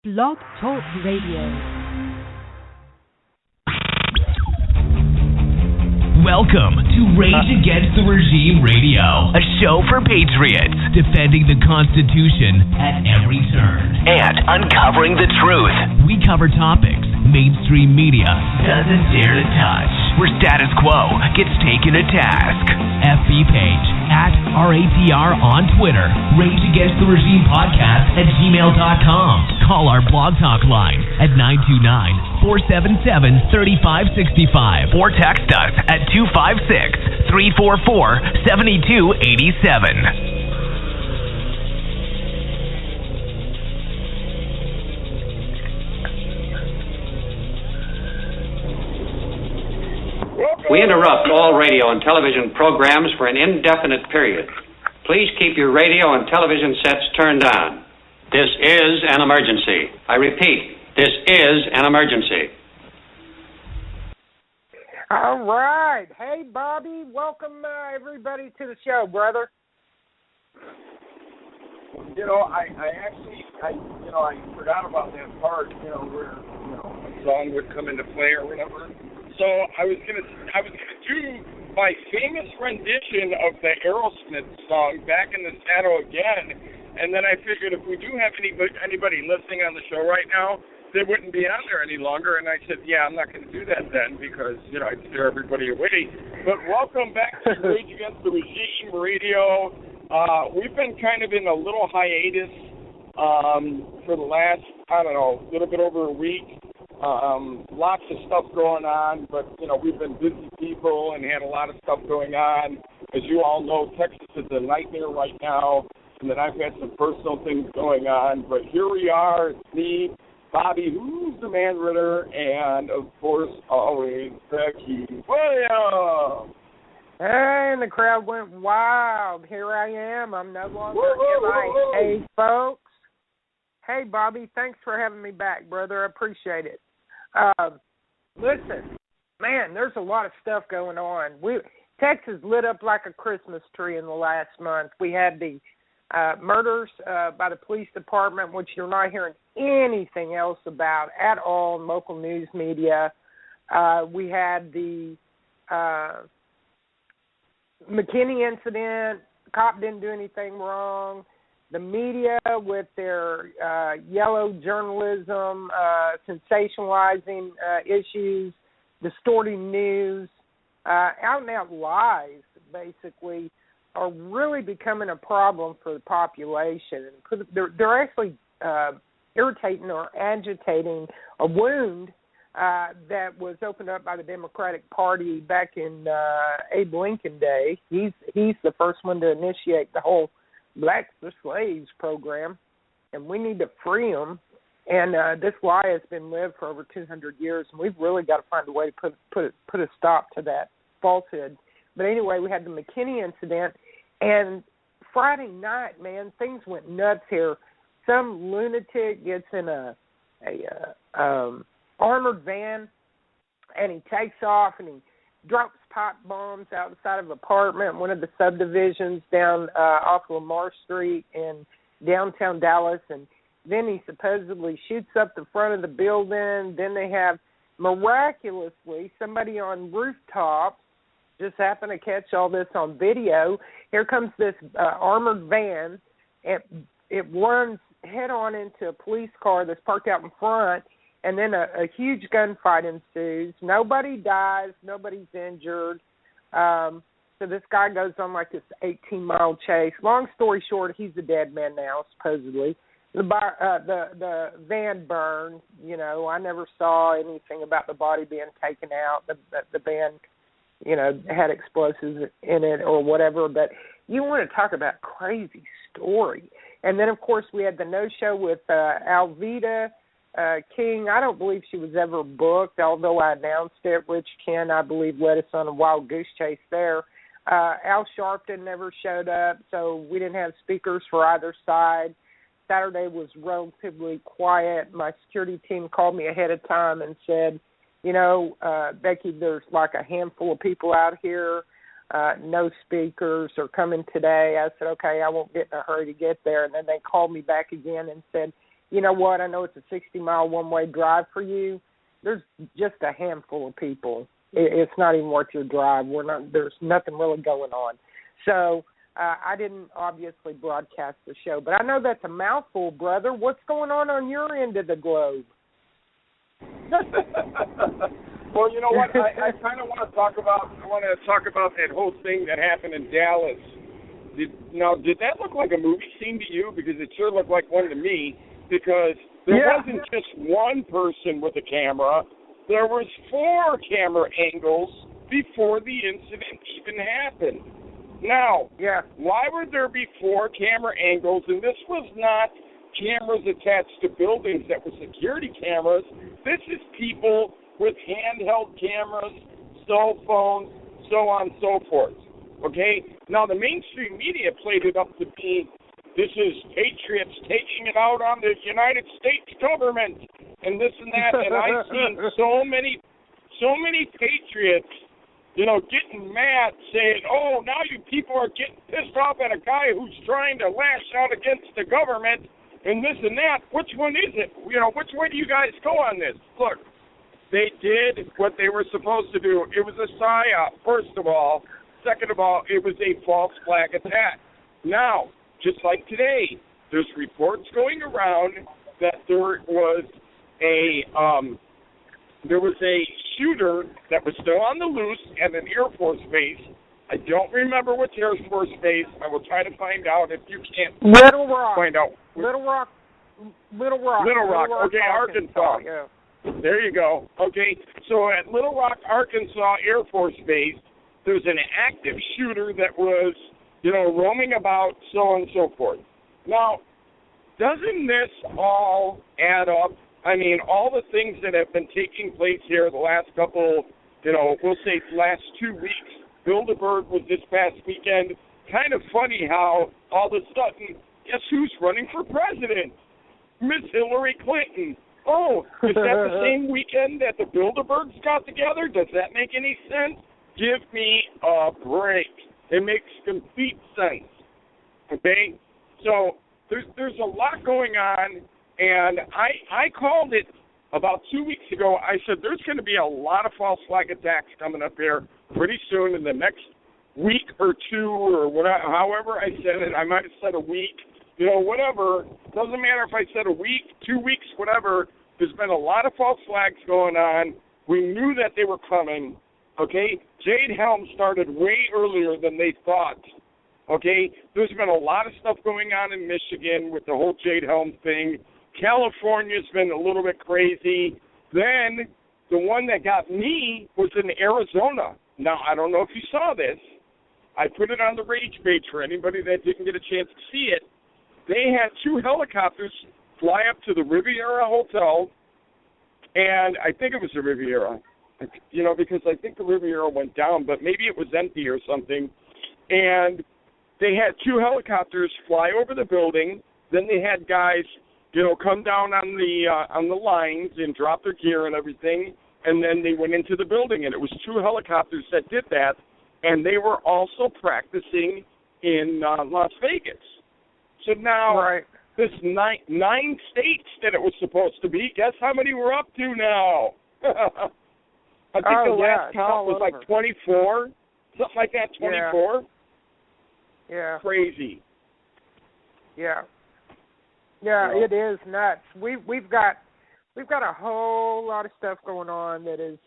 Blog Talk Radio. Welcome to Rage Against the Regime Radio, a show for patriots, defending the Constitution at every turn and uncovering the truth. We cover topics mainstream media doesn't dare to touch, where status quo gets taken to task. FB page at RATR on Twitter, Rage Against the Regime Podcast at gmail.com. Call our blog talk line at 929-477-3565 or text us at 256-344-7287. We interrupt all radio and television programs for an indefinite period. Please keep your radio and television sets turned on. This is an emergency. I repeat, this is an emergency. All right. Hey, Bobby. Welcome, everybody, to the show, brother. You know, I forgot about that part, where, a song would come into play or whatever. So I was gonna do my famous rendition of the Aerosmith song, Back in the Saddle Again, and then I figured if we do have anybody listening on the show right now, they wouldn't be on there any longer, and I said, yeah, I'm not going to do that then because, I'd scare everybody away. But welcome back to Rage Against the Regime Radio. We've been kind of in a little hiatus for the last, little bit over a week. Lots of stuff going on, but, we've been busy people and had a lot of stuff going on. As you all know, Texas is a nightmare right now, and then I've had some personal things going on. But here we are, it's me, Bobby, who's the Man Ritter, and, of course, always, Becky Williams. Hey, and the crowd went wild. Here I am. I'm no longer MIA. Hey, folks. Hey, Bobby, thanks for having me back, brother. I appreciate it. Listen, man, there's a lot of stuff going on. Texas lit up like a Christmas tree in the last month. We had the murders by the police department, which you're not hearing anything else about at all in local news media. We had the McKinney incident. The cop didn't do anything wrong. The media with their yellow journalism, sensationalizing issues, distorting news, out-and-out lies, basically, are really becoming a problem for the population. They're actually irritating or agitating a wound that was opened up by the Democratic Party back in Abe Lincoln Day. He's the first one to initiate the whole Blacks for Slaves program, and we need to free them. And this lie has been lived for over 200 years, and we've really got to find a way to put a stop to that falsehood. But anyway, we had the McKinney incident, and Friday night, man, things went nuts here. Some lunatic gets in a armored van, and he takes off, and he drops pipe bombs outside of an apartment, one of the subdivisions down off Lamar Street in downtown Dallas, and then he supposedly shoots up the front of the building. Then they have, miraculously, somebody on rooftops just happened to catch all this on video. Here comes this armored van. It runs head-on into a police car that's parked out in front, and then a huge gunfight ensues. Nobody dies. Nobody's injured. So this guy goes on like this 18-mile chase. Long story short, he's a dead man now, supposedly. The van burned. I never saw anything about the body being taken out. The van, had explosives in it or whatever. But you want to talk about crazy story. And then, of course, we had the no-show with Alveda King. I don't believe she was ever booked, although I announced it. Rich Ken, I believe, led us on a wild goose chase there. Al Sharpton never showed up, so we didn't have speakers for either side. Saturday was relatively quiet. My security team called me ahead of time and said, Becky, there's like a handful of people out here. No speakers are coming today. I said, okay, I won't get in a hurry to get there. And then they called me back again and said, you know what, I know it's a 60-mile one-way drive for you. There's just a handful of people. It's not even worth your drive. There's nothing really going on. So I didn't obviously broadcast the show, but I know that's a mouthful, brother. What's going on your end of the globe? Well, you know what? I kind of want to talk about that whole thing that happened in Dallas. Did that look like a movie scene to you? Because it sure looked like one to me. Because there wasn't just one person with a camera. There was 4 camera angles before the incident even happened. Now, why would there be 4 camera angles? And this was not cameras attached to buildings that were security cameras. This is people with handheld cameras, cell phones, so on and so forth. Okay? Now, the mainstream media played it up to be, this is patriots taking it out on the United States government and this and that. And I've seen so many patriots, getting mad, saying, oh, now you people are getting pissed off at a guy who's trying to lash out against the government and this and that. Which one is it? Which way do you guys go on this? Look, they did what they were supposed to do. It was a psyop, first of all. Second of all, it was a false flag attack. Now, just like today, there's reports going around that there was a shooter that was still on the loose at an Air Force base. I don't remember which Air Force base. I will try to find out if you can't Little Rock. Find out. Little Rock. Okay, Arkansas. Yeah. There you go. Okay, so at Little Rock, Arkansas Air Force Base, there's an active shooter that was, roaming about, so on and so forth. Now, doesn't this all add up? I mean, all the things that have been taking place here the last couple, we'll say last 2 weeks. Bilderberg was this past weekend. Kind of funny how all of a sudden, guess who's running for president? Miss Hillary Clinton. Oh, is that the same weekend that the Bilderbergs got together? Does that make any sense? Give me a break. It makes complete sense. Okay? So there's a lot going on, and I called it about 2 weeks ago. I said there's going to be a lot of false flag attacks coming up here pretty soon in the next week or two or whatever. However I said it, I might have said a week. Whatever. Doesn't matter if I said a week, 2 weeks, whatever. There's been a lot of false flags going on. We knew that they were coming. Okay? Jade Helm started way earlier than they thought. Okay? There's been a lot of stuff going on in Michigan with the whole Jade Helm thing. California's been a little bit crazy. Then the one that got me was in Arizona. Now, I don't know if you saw this. I put it on the rage page for anybody that didn't get a chance to see it. They had 2 helicopters fly up to the Riviera Hotel, and I think it was the Riviera, because I think the Riviera went down, but maybe it was empty or something. And they had 2 helicopters fly over the building. Then they had guys, come down on the lines and drop their gear and everything. And then they went into the building, and it was 2 helicopters that did that. And they were also practicing in Las Vegas. So now, this 9 states that it was supposed to be, guess how many we're up to now? I think the last count was like 24, something like that, 24. Yeah. Crazy. Yeah. Yeah, it is nuts. We've got a whole lot of stuff going on that is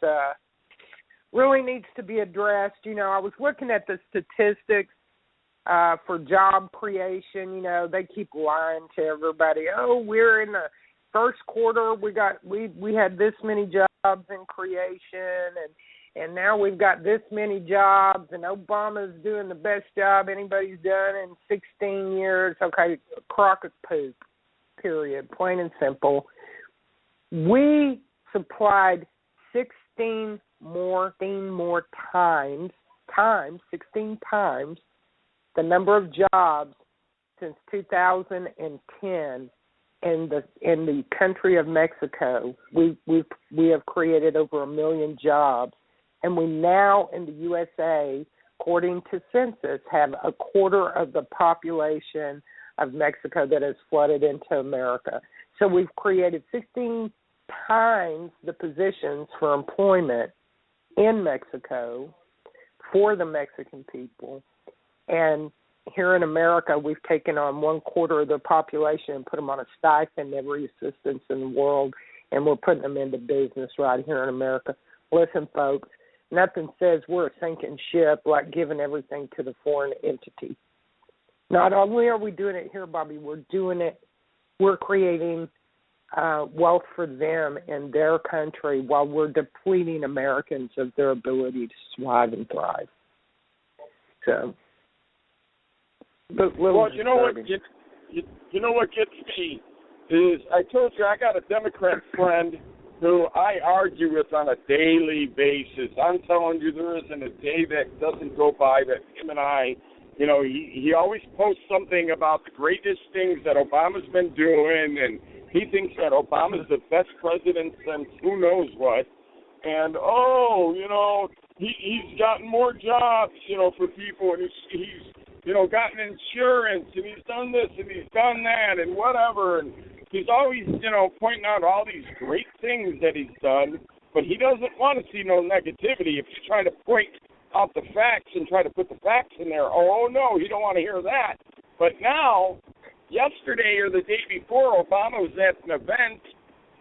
really needs to be addressed. I was looking at the statistics for job creation. They keep lying to everybody. Oh, we're in the first quarter. We had this many jobs in creation, and now we've got this many jobs, and Obama's doing the best job anybody's done in 16 years. Okay, crock of poop. Period. Plain and simple. We supplied 16 more times the number of jobs since 2010 in the country of Mexico. We have created over 1 million jobs, and we now in the USA, according to census, have a quarter of the population of Mexico that has flooded into America. So we've created 16 times the positions for employment in Mexico for the Mexican people. And here in America, we've taken on 1/4 of the population and put them on a stipend, every assistance in the world, and we're putting them into business right here in America. Listen, folks, nothing says we're a sinking ship like giving everything to the foreign entity. Not only are we doing it here, Bobby, we're creating wealth for them in their country while we're depleting Americans of their ability to survive and thrive. So, well, you know what? You know what gets me is I told you I got a Democrat friend who I argue with on a daily basis. I'm telling you, there isn't a day that doesn't go by that him and I, you know, he always posts something about the greatest things that Obama's been doing, and he thinks that Obama's the best president since who knows what. And, you know, he's gotten more jobs, you know, for people, and he's you know, gotten insurance, and he's done this, and he's done that, and whatever, and he's always, you know, pointing out all these great things that he's done, but he doesn't want to see no negativity. If you try to point out the facts and try to put the facts in there, oh, no, you don't want to hear that. But now, yesterday or the day before, Obama was at an event,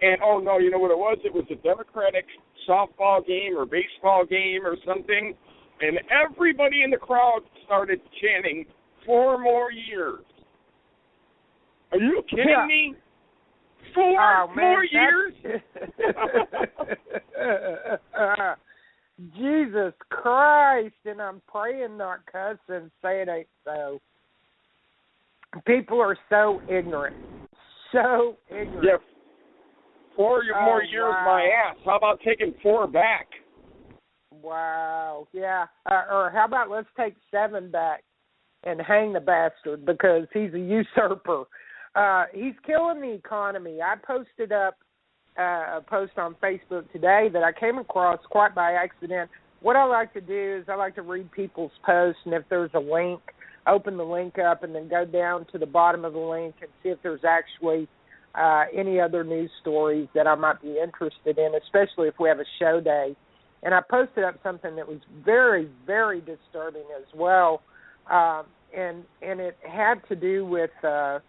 and, oh, no, you know what it was? It was a Democratic softball game or baseball game or something, and everybody in the crowd started chanting, 4 more years. Are you kidding me? 4 more years? Jesus Christ, and I'm praying, not cussing, say it ain't so. People are so ignorant. So ignorant. Yeah. 4 more years, wow. My ass. How about taking 4 back? Wow, yeah. Or how about let's take 7 back and hang the bastard because he's a usurper. He's killing the economy. I posted up a post on Facebook today that I came across quite by accident. What I like to do is I like to read people's posts, and if there's a link, open the link up and then go down to the bottom of the link and see if there's actually any other news stories that I might be interested in, especially if we have a show day. And I posted up something that was very, very disturbing as well, and it had to do with, a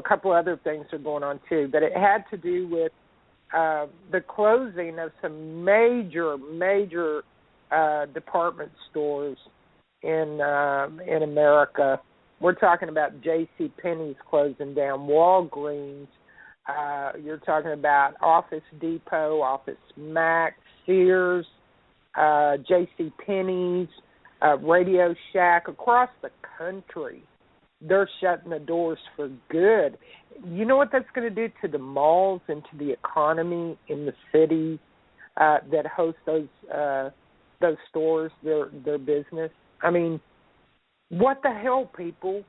couple other things are going on too, but it had to do with the closing of some major department stores in America. We're talking about J.C. Penney's closing down, Walgreens. You're talking about Office Depot, Office Max, Sears, J.C. Penney's, Radio Shack across the country. They're shutting the doors for good. You know what that's going to do to the malls and to the economy in the cities that host those stores, their business? I mean, what the hell, people?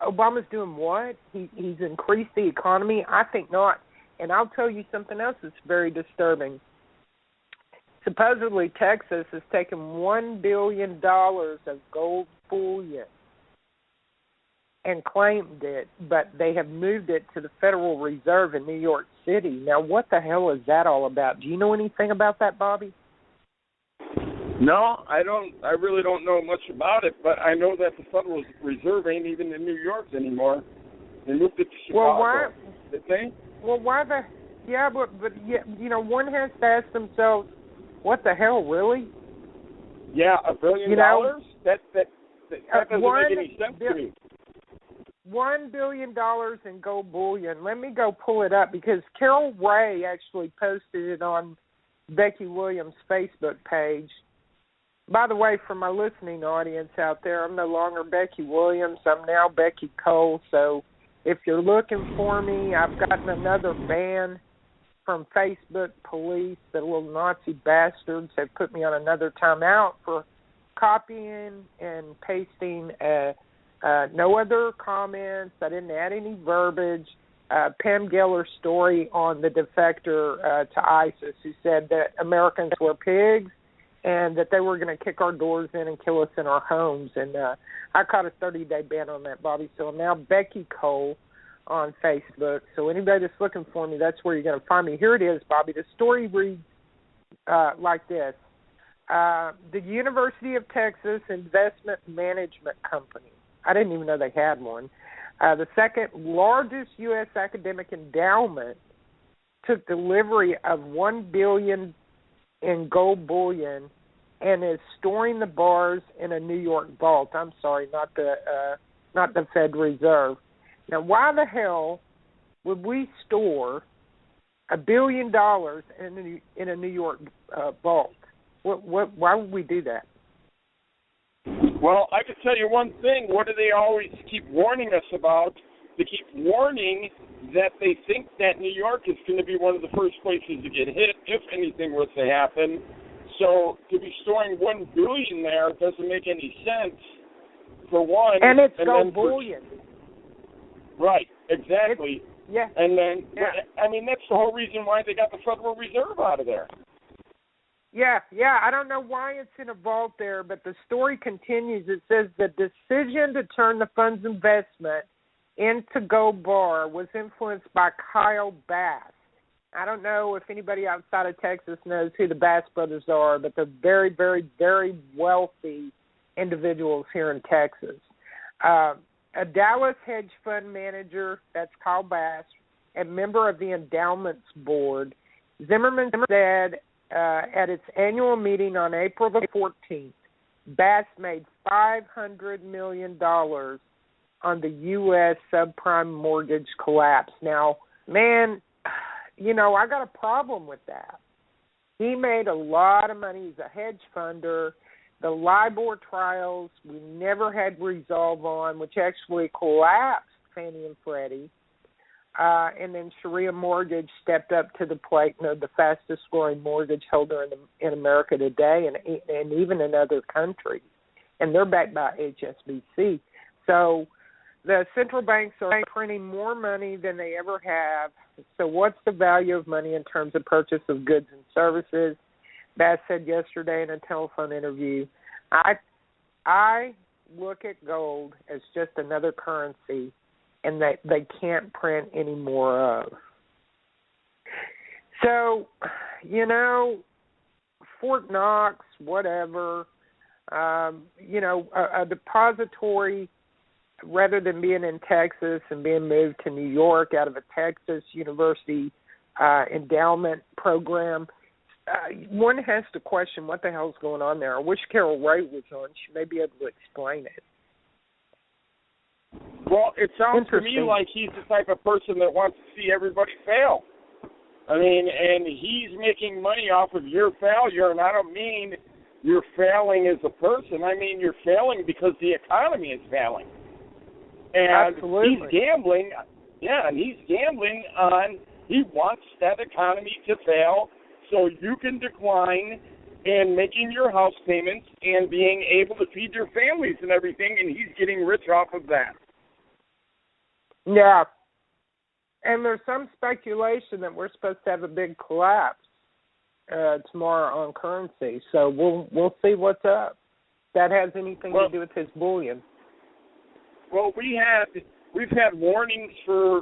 Obama's doing what? He's increased the economy? I think not. And I'll tell you something else that's very disturbing. Supposedly, Texas has taken $1 billion of gold bullion and claimed it, but they have moved it to the Federal Reserve in New York City. Now, what the hell is that all about? Do you know anything about that, Bobby? No, I don't. I really don't know much about it, but I know that the Federal Reserve ain't even in New York anymore. They moved it to Chicago. Well, why? Did they? Well, why the? Yeah, but you know, one has to ask themselves, what the hell, really? Yeah, $1 billion. That doesn't make any sense to me. $1 billion in gold bullion. Let me go pull it up because Carol Ray actually posted it on Becky Williams' Facebook page. By the way, for my listening audience out there, I'm no longer Becky Williams. I'm now Becky Cole. So if you're looking for me, I've gotten another ban from Facebook police. The little Nazi bastards have put me on another timeout for copying and pasting no other comments. I didn't add any verbiage. Pam Geller's story on the defector to ISIS who said that Americans were pigs and that they were going to kick our doors in and kill us in our homes. And I caught a 30-day ban on that, Bobby. So now Becky Cole on Facebook. So anybody that's looking for me, that's where you're going to find me. Here it is, Bobby. The story reads like this. The University of Texas Investment Management Company. I didn't even know they had one. The second largest U.S. academic endowment took delivery of $1 billion in gold bullion and is storing the bars in a New York vault. I'm sorry, not the Fed Reserve. Now, why the hell would we store $1 billion in a New York vault? Why would we do that? Well, I can tell you one thing. What do they always keep warning us about? They keep warning that they think that New York is going to be one of the first places to get hit if anything were to happen. So to be storing $1 billion there doesn't make any sense, for one. And it's gold bullion. Right, exactly. Yeah. And then, I mean, that's the whole reason why they got the Federal Reserve out of there. Yeah. I don't know why it's in a vault there, but the story continues. It says the decision to turn the fund's investment into gold bar was influenced by Kyle Bass. I don't know if anybody outside of Texas knows who the Bass brothers are, but they're very, very, very wealthy individuals here in Texas. A Dallas hedge fund manager, that's Kyle Bass, and member of the endowments board. Zimmerman said at its annual meeting on April the 14th, Bass made $500 million on the U.S. subprime mortgage collapse. Now, man, I got a problem with that. He made a lot of money. He's a hedge funder. The LIBOR trials we never had resolve on, which actually collapsed Fannie and Freddie. And then Sharia Mortgage stepped up to the plate, the fastest growing mortgage holder in America today and even in other countries. And they're backed by HSBC. So the central banks are printing more money than they ever have. So what's the value of money in terms of purchase of goods and services? Bass said yesterday in a telephone interview, I look at gold as just another currency and that they can't print any more of. So, Fort Knox, whatever, a depository, rather than being in Texas and being moved to New York out of a Texas University endowment program, one has to question what the hell's going on there. I wish Carol Wright was on. She may be able to explain it. Well, it sounds to me like he's the type of person that wants to see everybody fail. I mean, and he's making money off of your failure, and I don't mean you're failing as a person. I mean you're failing because the economy is failing. And Absolutely. He's gambling. Yeah, and he's gambling on he wants that economy to fail so you can decline in making your house payments and being able to feed your families and everything, and he's getting rich off of that. Yeah. And there's some speculation that we're supposed to have a big collapse tomorrow on currency. So we'll see what's up. That has anything to do with his bullion. Well, we've had warnings for,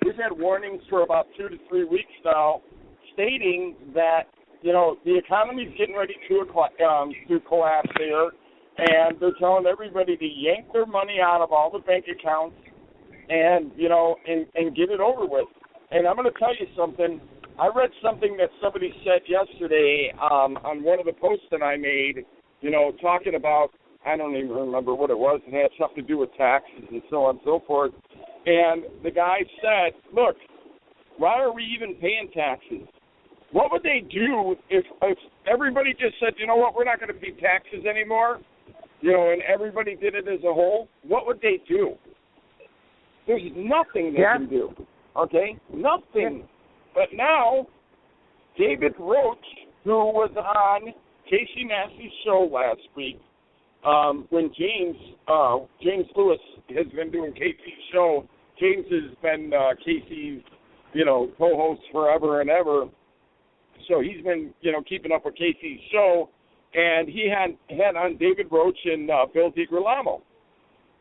we've had warnings for about 2 to 3 weeks now stating that, the economy's getting ready to collapse here, and they're telling everybody to yank their money out of all the bank accounts and get it over with. And I'm going to tell you something. I read something that somebody said yesterday on one of the posts that I made, talking about, I don't even remember what it was. It had something to do with taxes and so on and so forth. And the guy said, look, why are we even paying taxes? What would they do if everybody just said, you know what, we're not going to pay taxes anymore, and everybody did it as a whole? What would they do? There's nothing they can do, okay? Nothing. But now, David Roach, who was on Casey Massey's show last week, when James Lewis has been doing Casey's show, James has been Casey's, co-host forever and ever. So he's been, keeping up with Casey's show, and he had on David Roach and Bill DiGirolamo.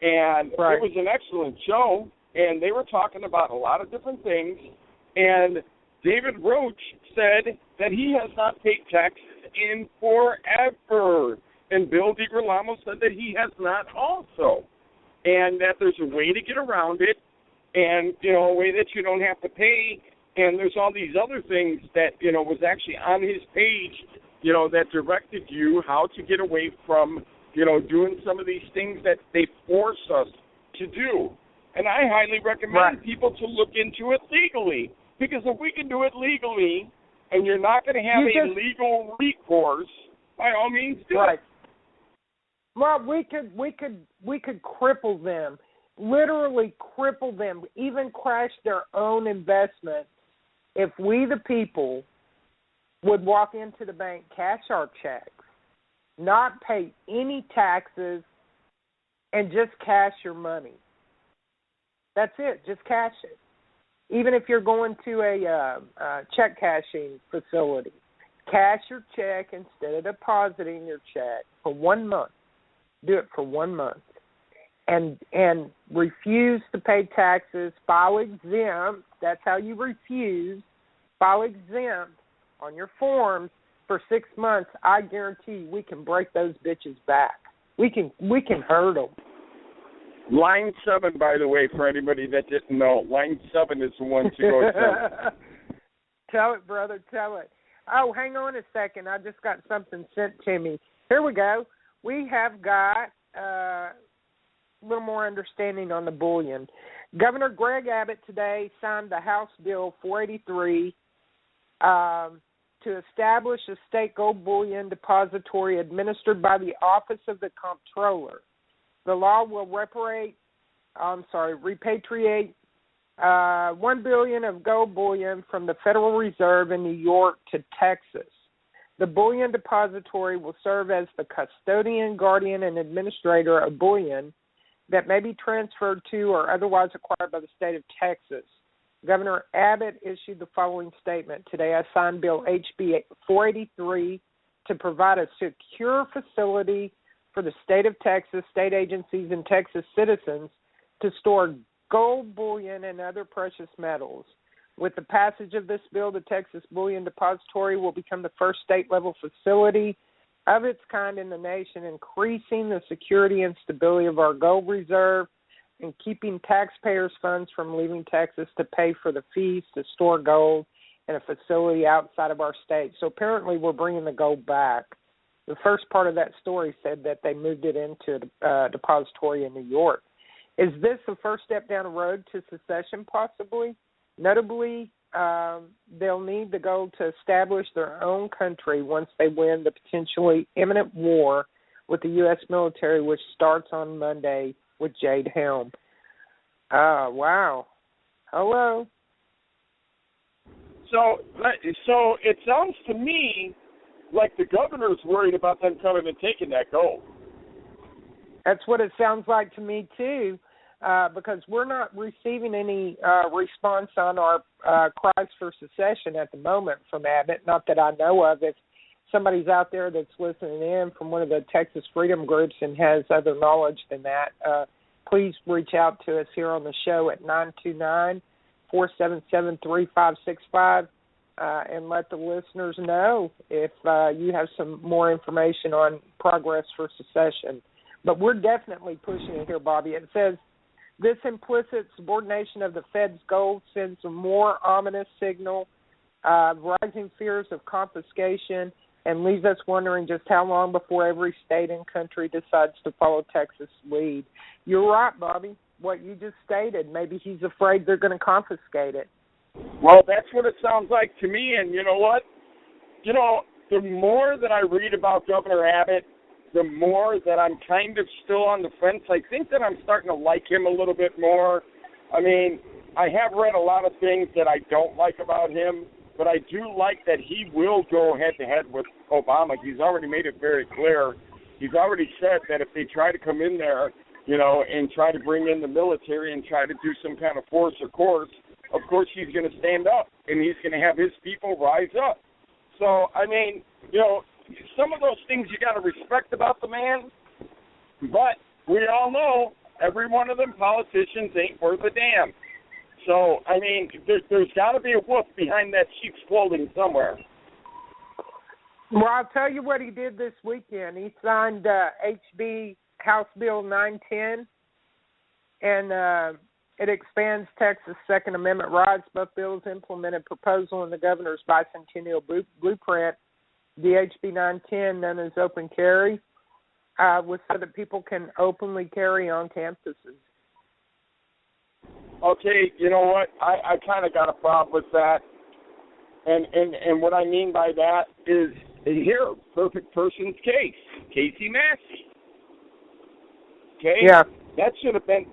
And It was an excellent show, and they were talking about a lot of different things, and David Roach said that he has not paid taxes in forever, and Bill DiGirolamo said that he has not also, and that there's a way to get around it, and, a way that you don't have to pay, and there's all these other things that, was actually on his page, that directed you how to get away from, doing some of these things that they force us to do. And I highly recommend people to look into it legally, because if we can do it legally and you're not going to have legal recourse, by all means do it. Well, we could cripple them, literally cripple them, even crash their own investment if we, the people, would walk into the bank, cash our checks, not pay any taxes, and just cash your money. That's it. Just cash it. Even if you're going to a check cashing facility, cash your check instead of depositing your check for 1 month. Do it for 1 month. And refuse to pay taxes, file exempt. That's how you refuse. File exempt on your forms for 6 months. I guarantee we can break those bitches back. We can hurt them. Line 7, by the way, for anybody that didn't know, Line 7 is the one to go to. Tell it, brother, tell it. Oh, hang on a second. I just got something sent to me. Here we go. We have got a little more understanding on the bullion. Governor Greg Abbott today signed the House Bill 483 to establish a state gold bullion depository administered by the Office of the Comptroller. The law will repatriate $1 billion of gold bullion from the Federal Reserve in New York to Texas. The bullion depository will serve as the custodian, guardian, and administrator of bullion that may be transferred to or otherwise acquired by the state of Texas. Governor Abbott issued the following statement. Today I signed Bill HB 483 to provide a secure facility for the state of Texas, state agencies, and Texas citizens to store gold bullion and other precious metals. With the passage of this bill, the Texas Bullion Depository will become the first state-level facility of its kind in the nation, increasing the security and stability of our gold reserve and keeping taxpayers' funds from leaving Texas to pay for the fees to store gold in a facility outside of our state. So apparently we're bringing the gold back. The first part of that story said that they moved it into a depository in New York. Is this the first step down the road to secession, possibly? Notably, they'll need the gold to establish their own country once they win the potentially imminent war with the U.S. military, which starts on Monday with Jade Helm. Wow. Hello. So it sounds to me like the governor's worried about them coming and taking that gold. That's what it sounds like to me, too, because we're not receiving any response on our cries for secession at the moment from Abbott, not that I know of. If somebody's out there that's listening in from one of the Texas Freedom Groups and has other knowledge than that, please reach out to us here on the show at 929-477-3565 and let the listeners know if you have some more information on progress for secession. But we're definitely pushing it here, Bobby. It says, this implicit subordination of the Fed's gold sends a more ominous signal, rising fears of confiscation, and leaves us wondering just how long before every state and country decides to follow Texas' lead. You're right, Bobby. What you just stated, maybe he's afraid they're going to confiscate it. Well, that's what it sounds like to me, and you know what? You know, the more that I read about Governor Abbott, the more that I'm kind of still on the fence. I think that I'm starting to like him a little bit more. I mean, I have read a lot of things that I don't like about him, but I do like that he will go head-to-head with Obama. He's already made it very clear. He's already said that if they try to come in there, you know, and try to bring in the military and try to do some kind of force or course, of course he's going to stand up, and he's going to have his people rise up. So, I mean, you know, some of those things you got to respect about the man, but we all know every one of them politicians ain't worth a damn. So, I mean, there's got to be a wolf behind that sheep's clothing somewhere. Well, I'll tell you what he did this weekend. He signed HB House Bill 910, and it expands Texas' Second Amendment rights. Both bills implement a proposal in the governor's bicentennial blueprint. The HB 910, known as open carry, was so that people can openly carry on campuses. Okay, you know what? I kind of got a problem with that. And what I mean by that is, here, perfect person's case, Casey Massey. Okay? Yeah. That should have been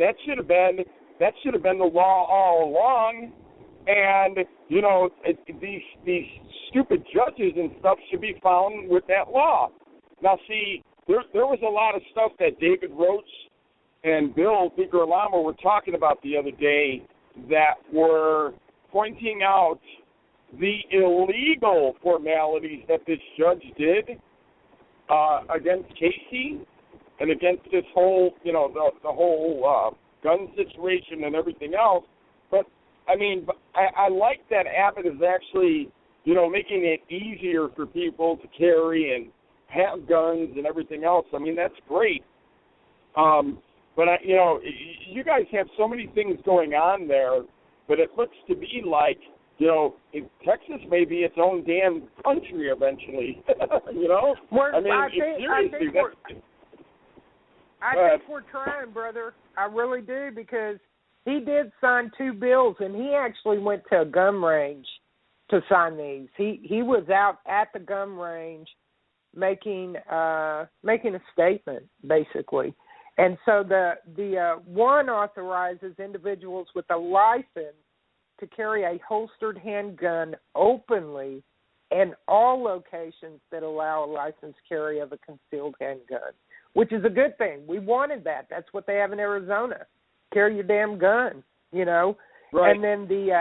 the law all along. And, you know, these stupid judges and stuff should be found with that law. Now, see, there was a lot of stuff that David Roach and Bill DiGirolamo were talking about the other day that were pointing out the illegal formalities that this judge did against Casey and against this whole, you know, the whole gun situation and everything else. But, I mean, I like that Abbott is actually, you know, making it easier for people to carry and have guns and everything else. I mean, that's great. But, you know, you guys have so many things going on there, but it looks to be like, you know, Texas may be its own damn country eventually. You know? I mean, I think we're trying, brother. I really do, because he did sign 2 bills, and he actually went to a gun range to sign these. He was out at the gun range making a statement, basically. And so the one authorizes individuals with a license to carry a holstered handgun openly in all locations that allow a licensed carry of a concealed handgun, which is a good thing. We wanted that. That's what they have in Arizona. Carry your damn gun, you know. Right. And then the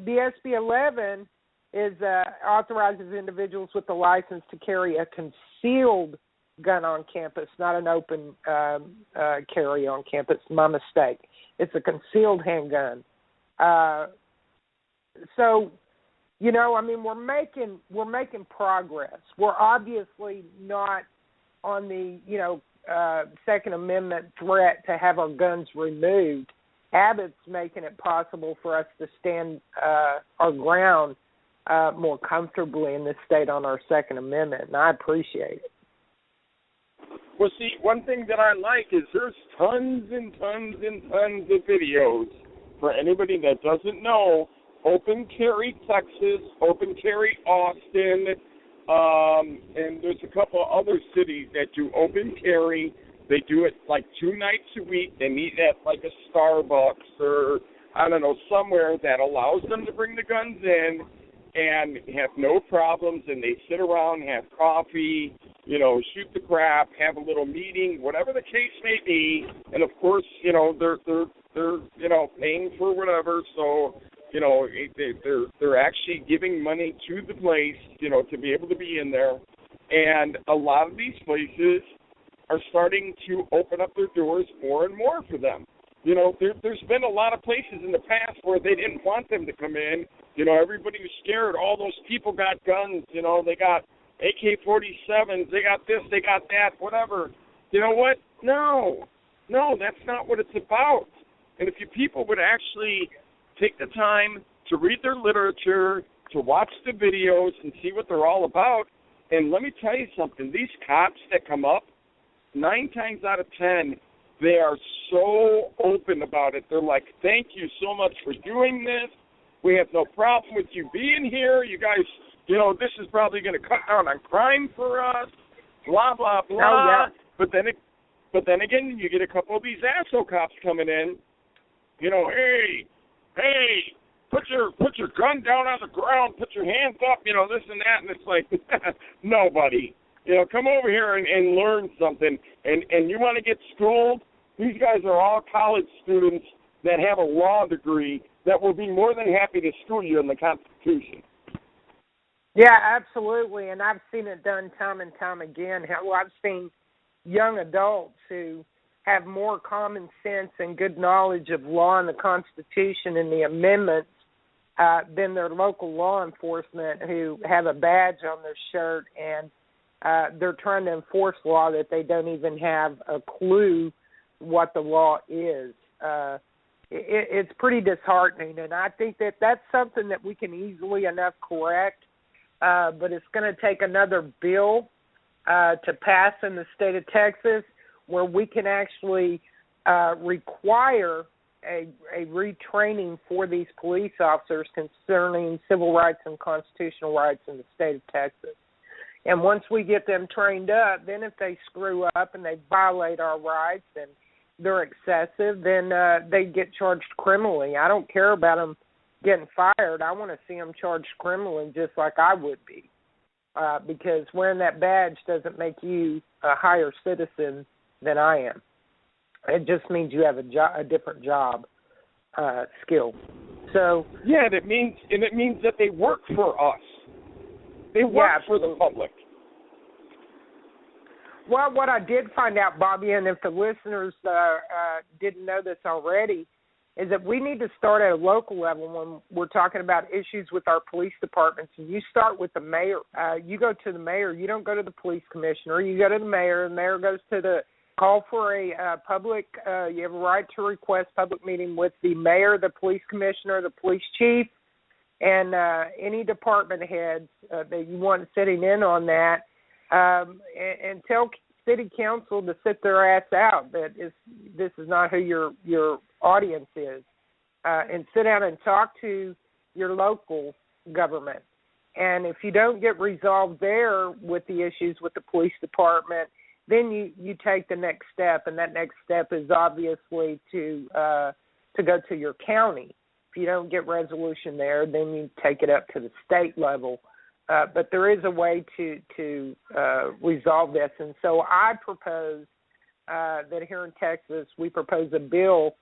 SB 11 is authorizes individuals with a license to carry a concealed gun on campus, not an open carry on campus. My mistake. It's a concealed handgun. So, you know, I mean, we're making progress. We're obviously not on the, you know, Second Amendment threat to have our guns removed. Abbott's making it possible for us to stand our ground more comfortably in this state on our Second Amendment, and I appreciate it. Well, see, one thing that I like is there's tons and tons and tons of videos. For anybody that doesn't know, Open Carry Texas, Open Carry Austin, and there's a couple of other cities that do open carry. They do it like 2 nights a week. They meet at like a Starbucks or, I don't know, somewhere that allows them to bring the guns in and have no problems, and they sit around, have coffee, you know, shoot the crap, have a little meeting, whatever the case may be. And of course, you know, they're you know, paying for whatever, so, you know, they're actually giving money to the place, you know, to be able to be in there. And a lot of these places are starting to open up their doors more and more for them. You know, there's been a lot of places in the past where they didn't want them to come in. You know, everybody was scared. All those people got guns. You know, they got AK-47s. They got this. They got that. Whatever. You know what? No, that's not what it's about. And if you people would actually take the time to read their literature, to watch the videos and see what they're all about, and let me tell you something. These cops that come up, 9 times out of 10, they are so open about it. They're like, thank you so much for doing this. We have no problem with you being here. You guys, you know, this is probably going to cut down on crime for us, blah, blah, blah. Oh, yeah. But then again, you get a couple of these asshole cops coming in, you know, hey, put your gun down on the ground, put your hands up, you know, this and that. And it's like, no, buddy. You know, come over here and learn something. And you want to get schooled? These guys are all college students that have a law degree that will be more than happy to school you in the Constitution. Yeah, absolutely. And I've seen it done time and time again. Well, I've seen young adults who have more common sense and good knowledge of law and the Constitution and the amendments than their local law enforcement who have a badge on their shirt and they're trying to enforce law that they don't even have a clue what the law is. It's pretty disheartening, and I think that that's something that we can easily enough correct, but it's going to take another bill to pass in the state of Texas where we can actually require a retraining for these police officers concerning civil rights and constitutional rights in the state of Texas. And once we get them trained up, then if they screw up and they violate our rights and they're excessive, then they get charged criminally. I don't care about them getting fired. I want to see them charged criminally just like I would be, because wearing that badge doesn't make you a higher citizen than I am. It just means you have a different job skill. So yeah, and it means that they work for us. They work for the public. Well, what I did find out, Bobby, and if the listeners didn't know this already, is that we need to start at a local level when we're talking about issues with our police departments. And you start with the mayor. You go to the mayor. You don't go to the police commissioner. You go to the mayor. The mayor goes to the call for a public, you have a right to request public meeting with the mayor, the police commissioner, the police chief, and any department heads that you want sitting in on that, and tell city council to sit their ass out that this is not who your audience is, and sit down and talk to your local government. And if you don't get resolved there with the issues with the police department, then you take the next step, and that next step is obviously to go to your county. If you don't get resolution there, then you take it up to the state level. But there is a way to resolve this, and so I propose that here in Texas we propose a bill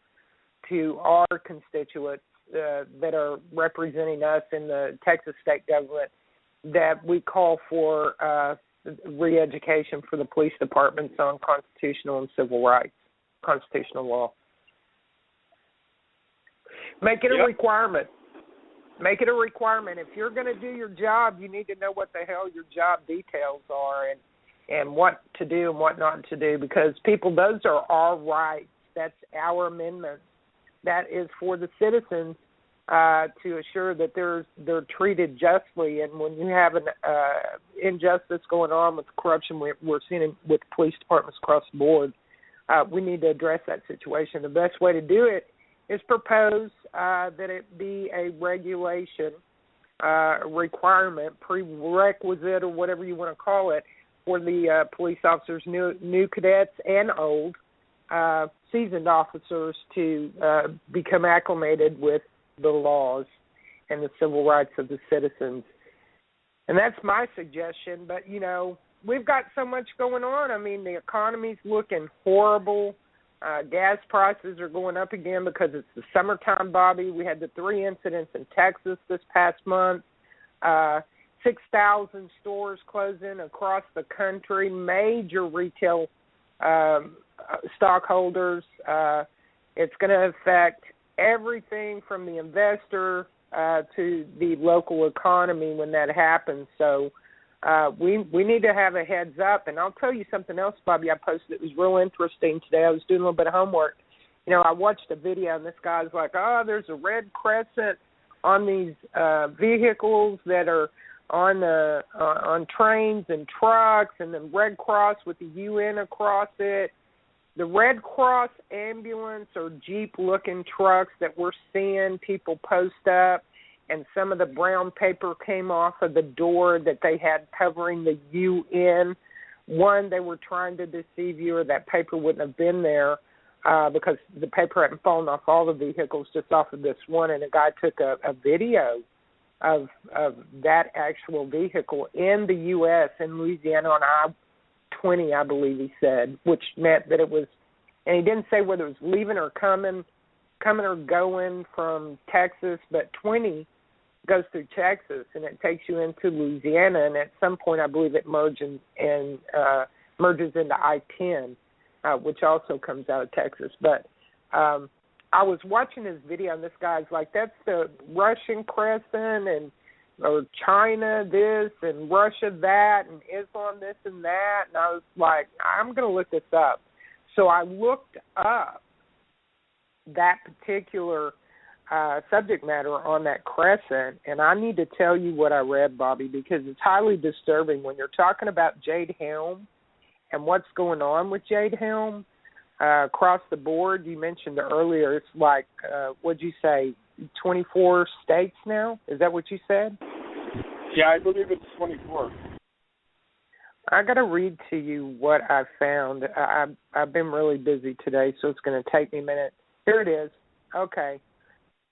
to our constituents that are representing us in the Texas state government that we call for re-education for the police departments on constitutional and civil rights, constitutional law. Make it a requirement. Make it a requirement. If you're going to do your job, you need to know what the hell your job details are and what to do and what not to do, because people, those are our rights. That's our amendment. That is for the citizens to assure that they're treated justly. And when you have an injustice going on with corruption, we're seeing it with police departments across the board, we need to address that situation. The best way to do it is propose that it be a regulation, requirement, prerequisite, or whatever you want to call it, for the police officers, new cadets and old, seasoned officers to become acclimated with the laws and the civil rights of the citizens. And that's my suggestion. But, we've got so much going on. I mean, the economy's looking horrible. Gas prices are going up again because it's the summertime, Bobby. We had the 3 incidents in Texas this past month. 6,000 stores closing across the country, major retail stockholders. It's going to affect everything from the investor to the local economy when that happens. So we need to have a heads up. And I'll tell you something else, Bobby, I posted. It was real interesting today. I was doing a little bit of homework. I watched a video, and this guy's like, there's a red crescent on these vehicles that are on trains and trucks, and then Red Cross with the UN across it. The Red Cross ambulance or Jeep-looking trucks that we're seeing people post up, and some of the brown paper came off of the door that they had covering the UN. One, they were trying to deceive you, or that paper wouldn't have been there because the paper hadn't fallen off all the vehicles, just off of this one, and a guy took a video of that actual vehicle in the U.S., in Louisiana on I-20, I believe he said, which meant that it was, and he didn't say whether it was leaving or coming or going from Texas, but 20 goes through Texas, and it takes you into Louisiana, and at some point I believe it merges into I-10. which also comes out of Texas. But I was watching his video, and this guy's like, that's the Russian crescent, or China this, and Russia that, and Islam this and that. And I was like, I'm going to look this up. So I looked up that particular subject matter on that crescent, and I need to tell you what I read, Bobby, because it's highly disturbing when you're talking about Jade Helm and what's going on with Jade Helm across the board. You mentioned earlier it's like, what'd you say, 24 states now? Is that what you said? Yeah, I believe it's 24. I got to read to you what I found. I've been really busy today, so it's going to take me a minute. Here it is. Okay.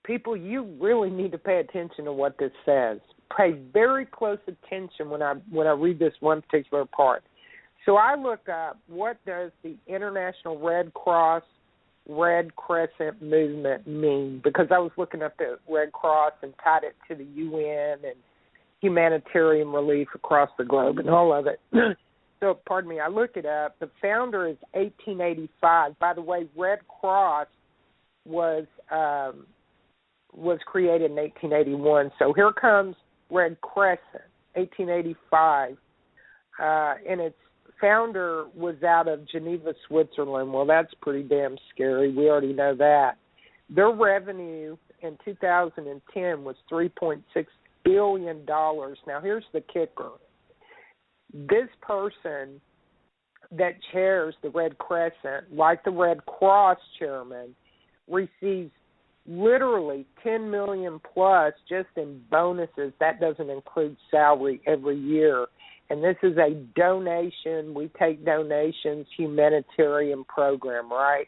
People, you really need to pay attention to what this says. Pay very close attention when I read this one particular part. So I looked up, what does the International Red Cross Red Crescent movement mean? Because I was looking up the Red Cross and tied it to the UN and humanitarian relief across the globe and all of it. So, pardon me, I looked it up. The founder is 1885. By the way, Red Cross was created in 1881. So here comes Red Crescent, 1885, and its founder was out of Geneva, Switzerland. Well, that's pretty damn scary. We already know that. Their revenue in 2010 was $3.6 billion. Now, here's the kicker. This person that chairs the Red Crescent, like the Red Cross chairman, receives literally $10 million plus just in bonuses. That doesn't include salary every year. And this is a donation, we take donations, humanitarian program, right?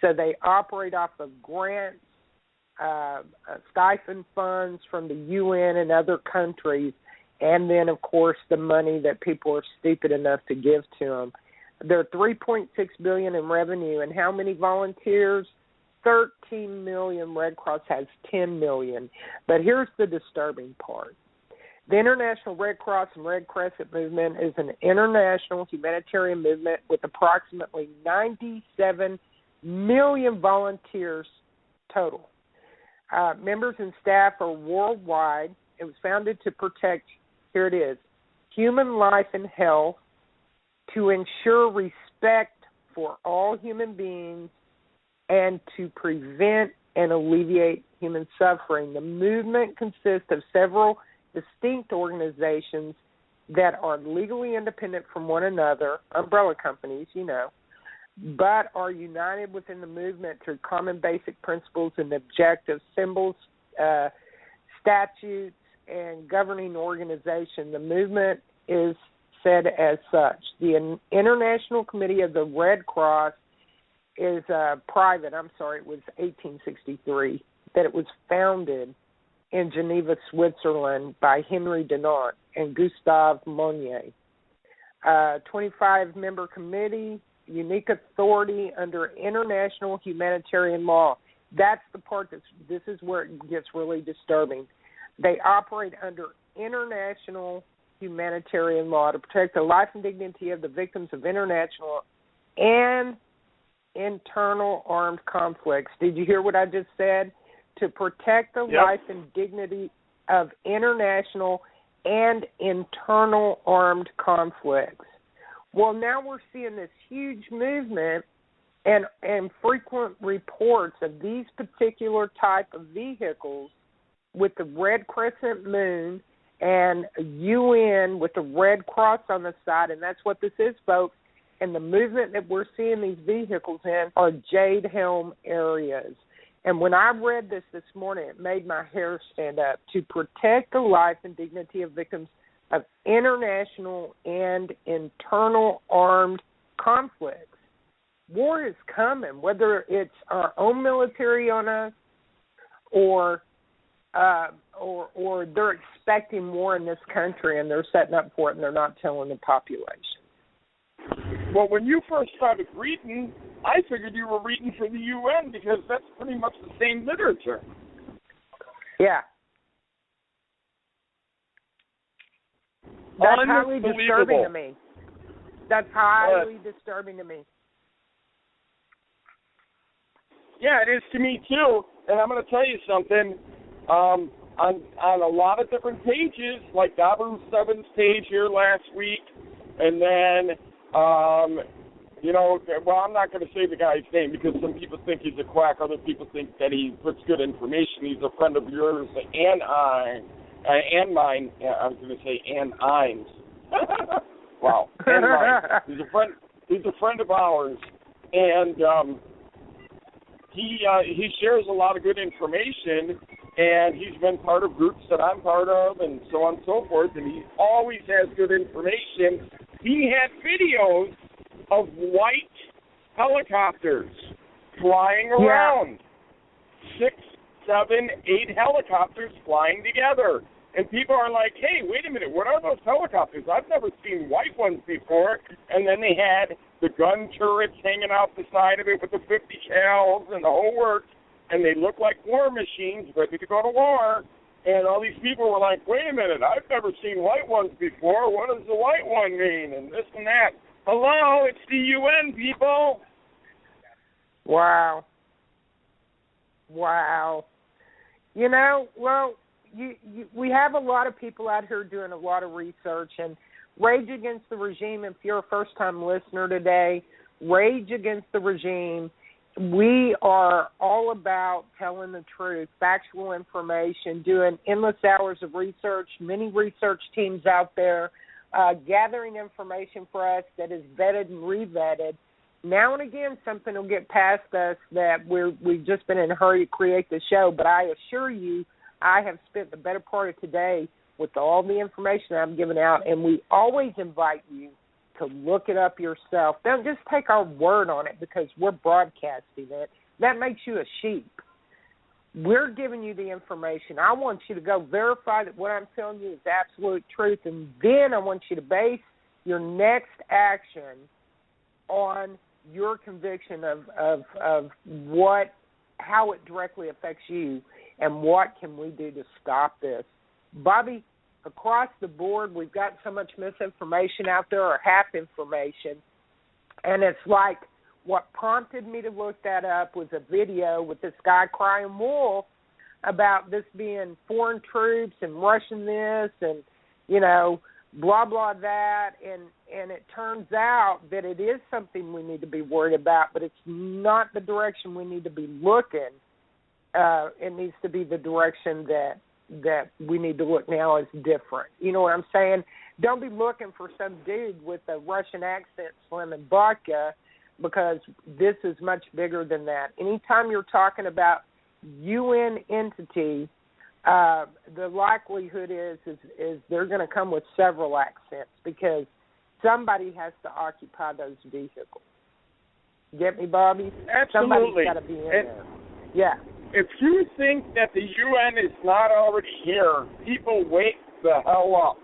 So they operate off of grants, stipend funds from the UN and other countries, and then, of course, the money that people are stupid enough to give to them. They're $3.6 billion in revenue, and how many volunteers? 13 million. Red Cross has 10 million. But here's the disturbing part. The International Red Cross and Red Crescent movement is an international humanitarian movement with approximately 97 million volunteers total. Members and staff are worldwide. It was founded to protect, here it is, human life and health, to ensure respect for all human beings, and to prevent and alleviate human suffering. The movement consists of several distinct organizations that are legally independent from one another, umbrella companies, you know, but are united within the movement through common basic principles and objectives, symbols, statutes, and governing organization. The movement is said as such. The International Committee of the Red Cross is private. It was 1863, that it was founded in Geneva, Switzerland by Henry Dunant and Gustave Monnier. 25-member committee, unique authority under international humanitarian law. That's the part this is where it gets really disturbing. They operate under international humanitarian law to protect the life and dignity of the victims of international and internal armed conflicts. Did you hear what I just said? To protect the life and dignity of international and internal armed conflicts. Well, now we're seeing this huge movement and frequent reports of these particular type of vehicles with the Red Crescent moon and UN with the Red Cross on the side, and that's what this is, folks. And the movement that we're seeing these vehicles in are Jade Helm areas. And when I read this morning, it made my hair stand up. To protect the life and dignity of victims of international and internal armed conflicts. War is coming, whether it's our own military on us or they're expecting war in this country and they're setting up for it and they're not telling the population. Well, when you first started reading, I figured you were reading for the UN because that's pretty much the same literature. Yeah. That's highly disturbing to me. That's highly disturbing to me. Yeah, it is to me too. And I'm going to tell you something. On a lot of different pages, like Dabu 7's page here last week, and then, you know, well, I'm not going to say the guy's name because some people think he's a quack. Other people think that he puts good information. He's a friend of yours and mine. I was going to say and Imes. Wow. And mine. He's a friend of ours, and he shares a lot of good information, and he's been part of groups that I'm part of, and so on and so forth, and he always has good information. He had videos of white helicopters flying around. 6, 7, 8 helicopters flying together. And people are like, hey, wait a minute, what are those helicopters? I've never seen white ones before. And then they had the gun turrets hanging out the side of it with the 50 cals and the whole works. And they look like war machines ready to go to war. And all these people were like, wait a minute, I've never seen white ones before. What does the white one mean? And this and that. Hello, it's the UN, people. Wow. You know, well, we have a lot of people out here doing a lot of research, and Rage Against the Regime, if you're a first-time listener today, Rage Against the Regime, we are all about telling the truth, factual information, doing endless hours of research, many research teams out there, gathering information for us that is vetted and revetted. Now and again, something will get past us that we've just been in a hurry to create the show, but I assure you, I have spent the better part of today with all the information I'm giving out, and we always invite you to look it up yourself. Don't just take our word on it because we're broadcasting it. That makes you a sheep. We're giving you the information. I want you to go verify that what I'm telling you is absolute truth, and then I want you to base your next action on your conviction of how it directly affects you and what can we do to stop this. Bobby, across the board, we've got so much misinformation out there, or half information, and it's like what prompted me to look that up was a video with this guy crying wolf about this being foreign troops and Russian this and, you know, blah, blah, that, and it turns out that it is something we need to be worried about, but it's not the direction we need to be looking. It needs to be the direction that we need to look now is different. You know what I'm saying? Don't be looking for some dude with a Russian accent slamming vodka, because this is much bigger than that. Anytime you're talking about UN entity, the likelihood is they're going to come with several accents because somebody has to occupy those vehicles. Get me, Bobby? Absolutely. Somebody's got to be in there. Yeah. If you think that the UN is not already here, people wake the hell up,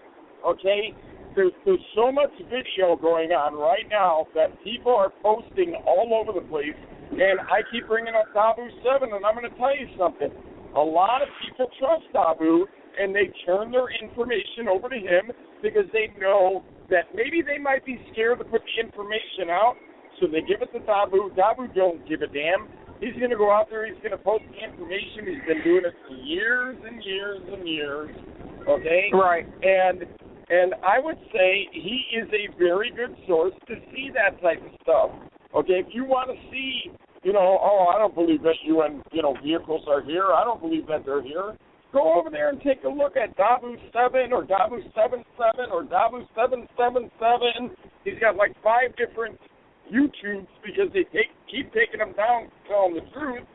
okay? There's so much video going on right now that people are posting all over the place, and I keep bringing up Dabu 7, and I'm going to tell you something. A lot of people trust Dabu, and they turn their information over to him because they know that maybe they might be scared to put the information out, so they give it to Dabu. Dabu don't give a damn. He's going to go out there, he's going to post the information. He's been doing it for years and years and years, okay? Right. And I would say he is a very good source to see that type of stuff. Okay, if you want to see, you know, oh, I don't believe that UN, vehicles are here. I don't believe that they're here. Go over there and take a look at Dabu 7 or Dabu 77 or Dabu 777. He's got like 5 different YouTubes because they keep taking them down to tell them the truth.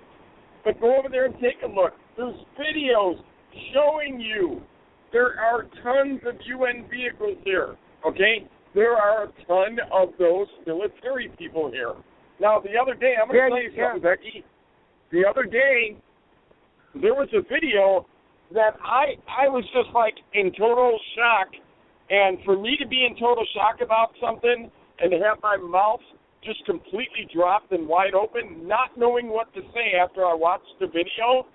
But go over there and take a look. There's videos showing you there are tons of UN vehicles here, okay? There are a ton of those military people here. Now, the other day, I'm going to tell you something, Becky. The other day, there was a video that I was just like in total shock. And for me to be in total shock about something and to have my mouth just completely dropped and wide open, not knowing what to say after I watched the video,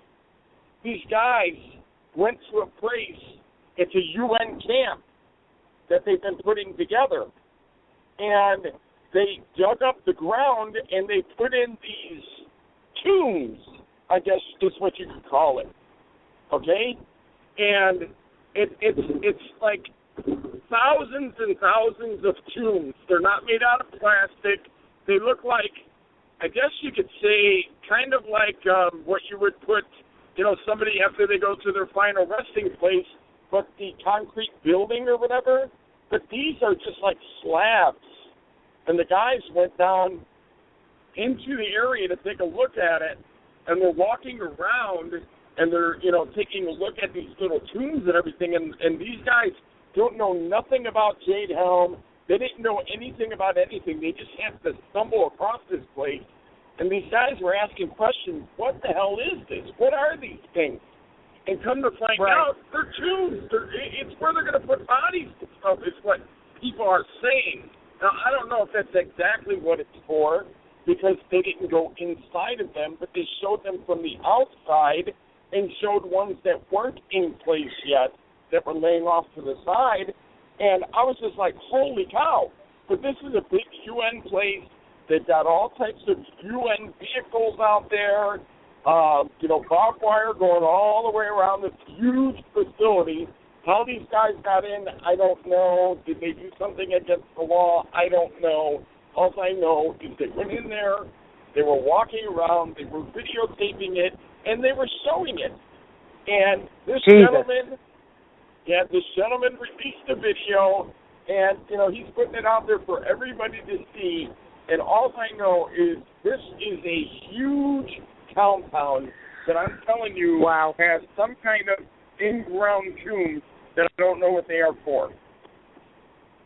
these guys went to a place, it's a UN camp that they've been putting together. And they dug up the ground and they put in these tombs, I guess is what you could call it. Okay? And it's like thousands and thousands of tombs. They're not made out of plastic. They look like, I guess you could say, kind of like what you would put, somebody after they go to their final resting place, but the concrete building or whatever. But these are just like slabs. And the guys went down into the area to take a look at it, and they're walking around, and they're, taking a look at these little tombs and everything, and these guys don't know nothing about Jade Helm. They didn't know anything about anything. They just happened to stumble across this place, and these guys were asking questions. What the hell is this? What are these things? And come to find out, they're tombs. It's where they're going to put bodies and stuff is what people are saying. Now, I don't know if that's exactly what it's for, because they didn't go inside of them, but they showed them from the outside and showed ones that weren't in place yet that were laying off to the side. And I was just like, holy cow. But this is a big UN place. They've got all types of UN vehicles out there, barbed wire going all the way around this huge facility. How these guys got in, I don't know. Did they do something against the law? I don't know. All I know is they went in there, they were walking around, they were videotaping it, and they were showing it. And this gentleman released a video, and, he's putting it out there for everybody to see. And all I know is this is a huge compound that I'm telling you has some kind of in-ground tombs that I don't know what they are for.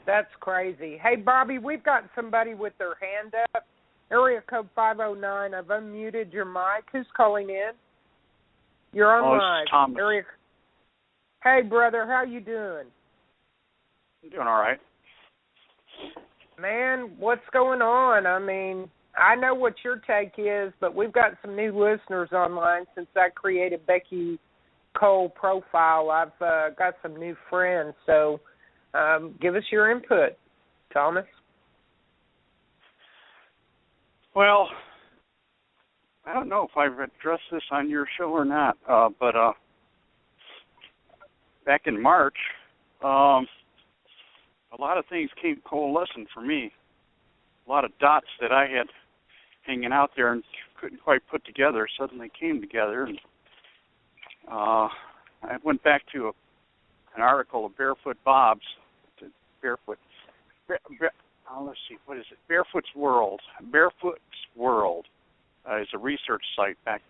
That's crazy. Hey, Bobby, we've got somebody with their hand up. Area code 509. I've unmuted your mic. Who's calling in? You're on live. It's Thomas. Hey, brother, how you doing? I'm doing all right. Man, what's going on? I mean, I know what your take is, but we've got some new listeners online since I created Becky Cole profile. I've got some new friends, so give us your input, Thomas. Well, I don't know if I've addressed this on your show or not, but back in March, a lot of things came coalescing for me. A lot of dots that I had hanging out there and couldn't quite put together suddenly came together. And I went back to an article of Barefoot Bob's, let's see, what is it? Barefoot's World. Barefoot's World is a research site back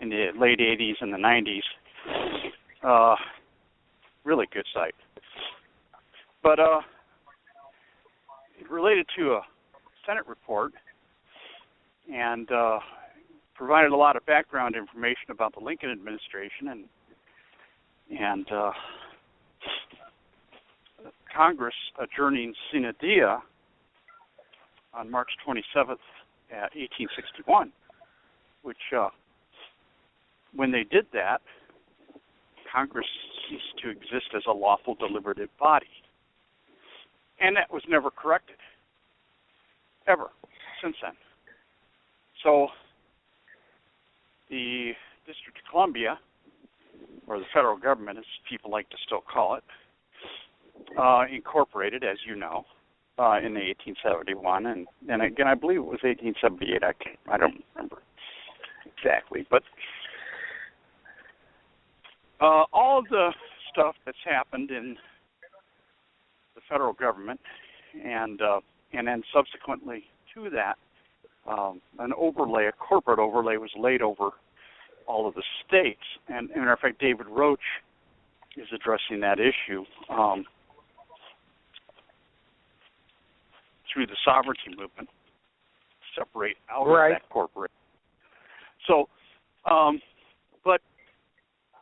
in the late 80s and the 90s. Really good site. But it related to a Senate report and provided a lot of background information about the Lincoln administration and Congress adjourning sine die on March 27th, 1861, which when they did that, Congress ceased to exist as a lawful deliberative body. And that was never corrected, ever, since then. So the District of Columbia, or the federal government, as people like to still call it, incorporated, as you know, in 1871, and again, I believe it was 1878. I don't remember exactly, but all of the stuff that's happened in the federal government, and then subsequently to that, an overlay, a corporate overlay, was laid over all of the states. And as a matter of fact, David Roach is addressing that issue through the sovereignty movement, separate out of that corporate. So, but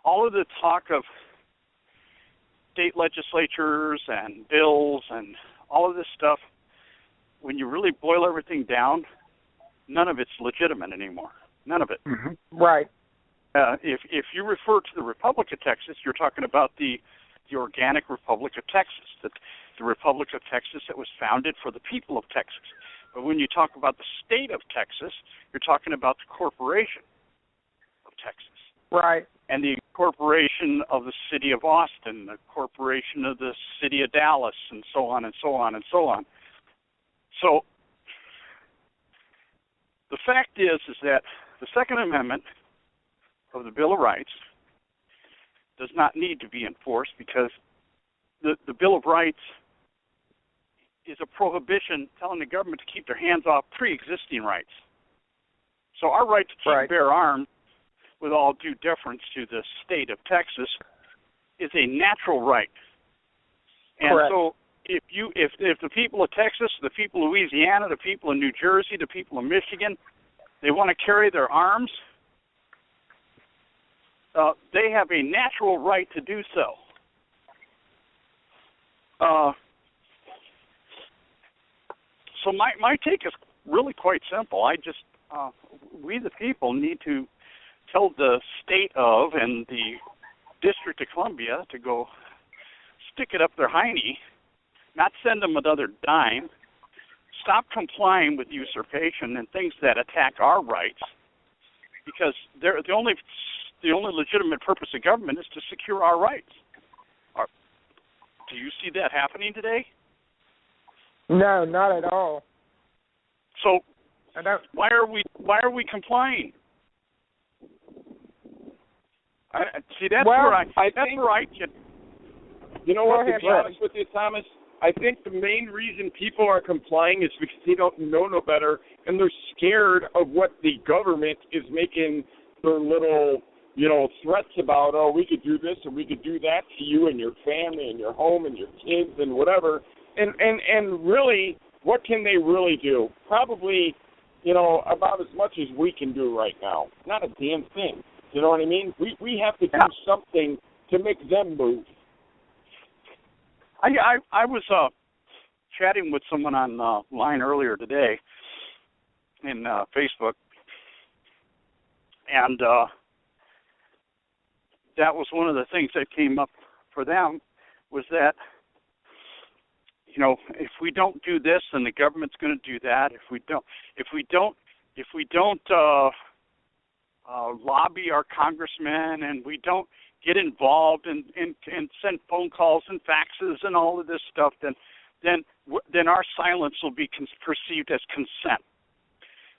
all of the talk of state legislatures and bills and all of this stuff, when you really boil everything down, none of it's legitimate anymore. None of it. Mm-hmm. Right. If you refer to the Republic of Texas, you're talking about the organic Republic of Texas, the Republic of Texas that was founded for the people of Texas. But when you talk about the state of Texas, you're talking about the corporation of Texas. Right. And the corporation of the city of Austin, the corporation of the city of Dallas, and so on and so on and so on. So the fact is that the Second Amendment of the Bill of Rights does not need to be enforced because the Bill of Rights is a prohibition telling the government to keep their hands off pre-existing rights. So our right to keep and bear arms, with all due deference to the state of Texas, is a natural right. And so if the people of Texas, the people of Louisiana, the people of New Jersey, the people of Michigan, they want to carry their arms, they have a natural right to do so. So my take is really quite simple. We the people need to tell the state of and the District of Columbia to go stick it up their hiney, not send them another dime, stop complying with usurpation and things that attack our rights, because the only legitimate purpose of government is to secure our rights. Do you see that happening today? No, not at all. So why are we complying? That's where I get. You know what? To be honest with you, Thomas, I think the main reason people are complying is because they don't know no better, and they're scared of what the government is making their little, threats about. Oh, we could do this and we could do that to you and your family and your home and your kids and whatever. And really, what can they really do? Probably, about as much as we can do right now. Not a damn thing. You know what I mean? We have to do something to make them move. I was chatting with someone online earlier today in Facebook, and that was one of the things that came up for them, was that, if we don't do this, then the government's going to do that. If we don't lobby our congressmen, and we don't get involved and send phone calls and faxes and all of this stuff, then our silence will be perceived as consent.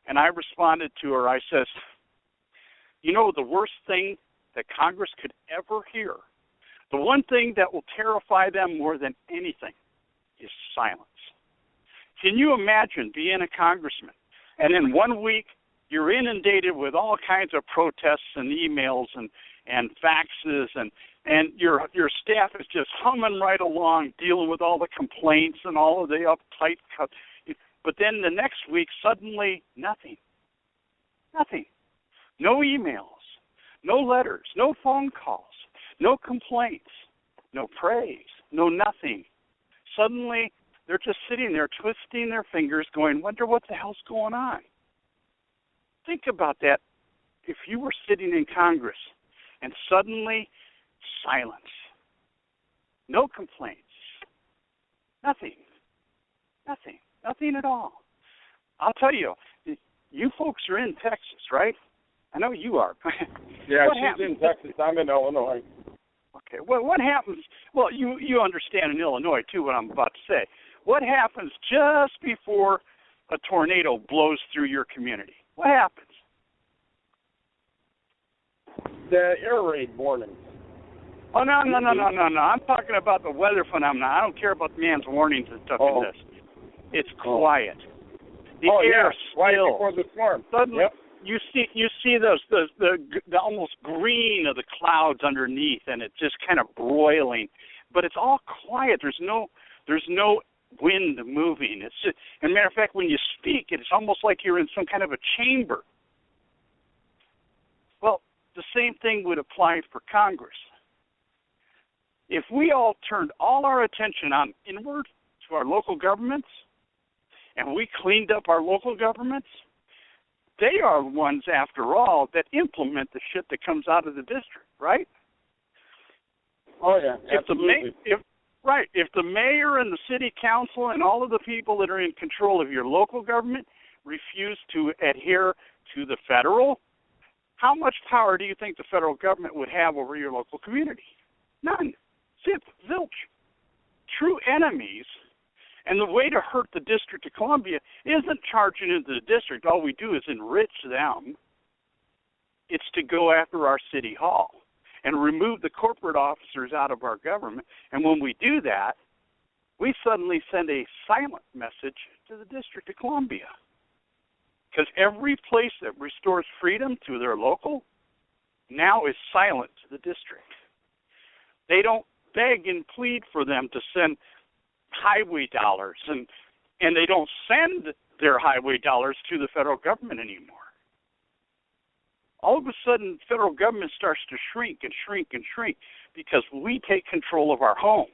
And I responded to her. I says, the worst thing that Congress could ever hear, the one thing that will terrify them more than anything, is silence. Can you imagine being a congressman, and in 1 week you're inundated with all kinds of protests and emails and faxes, and your staff is just humming right along, dealing with all the complaints and all of the uptight cuts. But then the next week, suddenly, nothing. No emails, no letters, no phone calls, no complaints, no praise, no nothing. Suddenly, they're just sitting there twisting their fingers going, wonder what the hell's going on. Think about that. If you were sitting in Congress and suddenly silence, no complaints, nothing at all. I'll tell you, you folks are in Texas, right? I know you are. Yeah, she's in Texas. I'm in Illinois. Okay, well, what happens? Well, you understand in Illinois, too, what I'm about to say. What happens just before a tornado blows through your community? What happens? The air raid warning. Oh, no. I'm talking about the weather phenomenon. I don't care about the man's warnings and stuff in this. It's quiet. The air still. Before the storm. Suddenly, you see the almost green of the clouds underneath, and it's just kind of broiling, but it's all quiet. There's no wind moving. It's just, as a matter of fact, when you speak, it's almost like you're in some kind of a chamber. Well, the same thing would apply for Congress. If we all turned all our attention on inward to our local governments, and we cleaned up our local governments, they are the ones, after all, that implement the shit that comes out of the district, right? Oh, yeah, absolutely. If the mayor and the city council and all of the people that are in control of your local government refuse to adhere to the federal, how much power do you think the federal government would have over your local community? None. Zip, zilch. True enemies. And the way to hurt the District of Columbia isn't charging into the district. All we do is enrich them. It's to go after our city hall and remove the corporate officers out of our government. And when we do that, we suddenly send a silent message to the District of Columbia. Because every place that restores freedom to their local now is silent to the district. They don't beg and plead for them to send highway dollars, and they don't send their highway dollars to the federal government anymore. All of a sudden, federal government starts to shrink and shrink and shrink because we take control of our homes,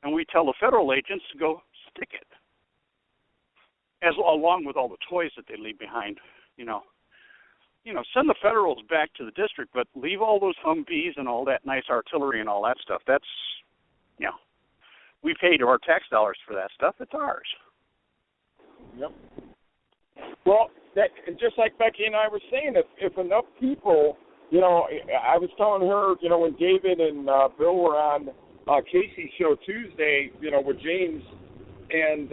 and we tell the federal agents to go stick it. Along with all the toys that they leave behind, send the federals back to the district, but leave all those Humvees and all that nice artillery and all that stuff. That's, we paid our tax dollars for that stuff. It's ours. Yep. Well, just like Becky and I were saying, if enough people, I was telling her, when David and Bill were on Casey's show Tuesday, with James, and,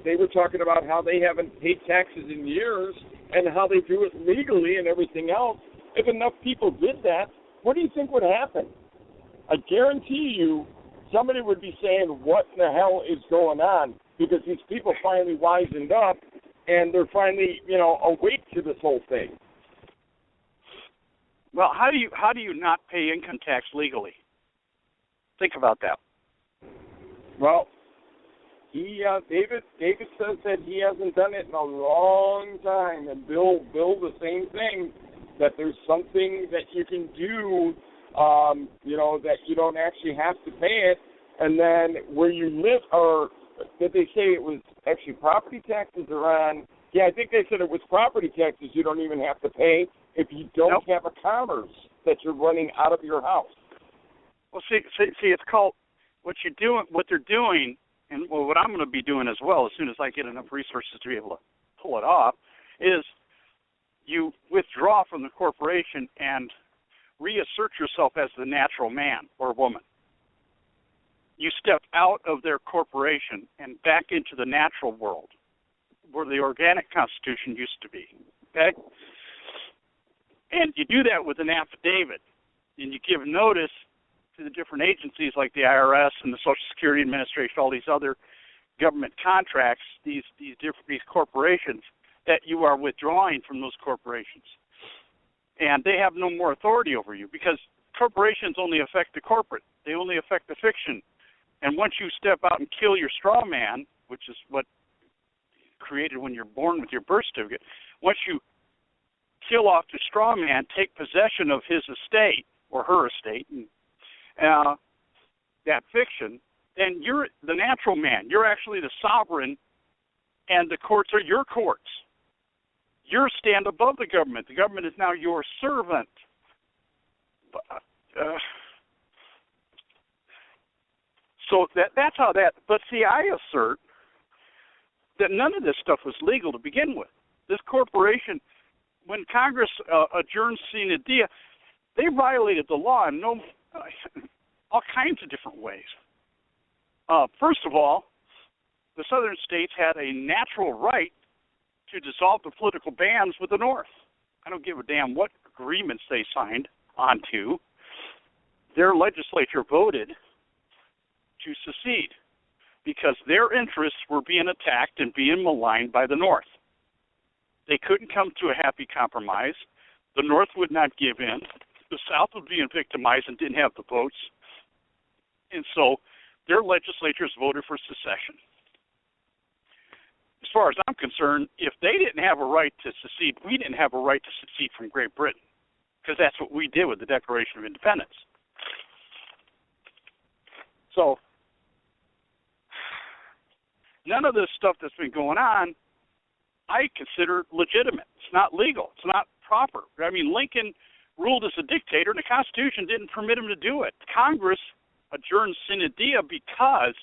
they were talking about how they haven't paid taxes in years and how they do it legally and everything else. If enough people did that, what do you think would happen? I guarantee you somebody would be saying, what in the hell is going on? Because these people finally wisened up and they're finally, awake to this whole thing. Well, how do you not pay income tax legally? Think about that. Well, David says that he hasn't done it in a long time, and Bill the same thing, that there's something that you can do, that you don't actually have to pay it, and then where you live, or did they say it was actually property taxes are on? Yeah, I think they said it was property taxes you don't even have to pay if you don't have a commerce that you're running out of your house. Well, see, it's called what they're doing. And what I'm going to be doing as well, as soon as I get enough resources to be able to pull it off, is you withdraw from the corporation and reassert yourself as the natural man or woman. You step out of their corporation and back into the natural world, where the organic constitution used to be. Okay? And you do that with an affidavit, and you give notice to the different agencies like the IRS and the Social Security Administration, all these other government contracts, these corporations, that you are withdrawing from those corporations. And they have no more authority over you because corporations only affect the corporate. They only affect the fiction. And once you step out and kill your straw man, which is what created when you're born with your birth certificate, once you kill off the straw man, take possession of his estate or her estate, and that fiction, then you're the natural man. You're actually the sovereign, and the courts are your courts. You stand above the government. The government is now your servant. So that's how that. But see, I assert that none of this stuff was legal to begin with. This corporation, when Congress adjourned sine die, they violated the law in all kinds of different ways. First of all, the southern states had a natural right to dissolve the political bands with the North. I don't give a damn what agreements they signed onto. Their legislature voted to secede because their interests were being attacked and being maligned by the North. They couldn't come to a happy compromise. The North would not give in. The South was being victimized and didn't have the votes. And so their legislatures voted for secession. As far as I'm concerned, if they didn't have a right to secede, we didn't have a right to secede from Great Britain, because that's what we did with the Declaration of Independence. So none of this stuff that's been going on I consider legitimate. It's not legal. It's not proper. I mean, Lincoln ruled as a dictator, and the Constitution didn't permit him to do it. Congress adjourned sine die because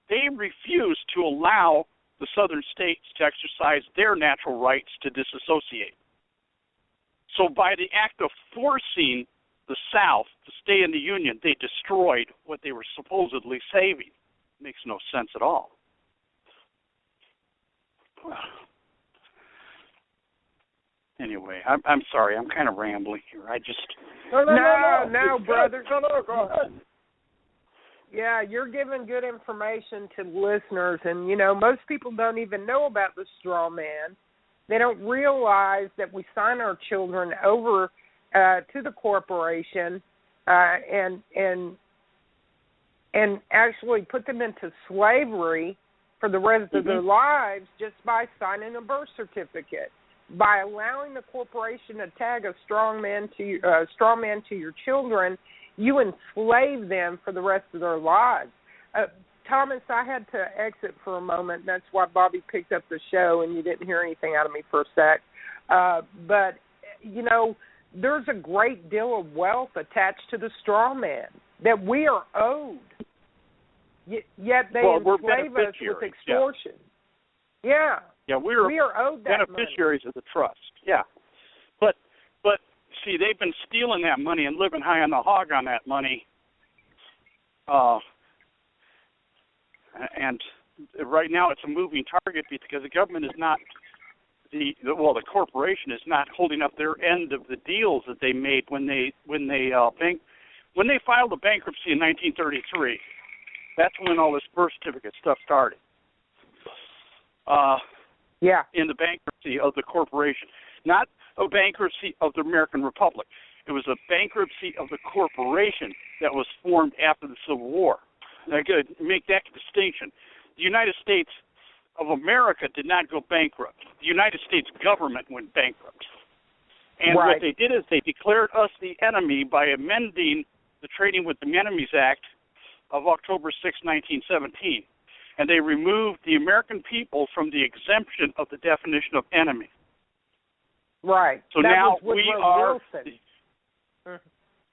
they refused to allow the southern states to exercise their natural rights to disassociate. So by the act of forcing the South to stay in the Union, they destroyed what they were supposedly saving. Makes no sense at all. Anyway, I'm sorry. I'm kind of rambling here. I just... No, brother. No, go ahead. Yeah, you're giving good information to listeners, and, you know, most people don't even know about the straw man. They don't realize that we sign our children over to the corporation and actually put them into slavery for the rest of their lives just by signing a birth certificate. By allowing the corporation to tag a straw man to your children, you enslave them for the rest of their lives. Thomas, I had to exit for a moment. That's why Bobby picked up the show, and you didn't hear anything out of me for a sec. But, you know, there's a great deal of wealth attached to the straw man that we are owed. Yet they enslave us with extortion. Yeah. We are owed that beneficiaries money. of the trust. Yeah. But see, they've been stealing that money and living high on the hog on that money. And right now it's a moving target because the government is not the corporation is not holding up their end of the deals that they made when they filed the bankruptcy in 1933. That's when all this birth certificate stuff started. In the bankruptcy of the corporation, not a bankruptcy of the American Republic. It was a bankruptcy of the corporation that was formed after the Civil War. I got to make that distinction. The United States of America did not go bankrupt. The United States government went bankrupt. And what they did is they declared us the enemy by amending the Trading with the Enemies Act of October 6, 1917. And they removed the American people from the exemption of the definition of enemy. Right. So that now was we are...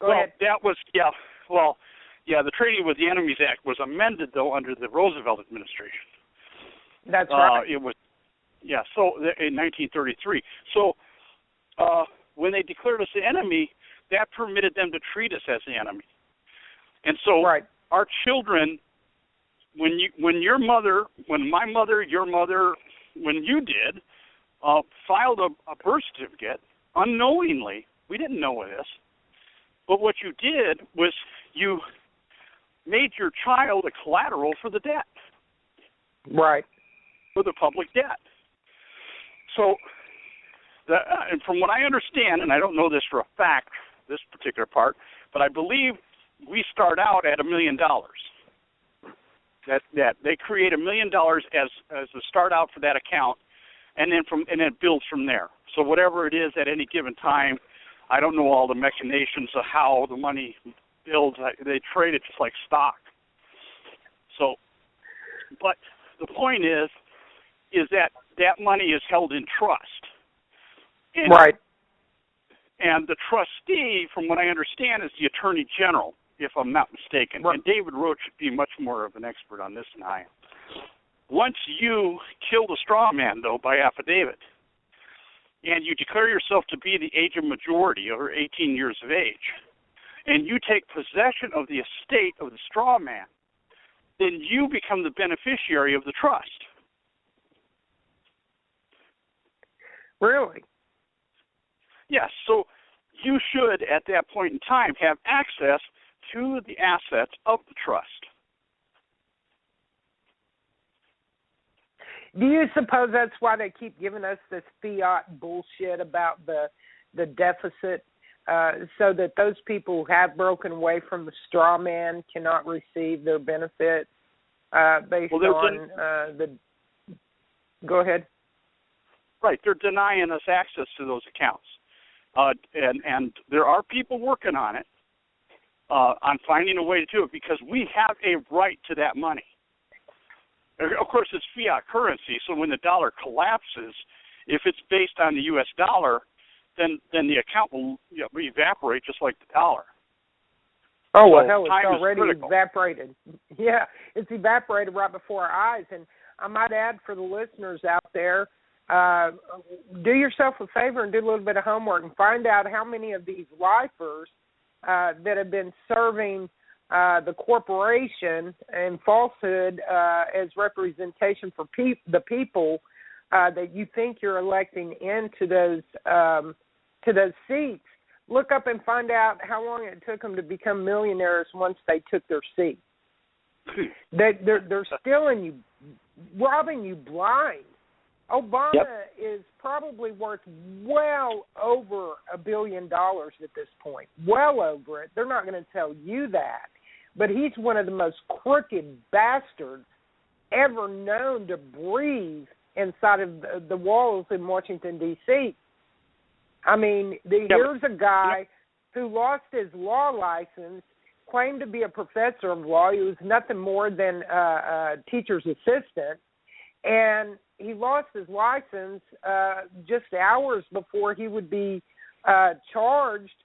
Go ahead. That was, the Trading with the Enemies Act was amended, though, under the Roosevelt administration. That's right. It was, so in 1933. So when they declared us the enemy, that permitted them to treat us as the enemy. And so our children, when my mother, your mother, when you did, filed a birth certificate unknowingly, we didn't know this, but what you did was you made your child a collateral for the debt. Right. For the public debt. So, and from what I understand, and I don't know this for a fact, this particular part, but I believe we start out at $1 million. That they create $1 million as a start out for that account, and then it builds from there. So whatever it is at any given time, I don't know all the machinations of how the money builds. They trade it just like stock. So, but the point is that money is held in trust. And, and the trustee, from what I understand, is the Attorney General, if I'm not mistaken. Right. And David Roach should be much more of an expert on this than I am. Once you kill the straw man, though, by affidavit, and you declare yourself to be the age of majority, or 18 years of age, and you take possession of the estate of the straw man, then you become the beneficiary of the trust. Really? Yes. So you should, at that point in time, have access to the assets of the trust. Do you suppose that's why they keep giving us this fiat bullshit about the deficit, so that those who have broken away from the straw man cannot receive their benefits based on the... Go ahead. Right. They're denying us access to those accounts. And there are people working on it, on finding a way to do it, because we have a right to that money. Of course, it's fiat currency, so when the dollar collapses, if it's based on the U.S. dollar, then the account will evaporate just like the dollar. Oh, well, So hell, it's time is already critical. evaporated. Yeah, it's evaporated right before our eyes. And I might add for the listeners out there, do yourself a favor and do a little bit of homework and find out how many of these lifers that have been serving the corporation and falsehood as representation for the people that you think you're electing into those seats. Look up and find out how long it took them to become millionaires once they took their seat. They're stealing you, robbing you blind. Obama is probably worth well over $1 billion at this point, well over it. They're not going to tell you that, but he's one of the most crooked bastards ever known to breathe inside of the walls in Washington, D.C. I mean, here's a guy who lost his law license, claimed to be a professor of law. He was nothing more than a teacher's assistant, and he lost his license just hours before he would be charged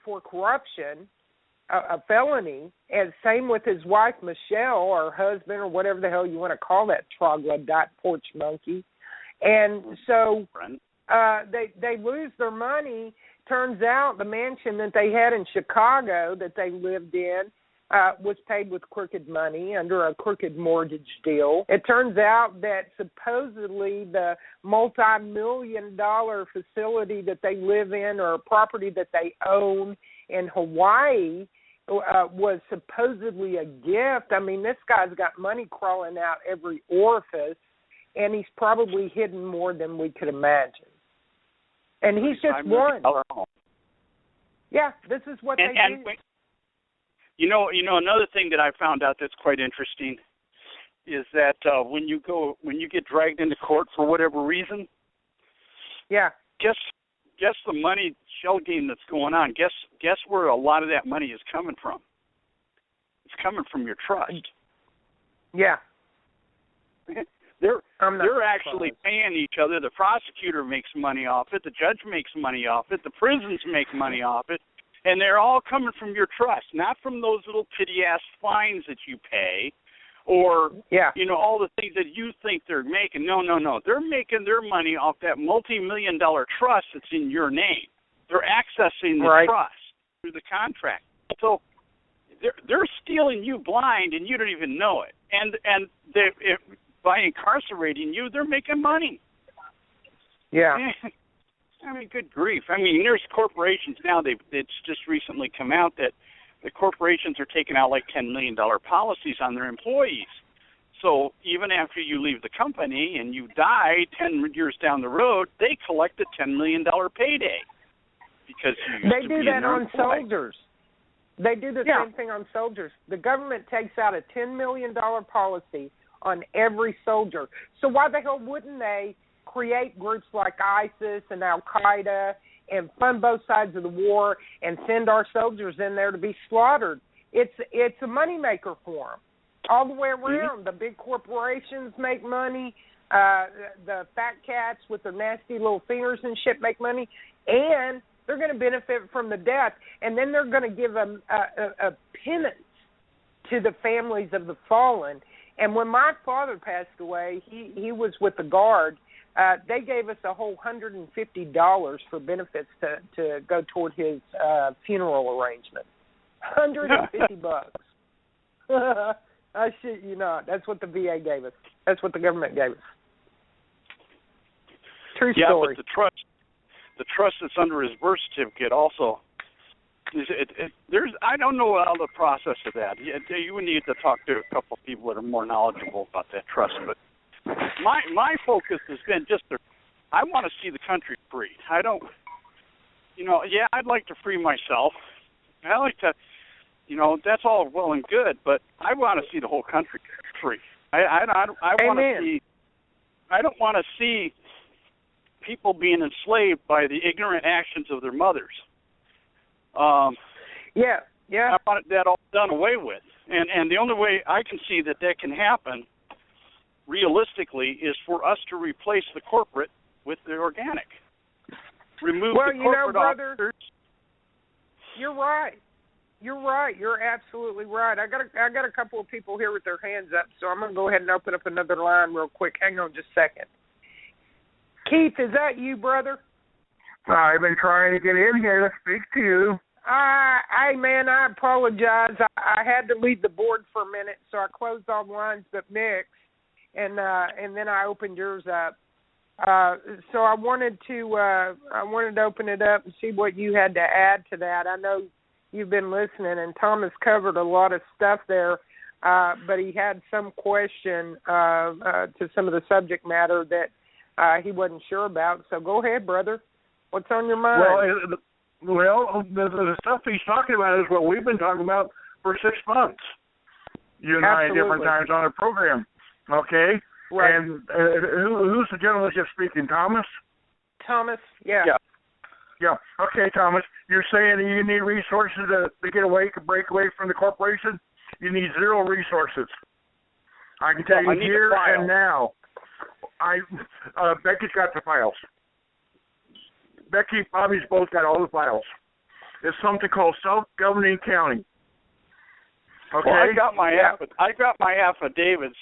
for corruption, a felony, and same with his wife, Michelle, or husband, or whatever the hell you want to call that troglodyte porch monkey. And so they lose their money. Turns out the mansion that they had in Chicago that they lived in was paid with crooked money under a crooked mortgage deal. It turns out that supposedly the multi-million-dollar facility that they live in or property that they own in Hawaii was supposedly a gift. I mean, this guy's got money crawling out every orifice, and he's probably hidden more than we could imagine. And he's just one. Yeah, this is what they do. You know, another thing that I found out that's quite interesting is that when you get dragged into court for whatever reason, guess the money shell game that's going on. Guess where a lot of that money is coming from? It's coming from your trust. Yeah. They're actually paying each other. The prosecutor makes money off it. The judge makes money off it. The prisons make money off it. And they're all coming from your trust, not from those little pity-ass fines that you pay or, all the things that you think they're making. No. They're making their money off that multi-million-dollar trust that's in your name. They're accessing the trust through the contract. So they're stealing you blind, and you don't even know it. And by incarcerating you, they're making money. Yeah. I mean, good grief. I mean, there's corporations now, it's just recently come out that the corporations are taking out like $10 million policies on their employees. So even after you leave the company and you die 10 years down the road, they collect a $10 million payday. Because they do that on soldiers. They do the same thing on soldiers. The government takes out a $10 million policy on every soldier. So why the hell wouldn't they create groups like ISIS and Al-Qaeda and fund both sides of the war and send our soldiers in there to be slaughtered? It's a moneymaker for them all the way around. Mm-hmm. The big corporations make money. The fat cats with their nasty little fingers and shit make money. And they're going to benefit from the death. And then they're going to give a penance to the families of the fallen. And when my father passed away, he was with the Guard. They gave us a whole $150 for benefits to go toward his funeral arrangement. $150. I shit you not. That's what the VA gave us. That's what the government gave us. True story. Yeah, but the trust that's under his birth certificate also. I don't know all the process of that. You would need to talk to a couple of people that are more knowledgeable about that trust. But my focus has been I want to see the country free. I don't, I'd like to free myself. I like to, that's all well and good, but I want to see the whole country free. I want to see. I don't want to see people being enslaved by the ignorant actions of their mothers. I want that all done away with. And the only way I can see that can happen, realistically, is for us to replace the corporate with the organic. Remove the corporate brother, officers. You're right. You're right. You're absolutely right. I got a couple of people here with their hands up, so I'm going to go ahead and open up another line real quick. Hang on just a second. Keith, is that you, brother? I've been trying to get in here to speak to you. Hey, man, I apologize. I had to leave the board for a minute, so I closed all the lines but Nick's, and then I opened yours up. So I wanted to open it up and see what you had to add to that. I know you've been listening, and Thomas covered a lot of stuff there, but he had some question to some of the subject matter that he wasn't sure about. So go ahead, brother. What's on your mind? Well, the stuff he's talking about is what we've been talking about for 6 months. You and I at different times on the program. Okay? Right. And who's the gentleman just speaking? Thomas? Thomas, yeah. Yeah. Okay, Thomas. You're saying that you need resources to get away, to break away from the corporation? You need zero resources. I can tell you here and now. Becky's got the files. Becky, Bobby's both got all the files. It's something called self-governing county. Okay. Well, I got my affidavits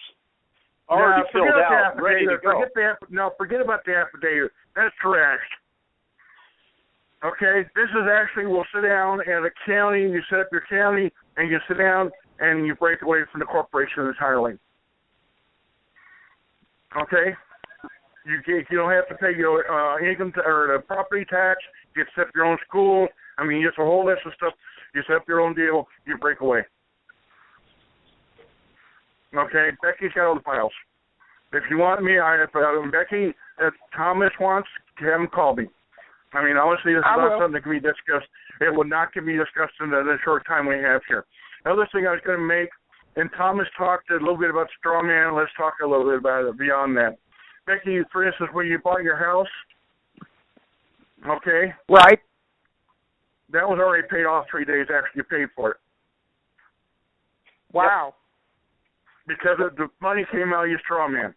already filled out, ready to go. Forget about the affidavit. That's trash. Okay, this is actually, we'll sit down at a county, you set up your county, and you sit down and you break away from the corporation entirely. Okay? You don't have to pay your income or the property tax. You set up your own schools. I mean, just a whole list of stuff. You set up your own deal. You break away. Okay, Becky's got all the files. If you want me, Becky, if Thomas wants, have him call me. I mean, honestly, this is not something that can be discussed. It will not can be discussed in the short time we have here. Another thing I was going to make, and Thomas talked a little bit about strongman. Let's talk a little bit about it beyond that. Becky, for instance, when you bought your house, okay? Right. That was already paid off 3 days after you paid for it. Wow. Yep. Because the money came out of your straw man.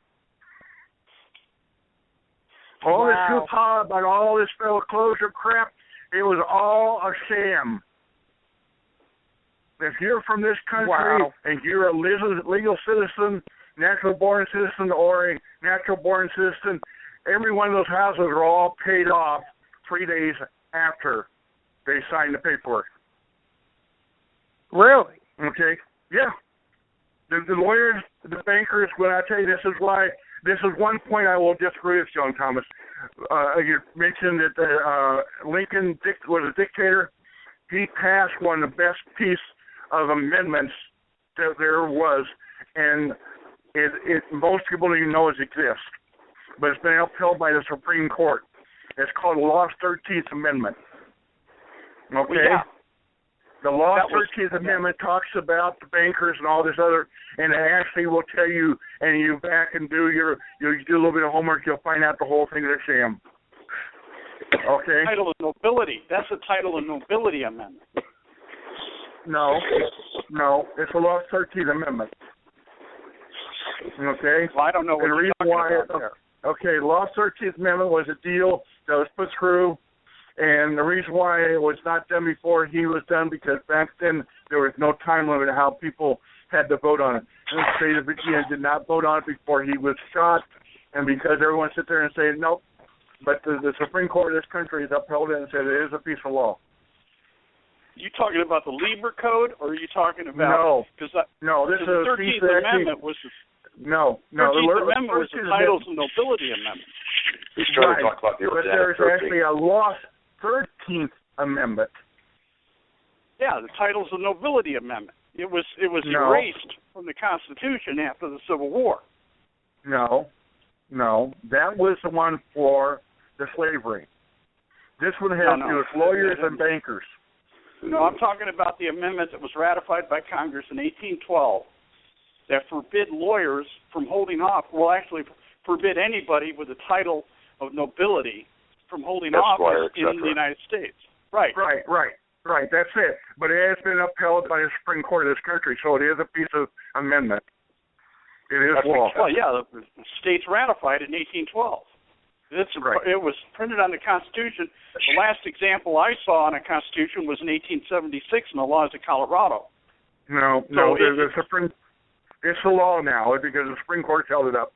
All this hoopla about all this foreclosure crap, it was all a sham. If you're from this country and you're a legal citizen, natural-born citizen, or a natural-born citizen, every one of those houses are all paid off 3 days after they signed the paperwork. Really? Okay. Yeah. The lawyers, the bankers, when I tell you this is one point I will disagree with you on, Thomas. You mentioned that Lincoln was a dictator. He passed one of the best piece of amendments that there was, and most people don't even know it exists, but it's been upheld by the Supreme Court. It's called the Law's 13th Amendment. Okay? Yeah. The Law's 13th Amendment talks about the bankers and all this other, and it actually will tell you, and you back and do you do a little bit of homework, you'll find out the whole thing is a sham. Okay? Title of nobility. That's the title of nobility amendment. No, it's the Law's 13th Amendment. Okay? Well, I don't know what you're talking about there. Okay, Law's 13th Amendment was a deal that was put through, and the reason why it was not done before he was done, because back then there was no time limit on how people had to vote on it. And the state of Virginia did not vote on it before he was shot, and because everyone sit there and say, nope, but the Supreme Court of this country has upheld it and said it is a piece of law. You talking about the Lieber Code, or are you talking about... No, this is the 13th Amendment was... No. The 13th Amendment was the Titles of Nobility Amendment. He's trying to talk about the but there's actually a Law's 13th Amendment. Yeah, the Titles of Nobility Amendment. It was erased from the Constitution after the Civil War. No, that was the one for the slavery. This one has to do with lawyers and bankers. No, I'm talking about the amendment that was ratified by Congress in 1812 that forbid lawyers from holding off, well, actually forbid anybody with the title of nobility from holding office in the United States. Right. That's it. But it has been upheld by the Supreme Court of this country, so it is a piece of amendment. It is law. Well, yeah, the states ratified it in 1812. It was printed on the Constitution. The last example I saw on a Constitution was in 1876 in the laws of Colorado. No, the Supreme. It's the law now because the Supreme Court held it up.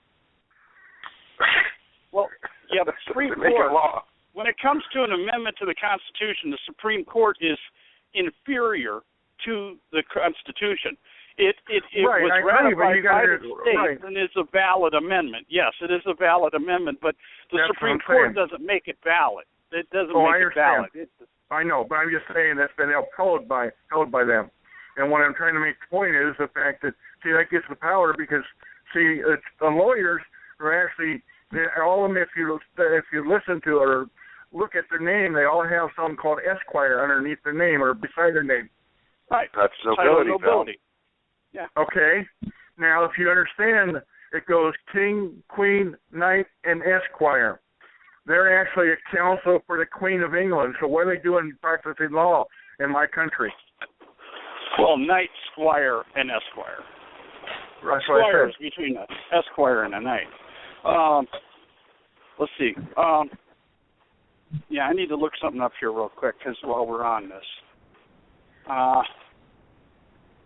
Well, yeah, the Supreme Court. Law. When it comes to an amendment to the Constitution, the Supreme Court is inferior to the Constitution. It right, was ratified by the state and it's a valid amendment. Yes, it is a valid amendment, but the Supreme Court doesn't make it valid. It doesn't make it valid. I know, but I'm just saying that's been held by them. And what I'm trying to make the point is the fact that, see, that gets the power because, see, it's the lawyers are actually, all of them, if you listen to or look at their name, they all have something called Esquire underneath their name or beside their name. Right. That's nobility. Yeah. Okay. Now, if you understand, it goes King, Queen, Knight, and Esquire. They're actually a council for the Queen of England. So what are they doing practicing law in my country? Well, Knight, Squire, and Esquire. That's Squire is between an Esquire and a Knight. Let's see. Yeah, I need to look something up here real quick because while we're on this.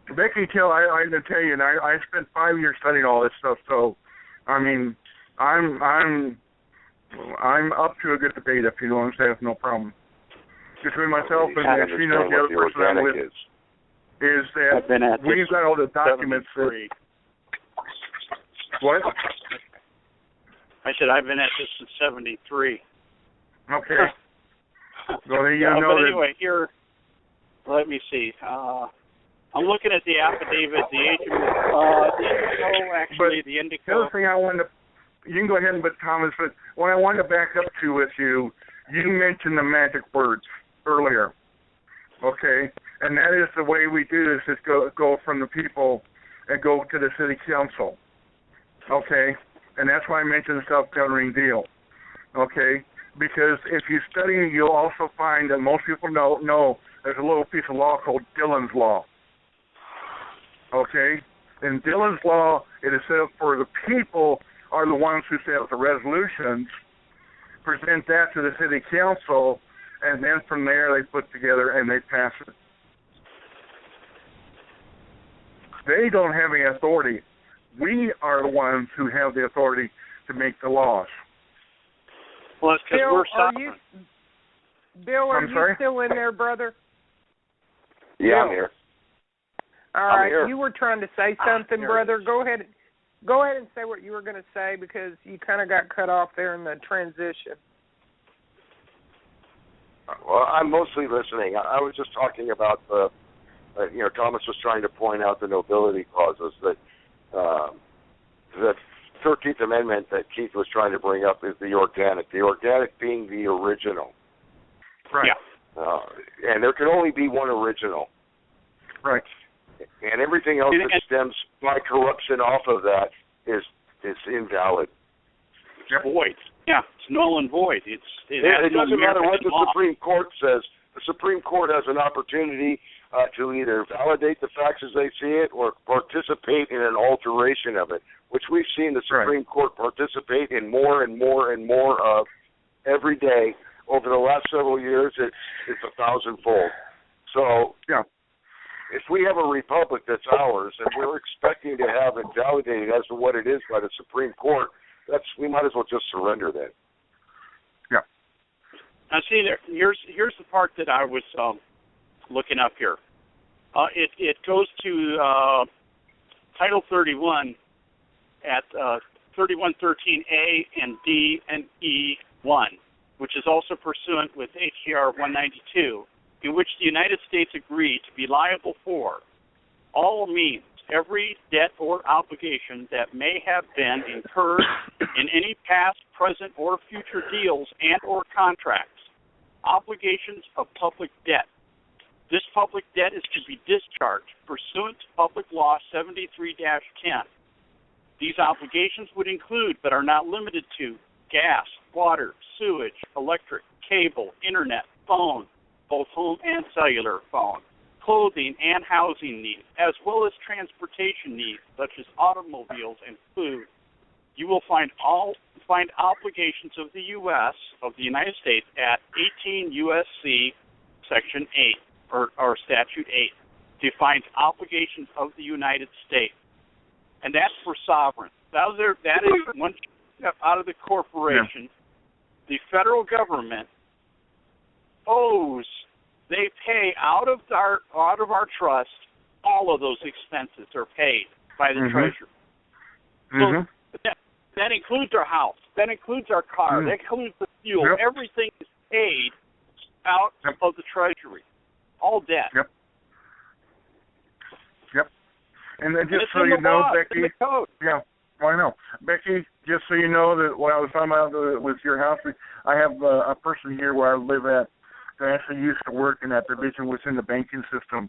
Becky Till, I can tell you, and I spent 5 years studying all this stuff. So, I mean, I'm up to a good debate if you know what I'm saying. No problem. Between myself and she knows the other person I'm with is that we've got all the documents. What? I said I've been at this since '73. Okay. Well, but anyway, here, let me see. I'm looking at the affidavit, the Indico. The other thing I wanted to, you can go ahead and put Thomas, but what I wanted to back up to with you mentioned the magic words earlier, okay? And that is the way we do this, is go from the people and go to the city council, okay? And that's why I mentioned the self-governing deal, okay? Because if you study, you'll also find that most people know there's a little piece of law called Dillon's Law. Okay? In Dillon's Law, it is set up for the people are the ones who set up the resolutions, present that to the city council, and then from there they put together and they pass it. They don't have any authority. We are the ones who have the authority to make the laws. Well, it's because we're sovereign. Bill, are you still in there, brother? Yeah, I'm here. All right, you were trying to say something, brother. Go ahead and say what you were going to say because you kind of got cut off there in the transition. Well, I'm mostly listening. I was just talking about Thomas was trying to point out the nobility clauses that the 13th Amendment that Keith was trying to bring up is the organic being the original. Right. Yeah. And there can only be one original. Right. And everything else that stems by corruption off of that is invalid. It's void. Yeah, it's null and void. It doesn't matter what the Supreme Court says. The Supreme Court has an opportunity to either validate the facts as they see it or participate in an alteration of it, which we've seen the Supreme Court participate in more and more and more of every day. Over the last several years, it's 1,000-fold. So, if we have a republic that's ours and we're expecting to have it validated as to what it is by the Supreme Court, we might as well just surrender that. Yeah. Now, see, here's the part that I was looking up here. It goes to Title 31 at 3113A and D and E1, which is also pursuant with H.R. 192, in which the United States agree to be liable for all means, every debt or obligation that may have been incurred in any past, present, or future deals and or contracts, obligations of public debt. This public debt is to be discharged pursuant to Public Law 73-10. These obligations would include, but are not limited to, gas, water, sewage, electric, cable, internet, phone, both home and cellular phone, clothing and housing needs, as well as transportation needs such as automobiles and food. you will find obligations of the U.S., of the United States, at 18 U.S.C. Section 8, or Statute 8, defines obligations of the United States. And that's for sovereign. That is one step out of the corporation. Yeah. The federal government they pay out of our trust, all of those expenses are paid by the Treasury. So that includes our house. That includes our car. That includes the fuel. Yep. Everything is paid out of the Treasury. All debt. Yep. And then just so you know, Becky. Yeah. Well, I know. Becky, just so you know that while I was talking about with your house, I have a person here where I live at that actually used to work in that division within the banking system.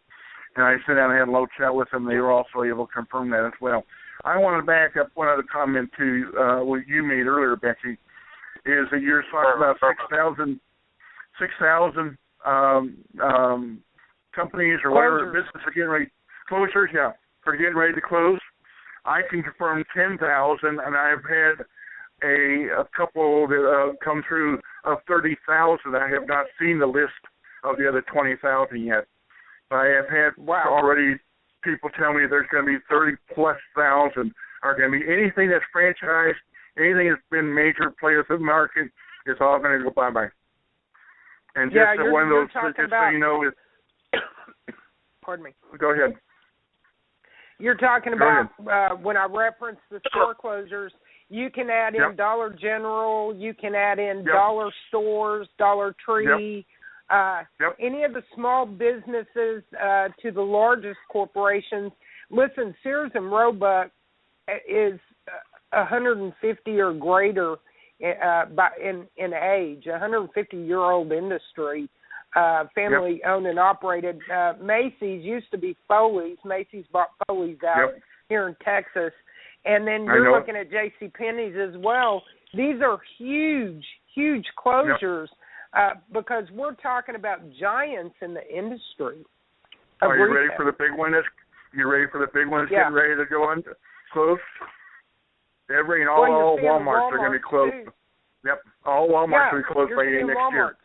And I sat down and had a little chat with them. They were also able to confirm that as well. I want to back up one other comment to what you made earlier, Becky, is that you're talking about 6,000 companies or whatever business are getting ready. Closures, are getting ready to close. I can confirm 10,000, and I've had a couple that come through of 30,000. I have not seen the list of the other 20,000 yet. I have had already people tell me there's going to be 30-plus thousand are going to be anything that's franchised, anything that's been major players in the market, is all going to go bye-bye. And just one of those, just so you know, is... Pardon me. Go ahead. You're talking about when I reference the store closures, you can add in Dollar General, you can add in dollar stores, Dollar Tree, any of the small businesses to the largest corporations. Listen, Sears and Roebuck is 150 or greater in age, 150-year-old industry, family owned and operated. Macy's used to be Foley's. Macy's bought Foley's out here in Texas. And then you're looking at JCPenney's as well. These are huge, huge closures because we're talking about giants in the industry. Are you ready for the big one? You ready for the big one that's getting ready to go on close? All Walmarts are going to be closed. Too. Yep, all Walmarts will be closed by next year.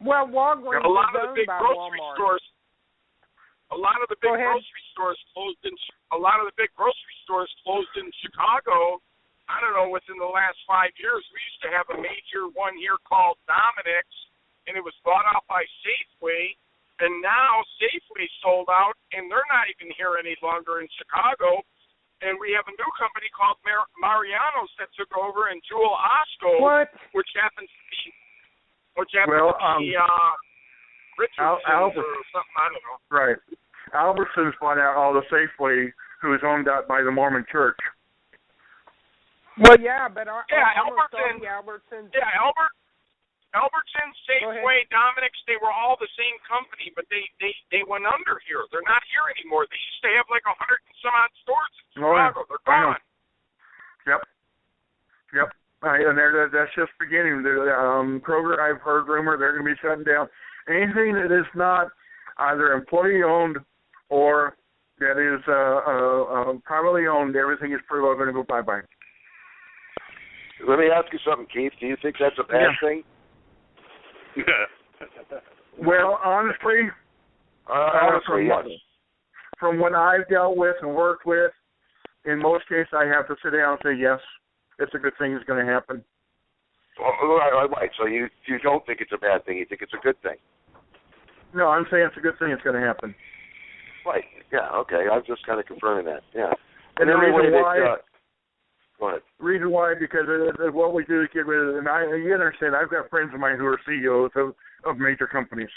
Well, Walgreens a lot of the big grocery Walmart. stores. A lot of the big grocery stores closed in. A lot of the big grocery stores closed in Chicago. I don't know, within the last 5 years. We used to have a major one here called Dominic's, and it was bought out by Safeway. And now Safeway sold out, and they're not even here any longer in Chicago. And we have a new company called Mariano's that took over, and Jewel Osco, which happens to be Richardson's or something, I don't know. Right. Albertsons bought out all the Safeway, who is owned out by the Mormon Church. Well, but Albertsons. Yeah, Albertsons, Safeway, Dominic's, they were all the same company, but they went under here. They're not here anymore. They used to have like 100 and some odd stores in Chicago. They're gone. Yep. And that's just beginning. Kroger, I've heard rumor they're going to be shutting down. Anything that is not either employee-owned or that is privately owned, everything is pretty well going to go bye-bye. Let me ask you something, Keith. Do you think that's a bad thing? Well, honestly, yes. From what I've dealt with and worked with, in most cases I have to sit down and say, yes, it's a good thing that's going to happen. Right. So you don't think it's a bad thing. You think it's a good thing. No, I'm saying it's a good thing it's going to happen. Right. Yeah, okay. I'm just kind of confirming that. Yeah. And the reason why... Go ahead. Reason why, because what we do is get rid of it. And you understand, I've got friends of mine who are CEOs of major companies.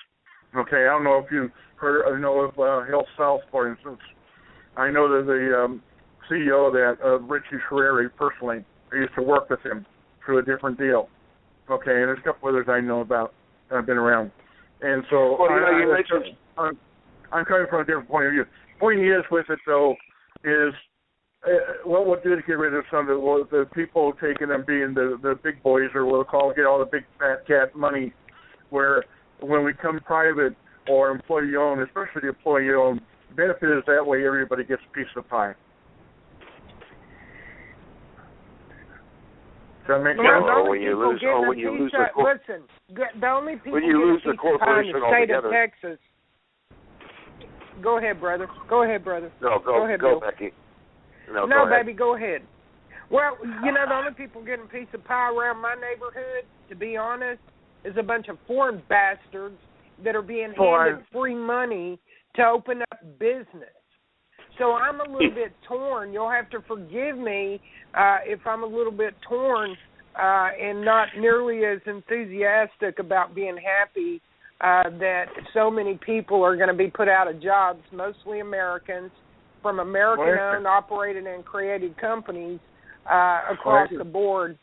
Okay, I don't know if you've heard of Health South, for instance. I know that the CEO of that, Richie Ferrari, personally, I used to work with him through a different deal. Okay, and there's a couple others I know about that have been around. And so I'm coming from a different point of view. Point is with it, though, is what we'll do to get rid of some of the people taking them being the big boys, or we'll get all the big fat cat money, where when we come private or employee-owned, especially the employee-owned, benefit is that way everybody gets a piece of the pie. That makes well, sense. When you lose listen, the only people when you lose the getting a piece of pie in corporation the state altogether. of Texas. Go ahead, brother. Go ahead, brother. No, go ahead, go Bill. Becky. No, go ahead. baby, go ahead. Well, the only people getting a piece of pie around my neighborhood, to be honest, is a bunch of foreign bastards that are being handed free money to open up business. So I'm a little bit torn. You'll have to forgive me if I'm a little bit torn and not nearly as enthusiastic about being happy that so many people are going to be put out of jobs, mostly Americans, from American-owned, operated, and created companies across the board.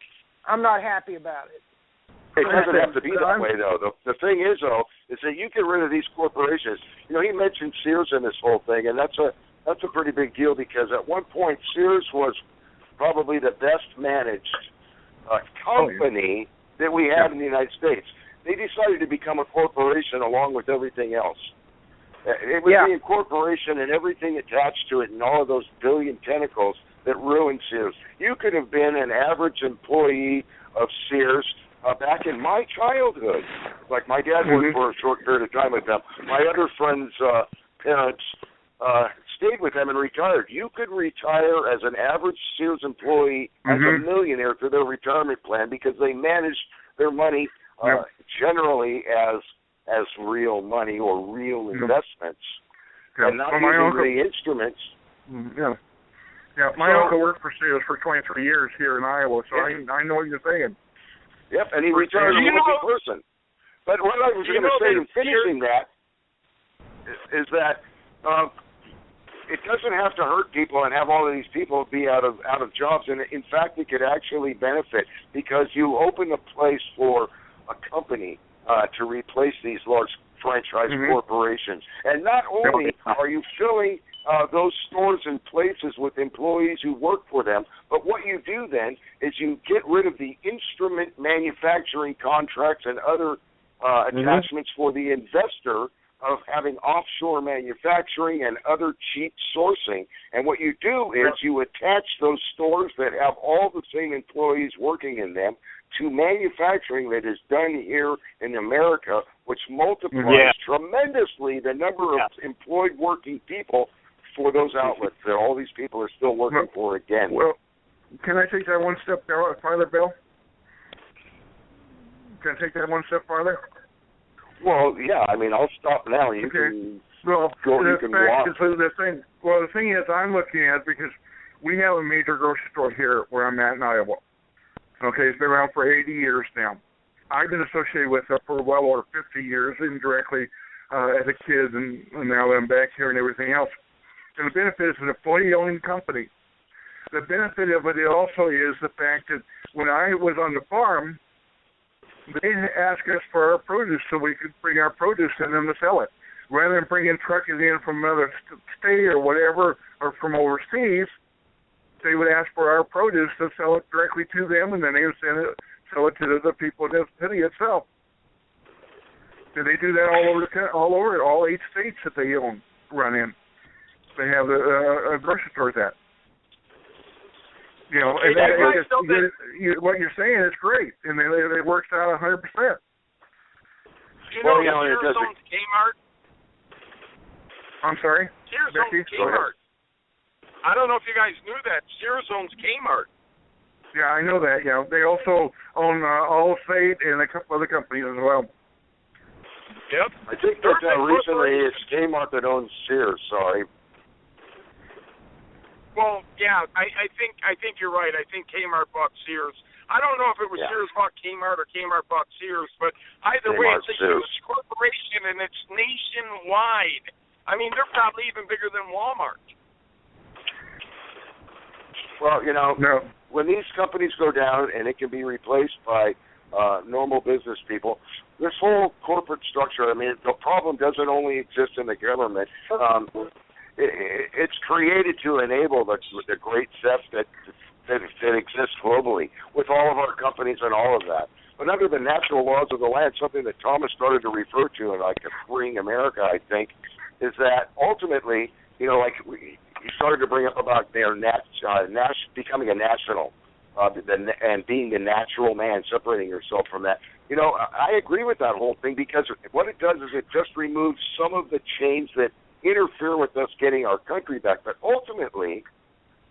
I'm not happy about it. It doesn't have to be that way, though. The thing is, though, is that you get rid of these corporations. He mentioned Sears in this whole thing, and that's a pretty big deal because at one point Sears was probably the best managed company that we had in the United States. They decided to become a corporation along with everything else. It was the incorporation and everything attached to it and all of those billion tentacles that ruined Sears. You could have been an average employee of Sears back in my childhood. Like my dad worked for a short period of time with them. My other friends' parents stayed with them and retired. You could retire as an average Sears employee as a millionaire through their retirement plan because they managed their money generally as real money or real investments and not using the instruments. Yeah, my uncle worked for Sears for 23 years here in Iowa, so I know what you're saying. Yep, and he retired a wealthy person. But what I was going to say in finishing that is that it doesn't have to hurt people and have all of these people be out of jobs. And in fact, it could actually benefit because you open a place for a company to replace these large franchise corporations. And not only are you filling those stores and places with employees who work for them, but what you do then is you get rid of the instrument manufacturing contracts and other attachments for the investor of having offshore manufacturing and other cheap sourcing. And what you do is you attach those stores that have all the same employees working in them to manufacturing that is done here in America, which multiplies tremendously the number of employed working people for those outlets that all these people are still working for again. Well, can I take that one step farther, Bill? Can I take that one step farther? Well, yeah. I mean, I'll stop now. You can go. You can walk. The thing is, I'm looking at it because we have a major grocery store here where I'm at in Iowa. Okay, it's been around for 80 years now. I've been associated with it for well over 50 years, indirectly as a kid, and now that I'm back here and everything else. And the benefit is an employee-owned company. The benefit of it also is the fact that when I was on the farm, they asked us for our produce so we could bring our produce in them to sell it. Rather than bringing truckers in from another state or whatever, or from overseas, they would ask for our produce to sell it directly to them, and then they would sell it to the people in the city itself. And they do that all over all 8 states that they run in. They have a grocery store at. What you're saying is great, and it works out 100%. You know Sears owns Kmart? I'm sorry? Sears owns Kmart. I don't know if you guys knew that. Sears owns Kmart. Yeah, I know that. Yeah, they also own Allstate and a couple other companies as well. Yep. I think that recently it's Kmart that owns Sears. Sorry. Well, yeah, I think you're right. I think Kmart bought Sears. I don't know if it was Sears bought Kmart or Kmart bought Sears, but either way, it's a huge corporation and it's nationwide. I mean, they're probably even bigger than Walmart. Well, when these companies go down and it can be replaced by normal business people, this whole corporate structure, I mean, the problem doesn't only exist in the government. It's created to enable the great theft that exists globally with all of our companies and all of that. But under the natural laws of the land, something that Thomas started to refer to in like Freeing America, I think, is that ultimately, he started to bring up about their becoming a national and being the natural man, separating yourself from that. I agree with that whole thing, because what it does is it just removes some of the chains that interfere with us getting our country back. But ultimately,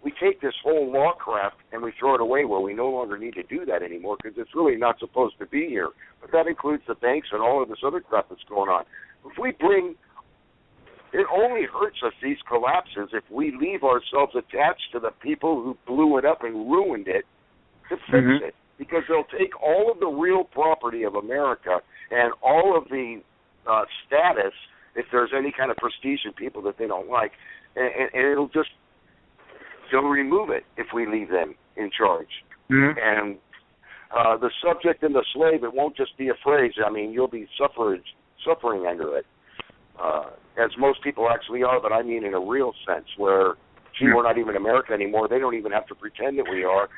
we take this whole law crap and we throw it away, where we no longer need to do that anymore, because it's really not supposed to be here. But that includes the banks and all of this other crap that's going on. If we bring, it only hurts us, these collapses, if we leave ourselves attached to the people who blew it up and ruined it to fix it. Because they'll take all of the real property of America and all of the status, if there's any kind of prestige in people that they don't like, and they'll remove it if we leave them in charge. And the subject and the slave, it won't just be a phrase. I mean, you'll be suffering under it, as most people actually are, but I mean in a real sense, where, we're not even America anymore. They don't even have to pretend that we are.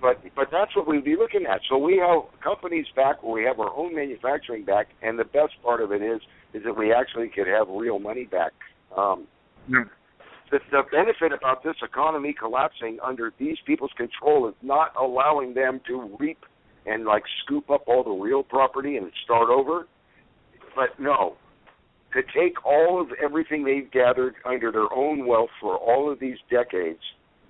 But that's what we'd be looking at. So we have companies back where we have our own manufacturing back, and the best part of it is that we actually could have real money back. The benefit about this economy collapsing under these people's control is not allowing them to reap and scoop up all the real property and start over. But no, to take all of everything they've gathered under their own wealth for all of these decades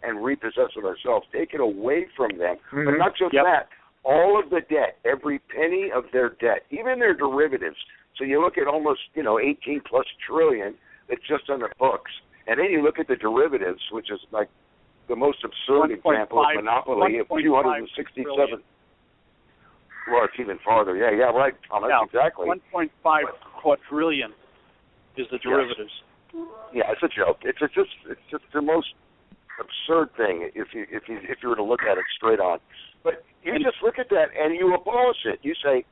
and repossess it ourselves, take it away from them. But not just that, all of the debt, every penny of their debt, even their derivatives. So you look at almost, 18 plus trillion that's just on the books. And then you look at the derivatives, which is the most absurd example of monopoly of 267. Well, it's even farther. Yeah, right, Thomas, exactly. 1.5 quadrillion is the derivatives. Yes. Yeah, it's a joke. It's just the most absurd thing if you were to look at it straight on. But you just look at that and you abolish it. You say,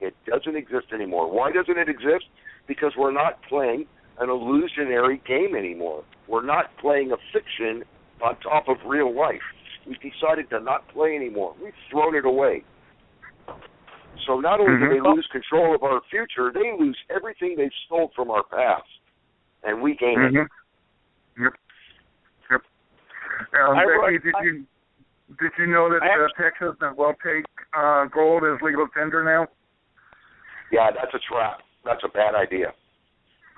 it doesn't exist anymore. Why doesn't it exist? Because we're not playing an illusionary game anymore. We're not playing a fiction on top of real life. We've decided to not play anymore. We've thrown it away. So not only do they lose control of our future, they lose everything they stole from our past, and we gain it. Yep. Did you know that Texas will take gold as legal tender now? Yeah, that's a trap. That's a bad idea.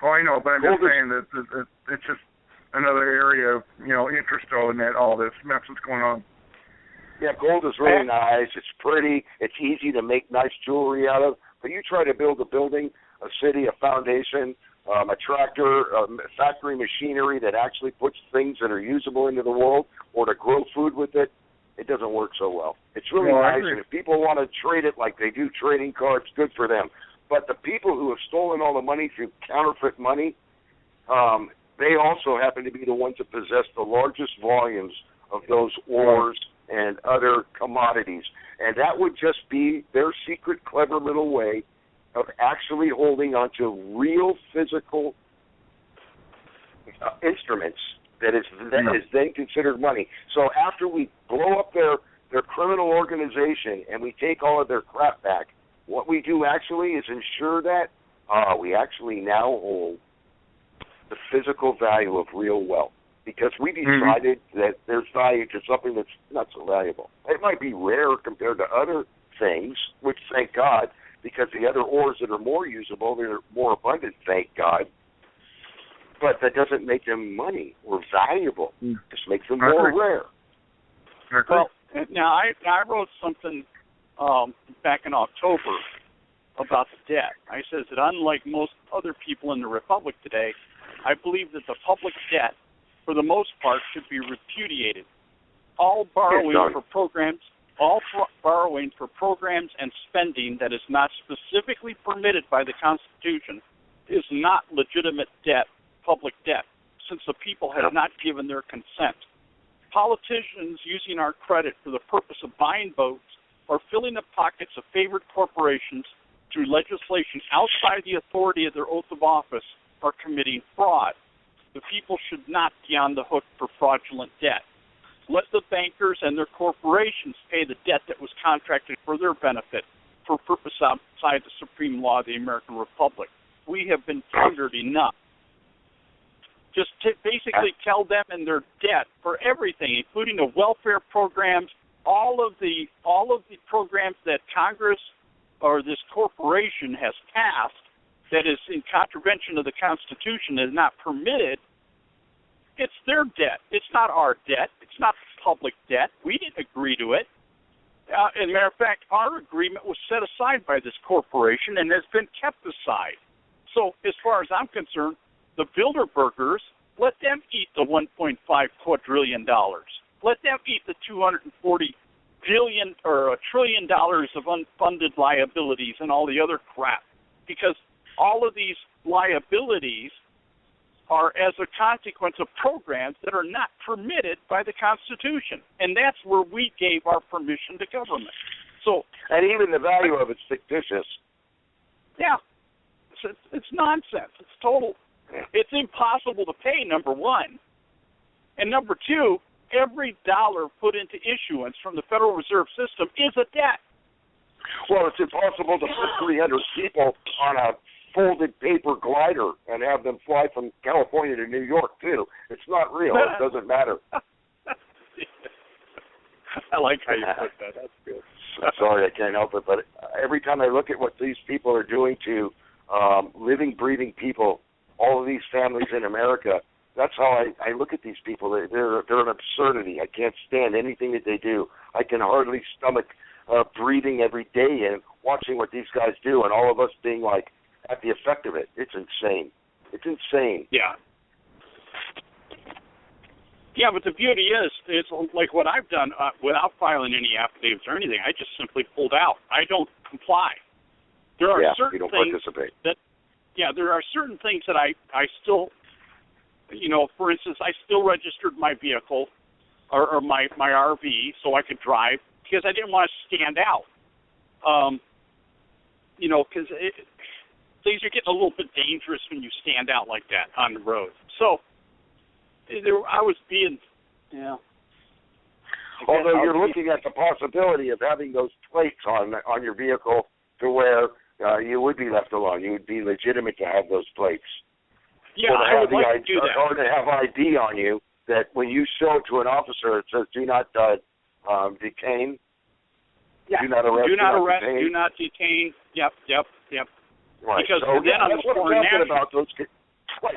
Oh, I know, but I'm just saying that it's just another area of interest in that all this mess that's going on. Yeah, gold is really nice. It's pretty. It's easy to make nice jewelry out of. But you try to build a building, a city, a foundation, a tractor, factory machinery that actually puts things that are usable into the world, or to grow food with it, it doesn't work so well. It's really nice, and if people want to trade it like they do trading cards, good for them. But the people who have stolen all the money through counterfeit money, they also happen to be the ones that possess the largest volumes of those ores and other commodities. And that would just be their secret, clever little way of actually holding onto real physical instruments that is then considered money. So after we blow up their criminal organization and we take all of their crap back, what we do actually is ensure that we actually now hold the physical value of real wealth, because we decided that there's value to something that's not so valuable. It might be rare compared to other things, which thank God, because the other ores that are more usable, they're more abundant, thank God. But that doesn't make them money or valuable. It just makes them more rare. Well, now I wrote something back in October about the debt. I says that unlike most other people in the Republic today, I believe that the public debt, for the most part, should be repudiated. All borrowing for programs and spending that is not specifically permitted by the Constitution is not legitimate debt, public debt, since the people have not given their consent. Politicians using our credit for the purpose of buying votes or filling the pockets of favored corporations through legislation outside the authority of their oath of office are committing fraud. The people should not be on the hook for fraudulent debt. Let the bankers and their corporations pay the debt that was contracted for their benefit for purpose outside the supreme law of the American Republic. We have been plundered enough. Just to basically tell them in their debt for everything, including the welfare programs, all of the programs that Congress or this corporation has passed that is in contravention of the Constitution is not permitted. It's their debt. It's not our debt. It's not public debt. We didn't agree to it. As a matter of fact, our agreement was set aside by this corporation and has been kept aside. So as far as I'm concerned, the Bilderbergers, let them eat the $1.5 quadrillion. Let them eat the $240 billion or $1 trillion of unfunded liabilities and all the other crap, because all of these liabilities are as a consequence of programs that are not permitted by the Constitution. And that's where we gave our permission to government. So, and even the value of it's fictitious. Yeah. It's nonsense. It's total. It's impossible to pay, number one. And number two, every dollar put into issuance from the Federal Reserve System is a debt. Well, it's impossible to put 300 people on a folded paper glider and have them fly from California to New York, too. It's not real. It doesn't matter. I like how you put that. That's good. Sorry, I can't help it. But every time I look at what these people are doing to living, breathing people, all of these families in America, that's how I look at these people. They're an absurdity. I can't stand anything that they do. I can hardly stomach breathing every day and watching what these guys do, and all of us being like at the effect of it. It's insane. It's insane. Yeah. Yeah, but the beauty is, it's like what I've done without filing any affidavits or anything. I just simply pulled out. I don't comply. There are certain you don't things participate. There are certain things that I still, for instance, I still registered my vehicle or my RV so I could drive because I didn't want to stand out. Because things are getting a little bit dangerous when you stand out like that on the road. So I was being, Although you're looking at the possibility of having those plates on your vehicle to where you would be left alone. You would be legitimate to have those plates. Yeah, I would like to do that. Or to have ID on you that when you show it to an officer, it says, do not detain. Yeah. Do not arrest. Do not arrest. Do not detain. Yep. Right. Because so then that's what I'm talking about.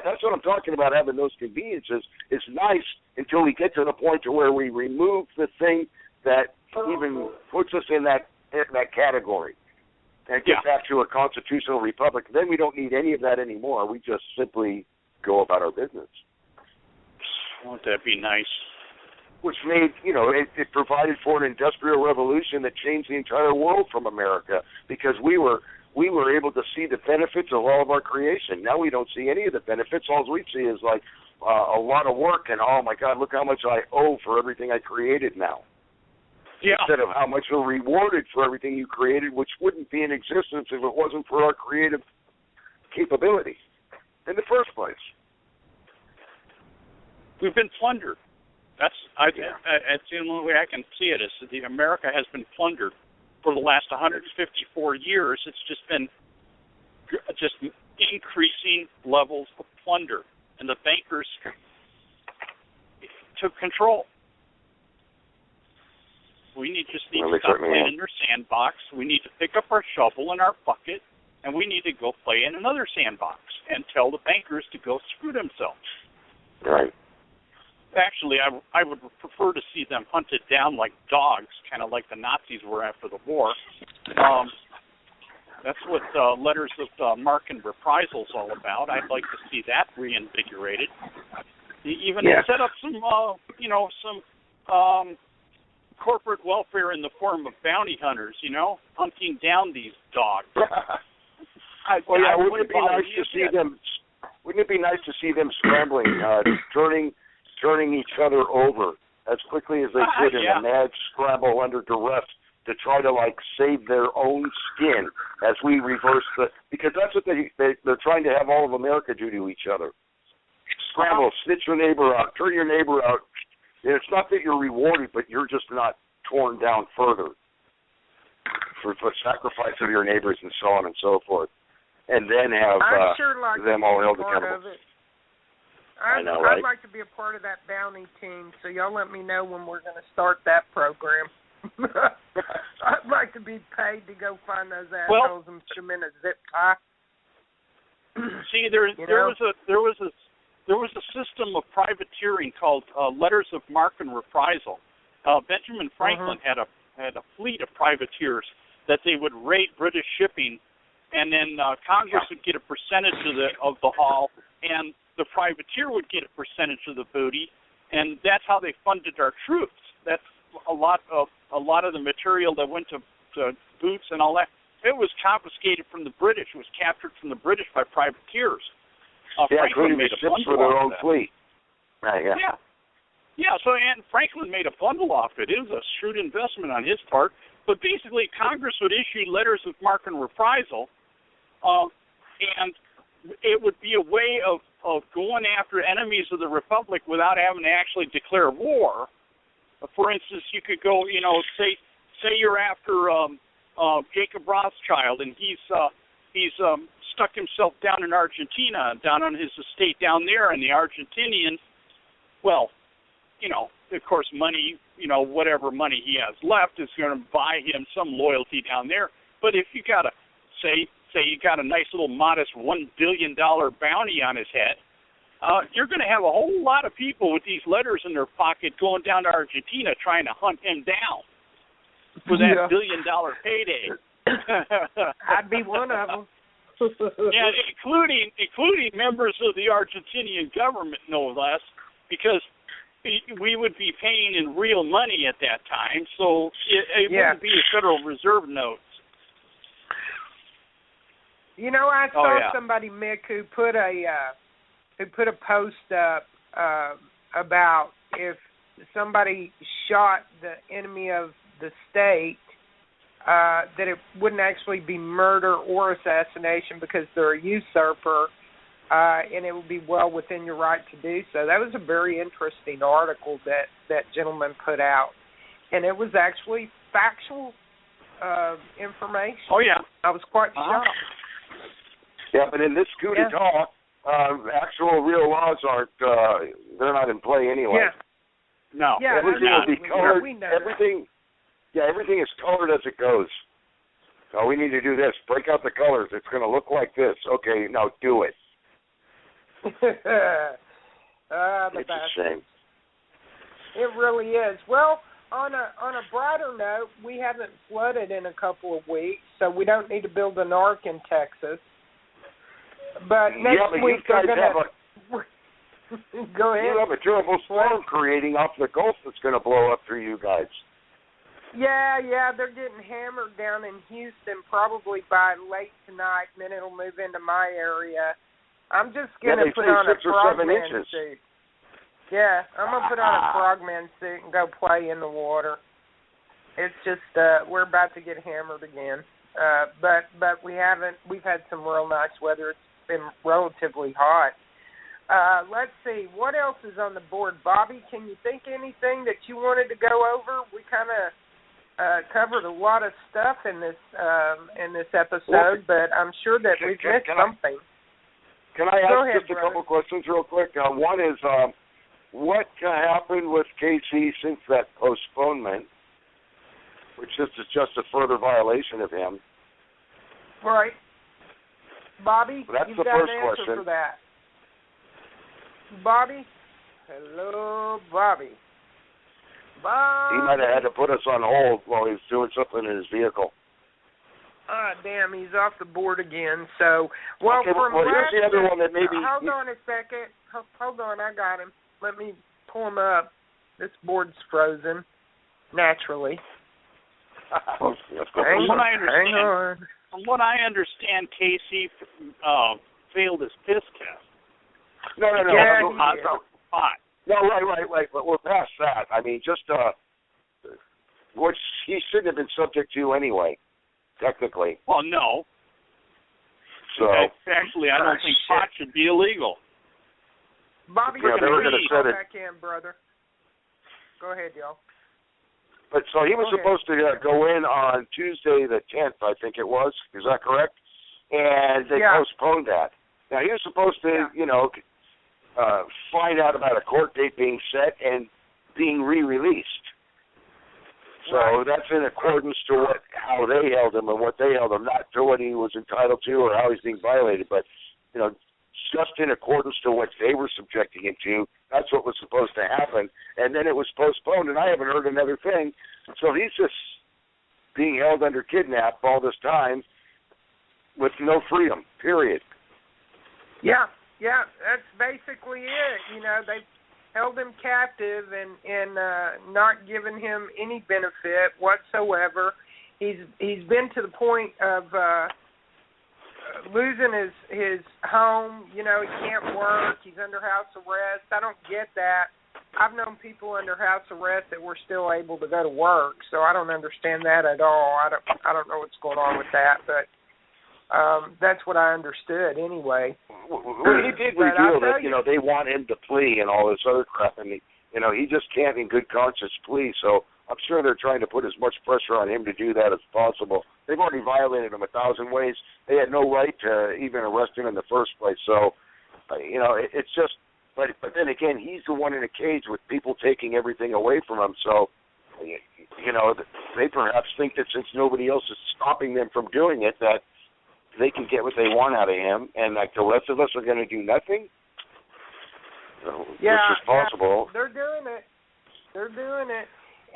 That's what I'm talking about, having those conveniences. It's nice until we get to the point to where we remove the thing that even puts us in that category and get back to a constitutional republic. Then we don't need any of that anymore. We just simply go about our business. Won't that be nice? Which made, it provided for an industrial revolution that changed the entire world from America, because we were able to see the benefits of all of our creation. Now we don't see any of the benefits. All we see is like a lot of work and, oh my God, look how much I owe for everything I created now. Yeah. Instead of how much we're rewarded for everything you created, which wouldn't be in existence if it wasn't for our creative capability in the first place. We've been plundered. That's the only way I can see it, is that America has been plundered for the last 154 years. It's just been increasing levels of plunder, and the bankers took control. We need to stop playing in their sandbox. We need to pick up our shovel and our bucket, and we need to go play in another sandbox and tell the bankers to go screw themselves. Right. Actually, I would prefer to see them hunted down like dogs, kind of like the Nazis were after the war. That's what letters of marque and reprisal is all about. I'd like to see that reinvigorated. Even set up some, some corporate welfare in the form of bounty hunters, hunting down these dogs. Wouldn't it be nice to see them? Wouldn't it be nice to see them scrambling, turning each other over as quickly as they could in a mad scramble under duress to try to save their own skin as we reverse because that's what they're trying to have all of America do to each other. Scramble, snitch your neighbor out, turn your neighbor out. And it's not that you're rewarded, but you're just not torn down further for sacrifice of your neighbors and so on and so forth. And then have them all held accountable. I know, right? I'd like to be a part of that bounty team, so y'all let me know when we're going to start that program. I'd like to be paid to go find those assholes and put them in a zip tie. See, there was a system of privateering called letters of marque and reprisal. Benjamin Franklin had a fleet of privateers that they would raid British shipping, and then Congress would get a percentage of the haul, and the privateer would get a percentage of the booty, and that's how they funded our troops. That's a lot of the material that went to boots and all that. It was confiscated from the British. It was captured from the British by privateers. Franklin made a ships for their own fleet. Right, Yeah, so and Franklin made a bundle off it. It was a shrewd investment on his part. But basically, Congress would issue letters of marque and reprisal, and it would be a way of going after enemies of the Republic without having to actually declare war. For instance, you could go, say you're after Jacob Rothschild, and he's stuck himself down in Argentina, down on his estate down there, and the Argentinians, of course, money, whatever money he has left is going to buy him some loyalty down there. But if you got say you got a nice little modest $1 billion bounty on his head, you're going to have a whole lot of people with these letters in their pocket going down to Argentina trying to hunt him down for that $1 billion payday. I'd be one of them. Yeah, including members of the Argentinian government, no less, because we would be paying in real money at that time, so it wouldn't be a Federal Reserve notes. I saw somebody, Mick, who put a post up about if somebody shot the enemy of the state, that it wouldn't actually be murder or assassination because they're a usurper, and it would be well within your right to do so. That was a very interesting article that gentleman put out, and it was actually factual information. Oh, yeah. I was quite shocked. Yeah, but in this coup d'etat, actual real laws aren't, they're not in play anyway. Yeah. No. Yeah, everything will be colored. We know everything is colored as it goes. So we need to do this. Break out the colors. It's going to look like this. Okay, now do it. It's a shame. It really is. Well, on a brighter note, we haven't flooded in a couple of weeks, so we don't need to build an ark in Texas. But next week you guys go ahead. You have a terrible storm creating off the Gulf that's going to blow up through you guys. Yeah, they're getting hammered down in Houston probably by late tonight, and then it'll move into my area. I'm just going to put on a frogman suit. Yeah, I'm going to put on a frogman suit and go play in the water. It's just, we're about to get hammered again. But we've had some real nice weather. It's been relatively hot. Let's see, what else is on the board? Bobby, can you think anything that you wanted to go over? We kind of covered a lot of stuff in this episode, but I'm sure that we've missed something. Can I ask just a couple questions real quick? One is, what happened with KC since that postponement, which is just a further violation of him? Right. Bobby, well, you've got an answer for that. Bobby? Hello, Bobby. He might have had to put us on hold while he was doing something in his vehicle. Damn, he's off the board again. So, well, here's the other one that maybe... Hold on a second. Hold on, I got him. Let me pull him up. This board's frozen, naturally. Hang on. From what I understand, Casey failed his piss test. No. Hot. No, right. But we're past that. I mean, just which he shouldn't have been subject to anyway, technically. Well, no. So actually, I don't think pot should be illegal. Bobby, they were going to set it back in, brother. Go ahead, y'all. But so he was supposed to go in on Tuesday the 10th, I think it was. Is that correct? And they postponed that. Now he was supposed to, find out about a court date being set and being re-released. So that's in accordance to how they held him and what they held him, not to what he was entitled to or how he's being violated, but, just in accordance to what they were subjecting him to. That's what was supposed to happen. And then it was postponed, and I haven't heard another thing. So he's just being held under kidnap all this time with no freedom, period. Yeah, that's basically it. They've held him captive and not given him any benefit whatsoever. He's been to the point of losing his home. He can't work. He's under house arrest. I don't get that. I've known people under house arrest that were still able to go to work, so I don't understand that at all. I don't know what's going on with that, but that's what I understood anyway. Well, he did reveal that they want him to plea and all this other crap, and he just can't in good conscience plea. So I'm sure they're trying to put as much pressure on him to do that as possible. They've already violated him 1,000 ways. They had no right to even arrest him in the first place. So, it's just. But then again, he's the one in a cage with people taking everything away from him. So, they perhaps think that since nobody else is stopping them from doing it, that they can get what they want out of him, and like the rest of us are going to do nothing. Which is possible. Yeah, they're doing it.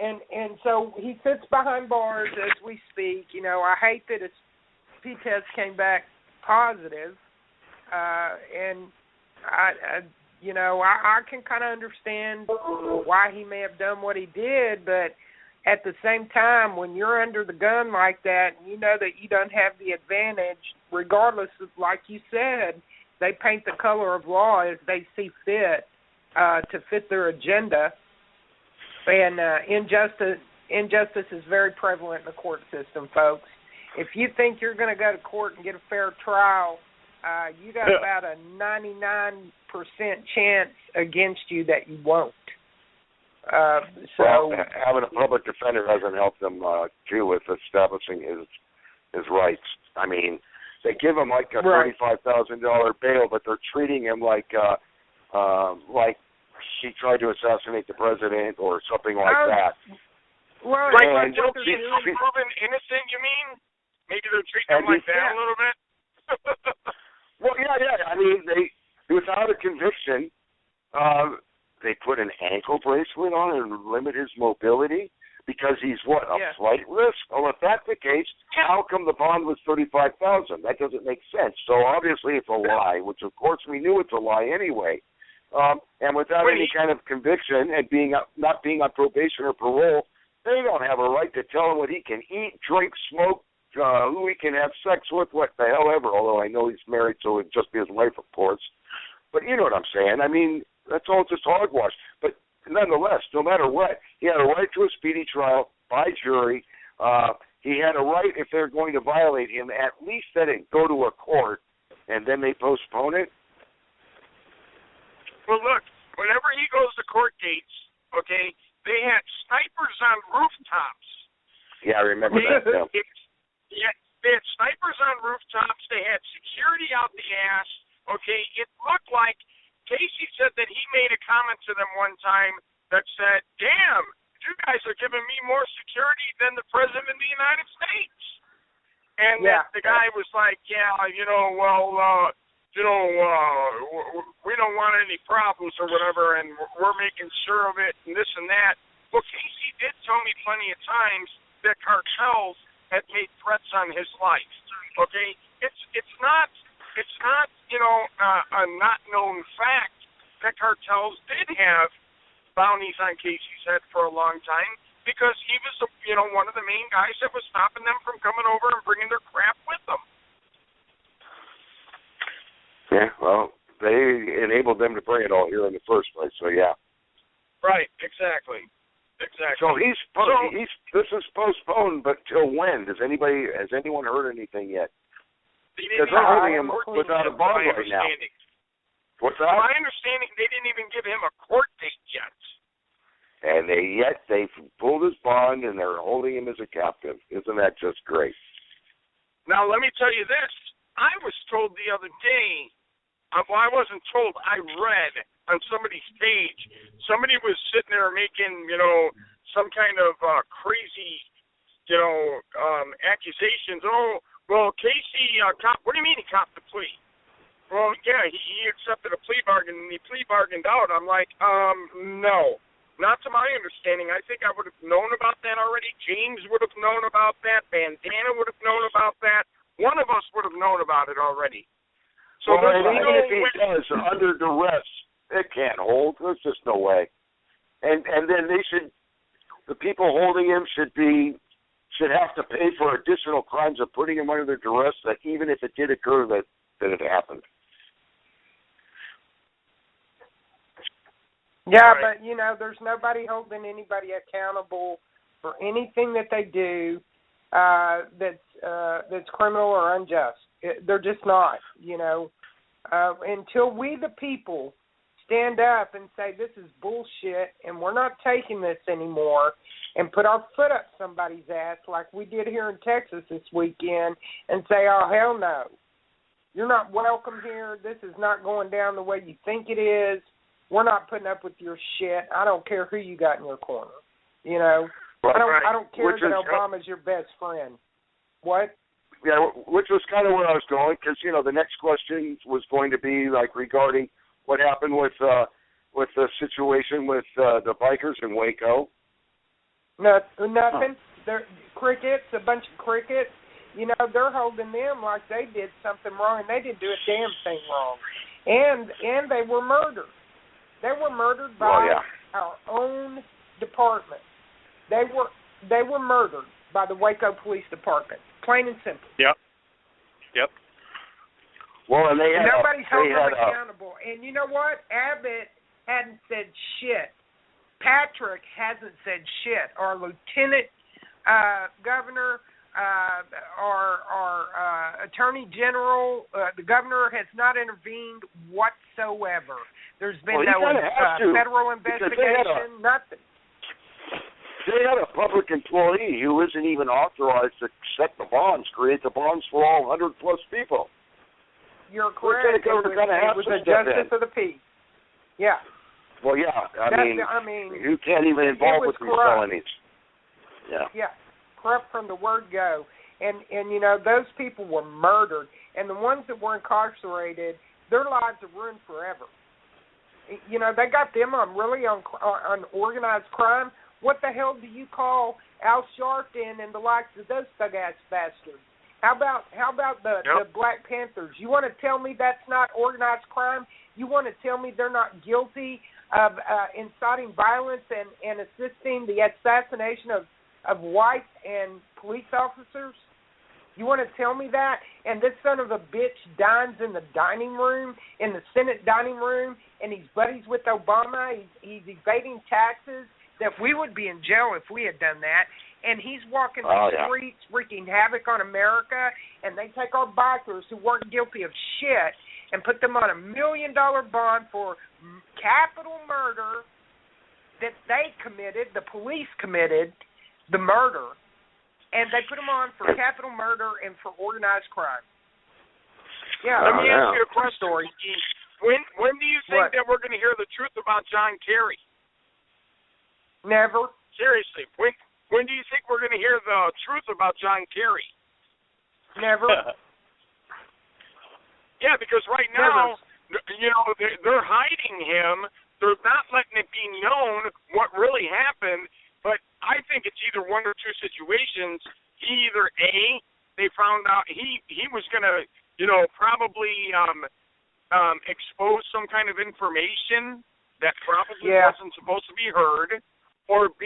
And so he sits behind bars as we speak. I hate that his P-test came back positive, and I can kind of understand why he may have done what he did, but at the same time, when you're under the gun like that, and you know that you don't have the advantage, regardless of, like you said, they paint the color of law as they see fit to fit their agenda. And injustice is very prevalent in the court system, folks. If you think you're going to go to court and get a fair trial, you got about a 99% chance against you that you won't. Well, having a public defender doesn't help them too with establishing his rights. I mean, they give him like a $35,000 bail, but they're treating him like he tried to assassinate the president or something like that. Well, like until he's proven innocent, you mean? Maybe they're treating him like that a little bit. Well, yeah. I mean, without a conviction, they put an ankle bracelet on and limit his mobility because he's a flight risk? Well, if that's the case, how come the bond was $35,000? That doesn't make sense. So obviously it's a lie, which of course we knew it's a lie anyway. And without any kind of conviction and not being on probation or parole, they don't have a right to tell him what he can eat, drink, smoke, who he can have sex with, what the hell ever, although I know he's married, so it'd just be his wife, of course. But you know what I'm saying. I mean, that's all just hogwash. But nonetheless, no matter what, he had a right to a speedy trial by jury. He had a right, if they're going to violate him, at least that it go to a court, and then they postpone it. Well, look, whenever he goes to court dates, okay, they had snipers on rooftops. Yeah, I remember that. Yeah, they had snipers on rooftops. They had security out the ass. Okay, it looked like Casey said that he made a comment to them one time that said, "Damn, you guys are giving me more security than the President of the United States." And the guy was like, we don't want any problems or whatever, and we're making sure of it and this and that. Well, Casey did tell me plenty of times that cartels had made threats on his life. Okay, it's not a not known fact that cartels did have bounties on Casey's head for a long time because he was one of the main guys that was stopping them from coming over and bringing their crap with them. Yeah, well, they enabled them to bring it all here in the first place, so yeah. Right, exactly. So this is postponed, but till when? Has anyone heard anything yet? Because they're holding him without a bond right now. What's that? My understanding, they didn't even give him a court date yet. And they've pulled his bond and they're holding him as a captive. Isn't that just great? Now let me tell you this. I was told the other day Well, I wasn't told. I read on somebody's page. Somebody was sitting there making, some kind of crazy, accusations. Oh, well, Casey, what do you mean he copped the plea? Well, yeah, he accepted a plea bargain, and he plea bargained out. I'm like, no. Not to my understanding. I think I would have known about that already. James would have known about that. Bandana would have known about that. One of us would have known about it already. So even if he does under duress, it can't hold. There's just no way. And then the people holding him should have to pay for additional crimes of putting him under duress. That even if it did occur, that it happened. Yeah, but there's nobody holding anybody accountable for anything that they do that's criminal or unjust. They're just not, until we the people stand up and say this is bullshit and we're not taking this anymore and put our foot up somebody's ass like we did here in Texas this weekend and say, oh, hell no, you're not welcome here. This is not going down the way you think it is. We're not putting up with your shit. I don't care who you got in your corner. I don't care that Obama's your best friend. What? Yeah, which was kind of where I was going, because the next question was going to be regarding what happened with the situation with the bikers in Waco. Nothing. They're crickets, a bunch of crickets. They're holding them like they did something wrong, and they didn't do a damn thing wrong. And they were murdered. They were murdered by our own department. They were murdered by the Waco Police Department. Plain and simple. Yep. Well, and nobody's holding them accountable. And you know what? Abbott hadn't said shit. Patrick hasn't said shit. Our lieutenant governor, our attorney general, the governor has not intervened whatsoever. There's been no federal investigation, nothing. They had a public employee who isn't even authorized to set the bonds, create the bonds for all 100+ people. You're correct. It was a justice of the peace. Yeah. Well, yeah. I mean, you can't even involve with these felonies. Yeah. Yeah. Corrupt from the word go. And those people were murdered. And the ones that were incarcerated, their lives are ruined forever. They got them on organized crime. What the hell do you call Al Sharpton and the likes of those thug-ass bastards? How about the Black Panthers? You want to tell me that's not organized crime? You want to tell me they're not guilty of inciting violence and assisting the assassination of white and police officers? You want to tell me that? And this son of a bitch dines in the dining room, in the Senate dining room, and he's buddies with Obama. He's evading taxes. That we would be in jail if we had done that. And he's walking the streets, wreaking havoc on America, and they take our bikers who weren't guilty of shit and put them on $1 million bond for capital murder that they committed, the police committed, the murder, and they put them on for capital murder and for organized crime. Yeah. Let me ask you a question. When do you think that we're going to hear the truth about John Kerry? Never. Seriously, when do you think we're going to hear the truth about John Kerry? Never. Yeah, because right now, they're hiding him. They're not letting it be known what really happened. But I think it's either one or two situations. Either A, they found out he was going to, probably expose some kind of information that probably wasn't supposed to be heard. Or B,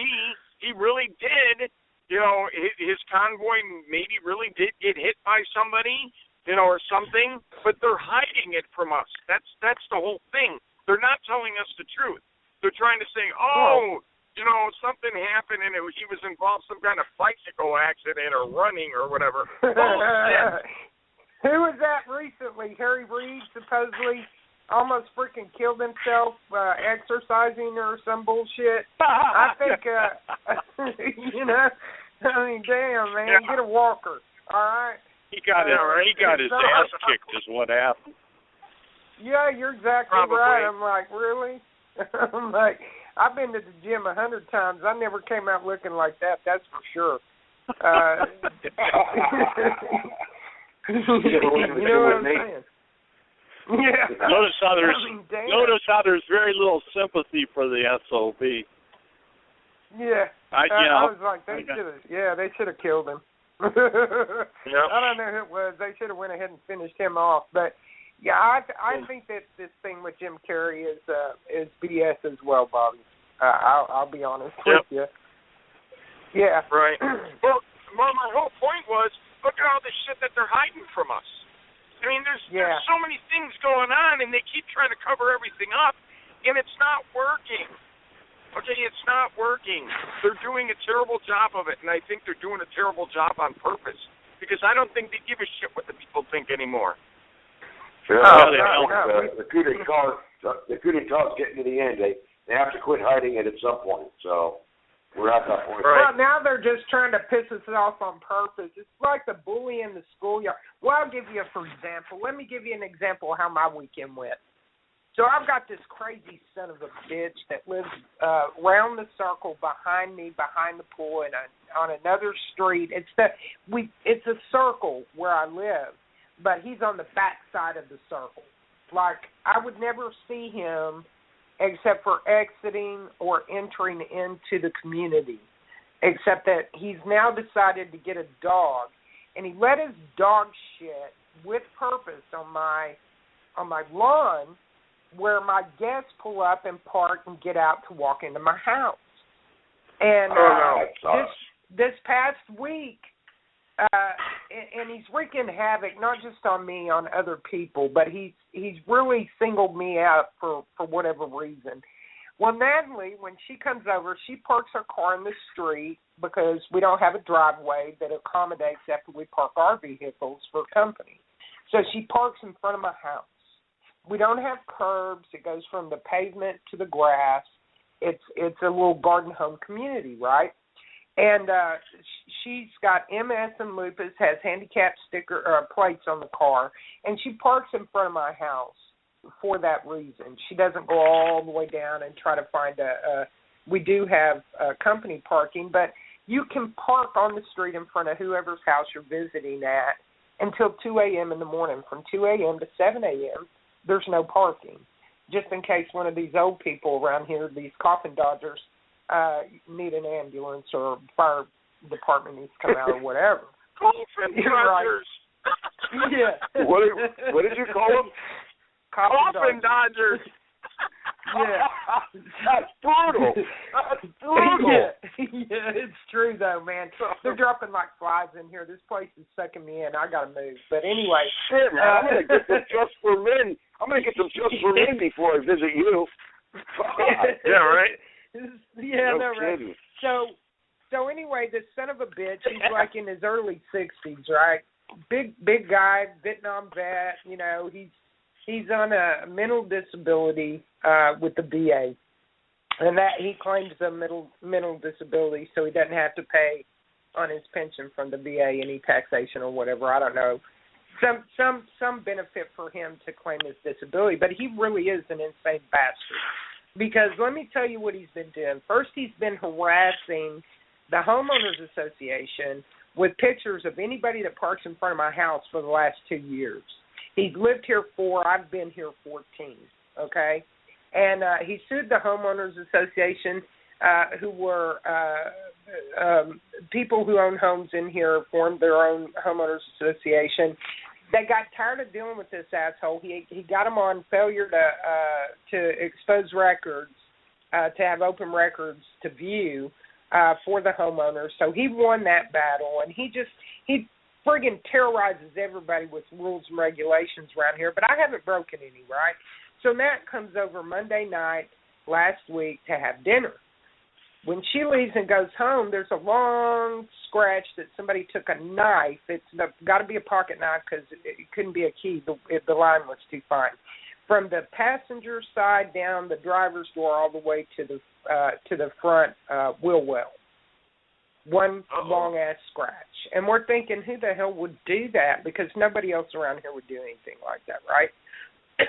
he really did, his convoy maybe really did get hit by somebody, or something, but they're hiding it from us. That's the whole thing. They're not telling us the truth. They're trying to say, something happened and he was involved in some kind of bicycle accident or running or whatever. Who was that recently? Harry Reid supposedly almost freaking killed himself exercising or some bullshit. I think, damn, man, get a walker, all right? He got his ass kicked is what happened. Yeah, you're exactly Probably. right. I'm like, really? I'm like, I've been to the gym 100 times. I never came out looking like that. That's for sure. You know what I'm saying? Yeah. Notice how there's very little sympathy for the SOB. Yeah. I was like, they should have killed him. Yep. I don't know who it was. They should have went ahead and finished him off. But yeah, I think that this thing with Jim Carrey is BS as well, Bobby. I'll be honest with you. Yeah. Right. Well, my whole point was, look at all the shit that they're hiding from us. I mean, there's so many things going on, and they keep trying to cover everything up, and it's not working. Okay, it's not working. They're doing a terrible job of it, and I think they're doing a terrible job on purpose, because I don't think they give a shit what the people think anymore. The coup d'etat is getting to the end. They have to quit hiding it at some point, so we're at that point. Right. Well, now they're just trying to piss us off on purpose. It's like the bully in the schoolyard. Well, I'll give you for example. Let me give you an example of how my weekend went. So I've got this crazy son of a bitch that lives round the circle behind me, behind the pool, and on another street. It's a circle where I live, but he's on the back side of the circle. Like, I would never see him except for exiting or entering into the community, except that he's now decided to get a dog, and he let his dog shit with purpose on my lawn, where my guests pull up and park and get out to walk into my house. And this past week, and he's wreaking havoc not just on me, on other people, but he's really singled me out for whatever reason. Well, Natalie, when she comes over, she parks her car in the street because we don't have a driveway that accommodates after we park our vehicles for company. So she parks in front of my house. We don't have curbs. It goes from the pavement to the grass. It's a little garden home community, right? And she's got MS and lupus, has handicap plates on the car, and she parks in front of my house for that reason. She doesn't go all the way down and try to find we do have company parking, but you can park on the street in front of whoever's house you're visiting at until 2 a.m. in the morning. From 2 a.m. to 7 a.m., there's no parking, just in case one of these old people around here, these coffin dodgers, need an ambulance or fire department needs to come out or whatever. Coffin dodgers. Right. Yeah. What did you call them? Coffin dodgers. Yeah. That's brutal. That's brutal. Yeah, it's true though, man. They're dropping like flies in here. This place is sucking me in. I gotta move. But anyway, shit, man, I'm gonna get some just for men. I'm gonna get some just for men before I visit you. Yeah, right. Yeah, no, right. So anyway, this son of a bitch, he's like in his early 60s, right? Big guy, Vietnam vet. You know, he's on a mental disability with the VA, and that he claims a mental disability, so he doesn't have to pay on his pension from the VA any taxation or whatever. I don't know, some benefit for him to claim his disability, but he really is an insane bastard. Because let me tell you what he's been doing. First, he's been harassing the homeowners association with pictures of anybody that parks in front of my house for the last 2 years. He's lived here 4. I've been here 14, okay? And he sued the homeowners association who were people who own homes in here, formed their own homeowners association. They got tired of dealing with this asshole. He got them on failure to expose records, to have open records to view for the homeowners. So he won that battle, and he friggin' terrorizes everybody with rules and regulations around here, but I haven't broken any, right? So Nat comes over Monday night last week to have dinner. When she leaves and goes home, there's a long scratch that somebody took a knife. It's got to be a pocket knife because it couldn't be a key. The line was too fine. From the passenger side down the driver's door all the way to the front wheel well. One long-ass scratch. And we're thinking, who the hell would do that? Because nobody else around here would do anything like that, right?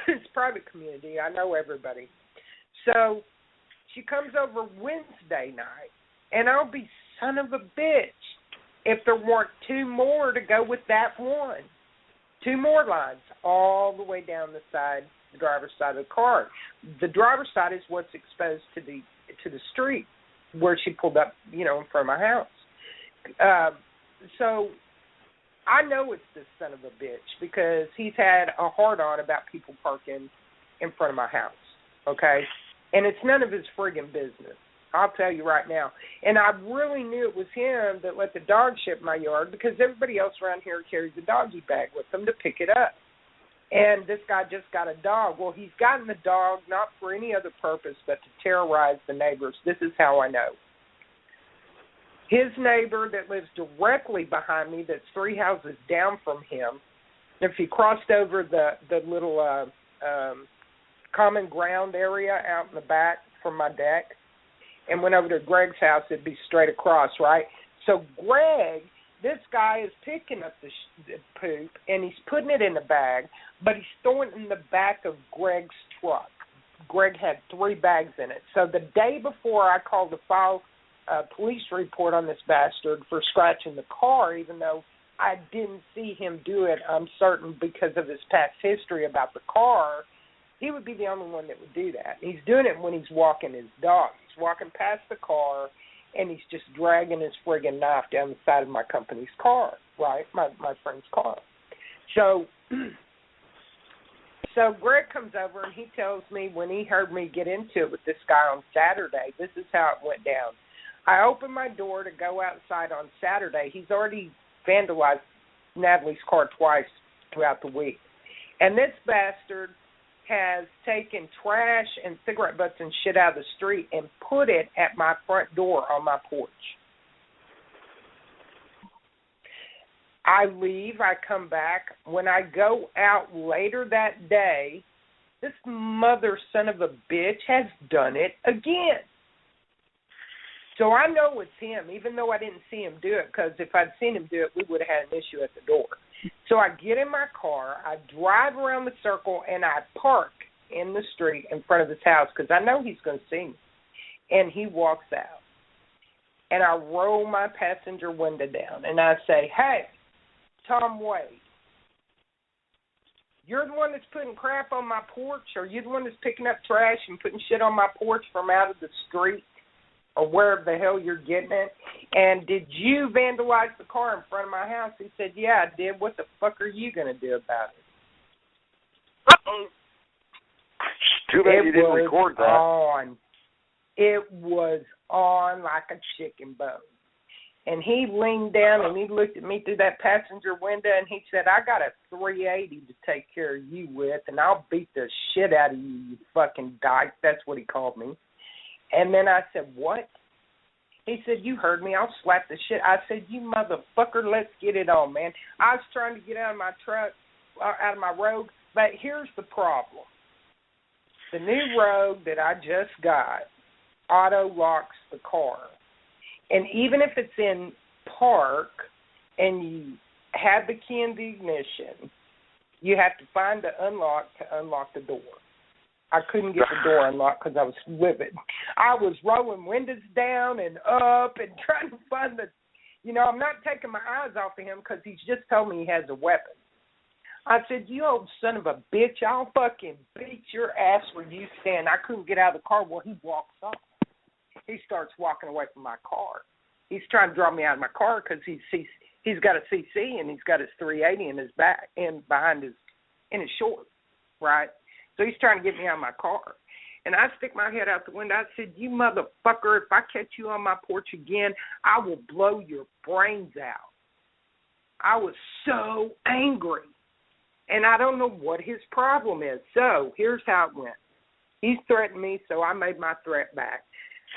It's private community. I know everybody. So she comes over Wednesday night, and I'll be son of a bitch if there weren't two more to go with that one. Two more lines all the way down the side, the driver's side of the car. The driver's side is what's exposed to the street where she pulled up, in front of my house. So I know it's this son of a bitch because he's had a hard-on about people parking in front of my house, okay? And it's none of his friggin' business. I'll tell you right now. And I really knew it was him that let the dog shit in my yard because everybody else around here carries a doggy bag with them to pick it up. And this guy just got a dog. Well, he's gotten the dog not for any other purpose but to terrorize the neighbors. This is how I know. His neighbor that lives directly behind me, that's 3 houses down from him, if he crossed over the little common ground area out in the back from my deck and went over to Greg's house, it'd be straight across, right? So Greg, this guy is picking up the poop, and he's putting it in a bag, but he's throwing it in the back of Greg's truck. Greg had 3 bags in it. So the day before I called to file a police report on this bastard for scratching the car, even though I didn't see him do it, I'm certain because of his past history about the car, he would be the only one that would do that. He's doing it when he's walking his dog. He's walking past the car, and he's just dragging his friggin' knife down the side of my company's car, right, my friend's car. So Greg comes over, and he tells me when he heard me get into it with this guy on Saturday, this is how it went down. I opened my door to go outside on Saturday. He's already vandalized Natalie's car twice throughout the week. And this bastard has taken trash and cigarette butts and shit out of the street and put it at my front door on my porch. I leave, I come back. When I go out later that day, this mother son of a bitch has done it again. So I know it's him, even though I didn't see him do it, because if I'd seen him do it, we would have had an issue at the door. So I get in my car, I drive around the circle, and I park in the street in front of his house because I know he's going to see me. And he walks out. And I roll my passenger window down, and I say, hey, Tom Wade, you're the one that's putting crap on my porch, or you're the one that's picking up trash and putting shit on my porch from out of the street? Or wherever the hell you're getting it, and did you vandalize the car in front of my house? He said, yeah, I did. What the fuck are you going to do about it? Uh-oh. Too bad you didn't record that. It was on like a chicken bone. And he leaned down and he looked at me through that passenger window and he said, I got a 380 to take care of you with, and I'll beat the shit out of you, you fucking dyke. That's what he called me. And then I said, what? He said, you heard me. I'll slap the shit. I said, you motherfucker, let's get it on, man. I was trying to get out of my truck, out of my Rogue, but here's the problem. The new Rogue that I just got auto locks the car. And even if it's in park and you have the key in the ignition, you have to find the unlock to unlock the door. I couldn't get the door unlocked because I was livid. I was rolling windows down and up and trying to find I'm not taking my eyes off of him because he's just told me he has a weapon. I said, you old son of a bitch, I'll fucking beat your ass where you stand. I couldn't get out of the car. Well, he walks off. He starts walking away from my car. He's trying to draw me out of my car because he's got a CC and he's got his 380 in his back and behind in his shorts, right? So he's trying to get me out of my car. And I stick my head out the window. I said, you motherfucker, if I catch you on my porch again, I will blow your brains out. I was so angry. And I don't know what his problem is. So here's how it went. He's threatened me, so I made my threat back.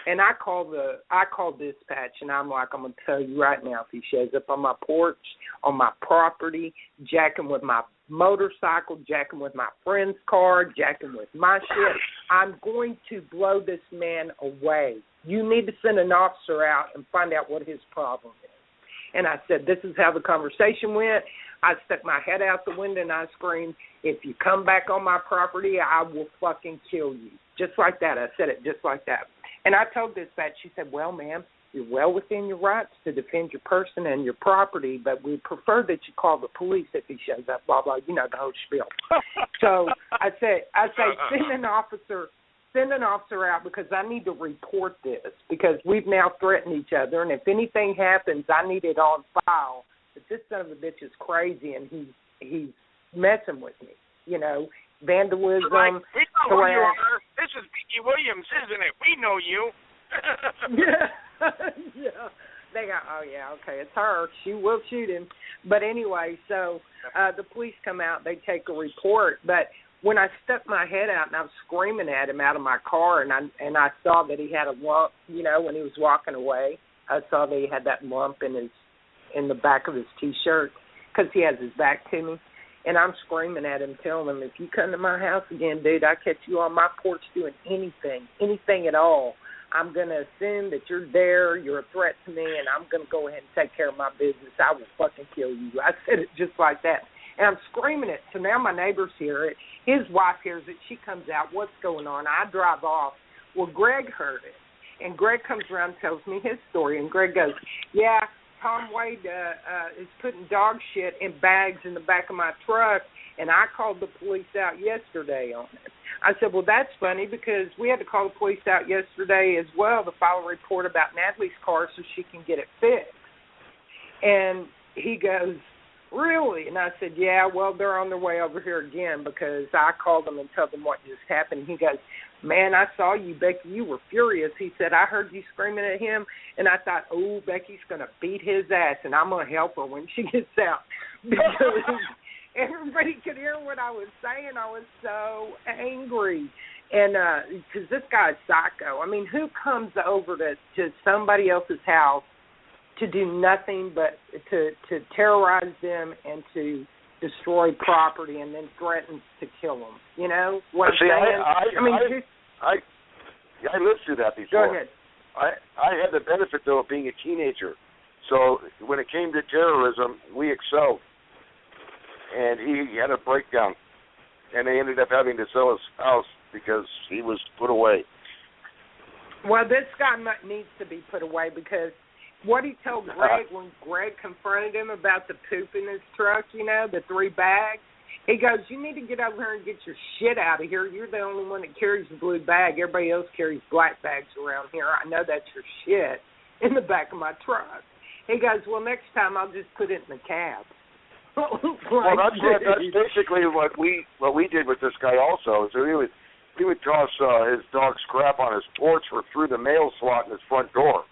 And I called dispatch, and I'm like, I'm going to tell you right now, if he shows up on my porch, on my property, jacking with my motorcycle, jacking with my friend's car, jacking with my shit, I'm going to blow this man away. You need to send an officer out and find out what his problem is. And I said, this is how the conversation went. I stuck my head out the window and I screamed, if you come back on my property, I will fucking kill you. Just like that. I said it just like that. And I told dispatch, she said, well, ma'am, you're well within your rights to defend your person and your property, but we prefer that you call the police if he shows up, blah, blah, you know, the whole spiel. So I say, send an officer out because I need to report this because we've now threatened each other, and if anything happens, I need it on file. But this son of a bitch is crazy, and he's messing with me, you know, vandalism. Like, we know who you are. This is Becky Williams, isn't it? We know you. Yeah. They go, oh, yeah, okay, it's her. She will shoot him. But anyway, so the police come out. They take a report. But when I stuck my head out and I was screaming at him out of my car, and I saw that he had a lump, you know, when he was walking away, I saw that he had that lump in the back of his T-shirt because he has his back to me. And I'm screaming at him, telling him, if you come to my house again, dude, I catch you on my porch doing anything at all, I'm going to assume that you're there, you're a threat to me, and I'm going to go ahead and take care of my business. I will fucking kill you. I said it just like that. And I'm screaming it. So now my neighbors hear it. His wife hears it. She comes out. What's going on? I drive off. Well, Greg heard it. And Greg comes around and tells me his story. And Greg goes, yeah, Tom Wade is putting dog shit in bags in the back of my truck, and I called the police out yesterday on it. I said, well, that's funny because we had to call the police out yesterday as well to file a report about Natalie's car so she can get it fixed. And he goes, really? And I said, yeah, well, they're on their way over here again because I called them and told them what just happened. He goes, man, I saw you, Becky. You were furious. He said, I heard you screaming at him, and I thought, oh, Becky's going to beat his ass, and I'm going to help her when she gets out. Because everybody could hear what I was saying. I was so angry. And because this guy's psycho. I mean, who comes over to somebody else's house to do nothing but to terrorize them and to destroy property and then threatens to kill them? You know what I'm saying? I lived through that before. Go ahead. I had the benefit, though, of being a teenager. So when it came to terrorism, we excelled. And he had a breakdown. And they ended up having to sell his house because he was put away. Well, this guy needs to be put away because what he told Greg when Greg confronted him about the poop in his truck, you know, the 3 bags, he goes, you need to get over here and get your shit out of here. You're the only one that carries the blue bag. Everybody else carries black bags around here. I know that's your shit in the back of my truck. He goes, well, next time I'll just put it in the cab. Well, that's basically what we did with this guy also. So he would toss his dog's crap on his porch or through the mail slot in his front door.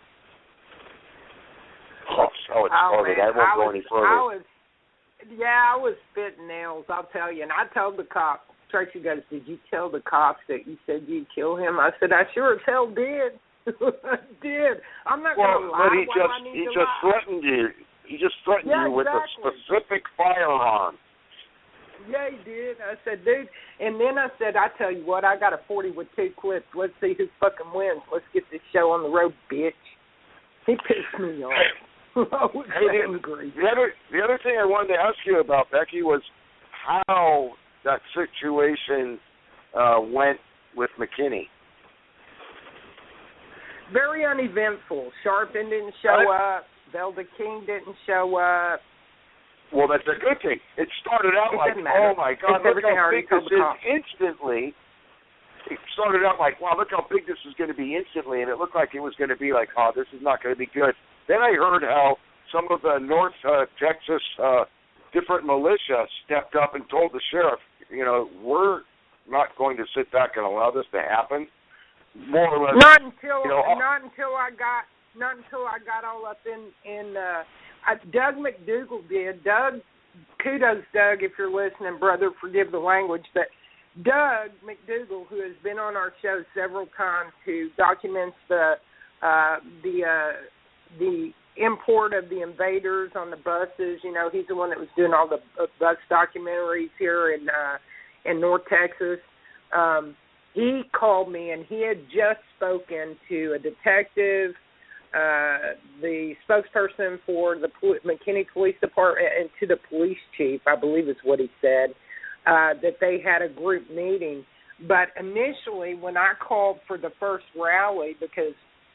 That's how it started. I won't go any further. I was spitting nails, I'll tell you. And I told the cop, Tracy goes, did you tell the cops that you said you'd kill him? I said, I sure as hell did. I did. I'm not going to lie. But he just threatened you. He just threatened you with a specific firearm. Yeah, he did. I said, dude. And then I said, I tell you what, I got a 40 with 2 clips. Let's see who fucking wins. Let's get this show on the road, bitch. He pissed me off. I was angry. The other thing I wanted to ask you about, Becky, was how that situation went with McKinney. Very uneventful. Sharpton didn't show up. Velda King didn't show up. Well, that's a good thing. It started out like, oh, my God, look how big this is instantly. It started out like, wow, look how big this is going to be instantly, and it looked like it was going to be like, oh, this is not going to be good. Then I heard how some of the North Texas different militia stepped up and told the sheriff, you know, we're not going to sit back and allow this to happen. More or less. Not until I got all up in Doug McDougal did. Doug, kudos, Doug, if you're listening, brother, forgive the language, but Doug McDougal, who has been on our show several times, who documents the import of the invaders on the buses. You know, he's the one that was doing all the bus documentaries here in North Texas. He called me, and he had just spoken to a detective the spokesperson for the McKinney Police Department and to the police chief, I believe is what he said, that they had a group meeting. But initially, when I called for the first rally, because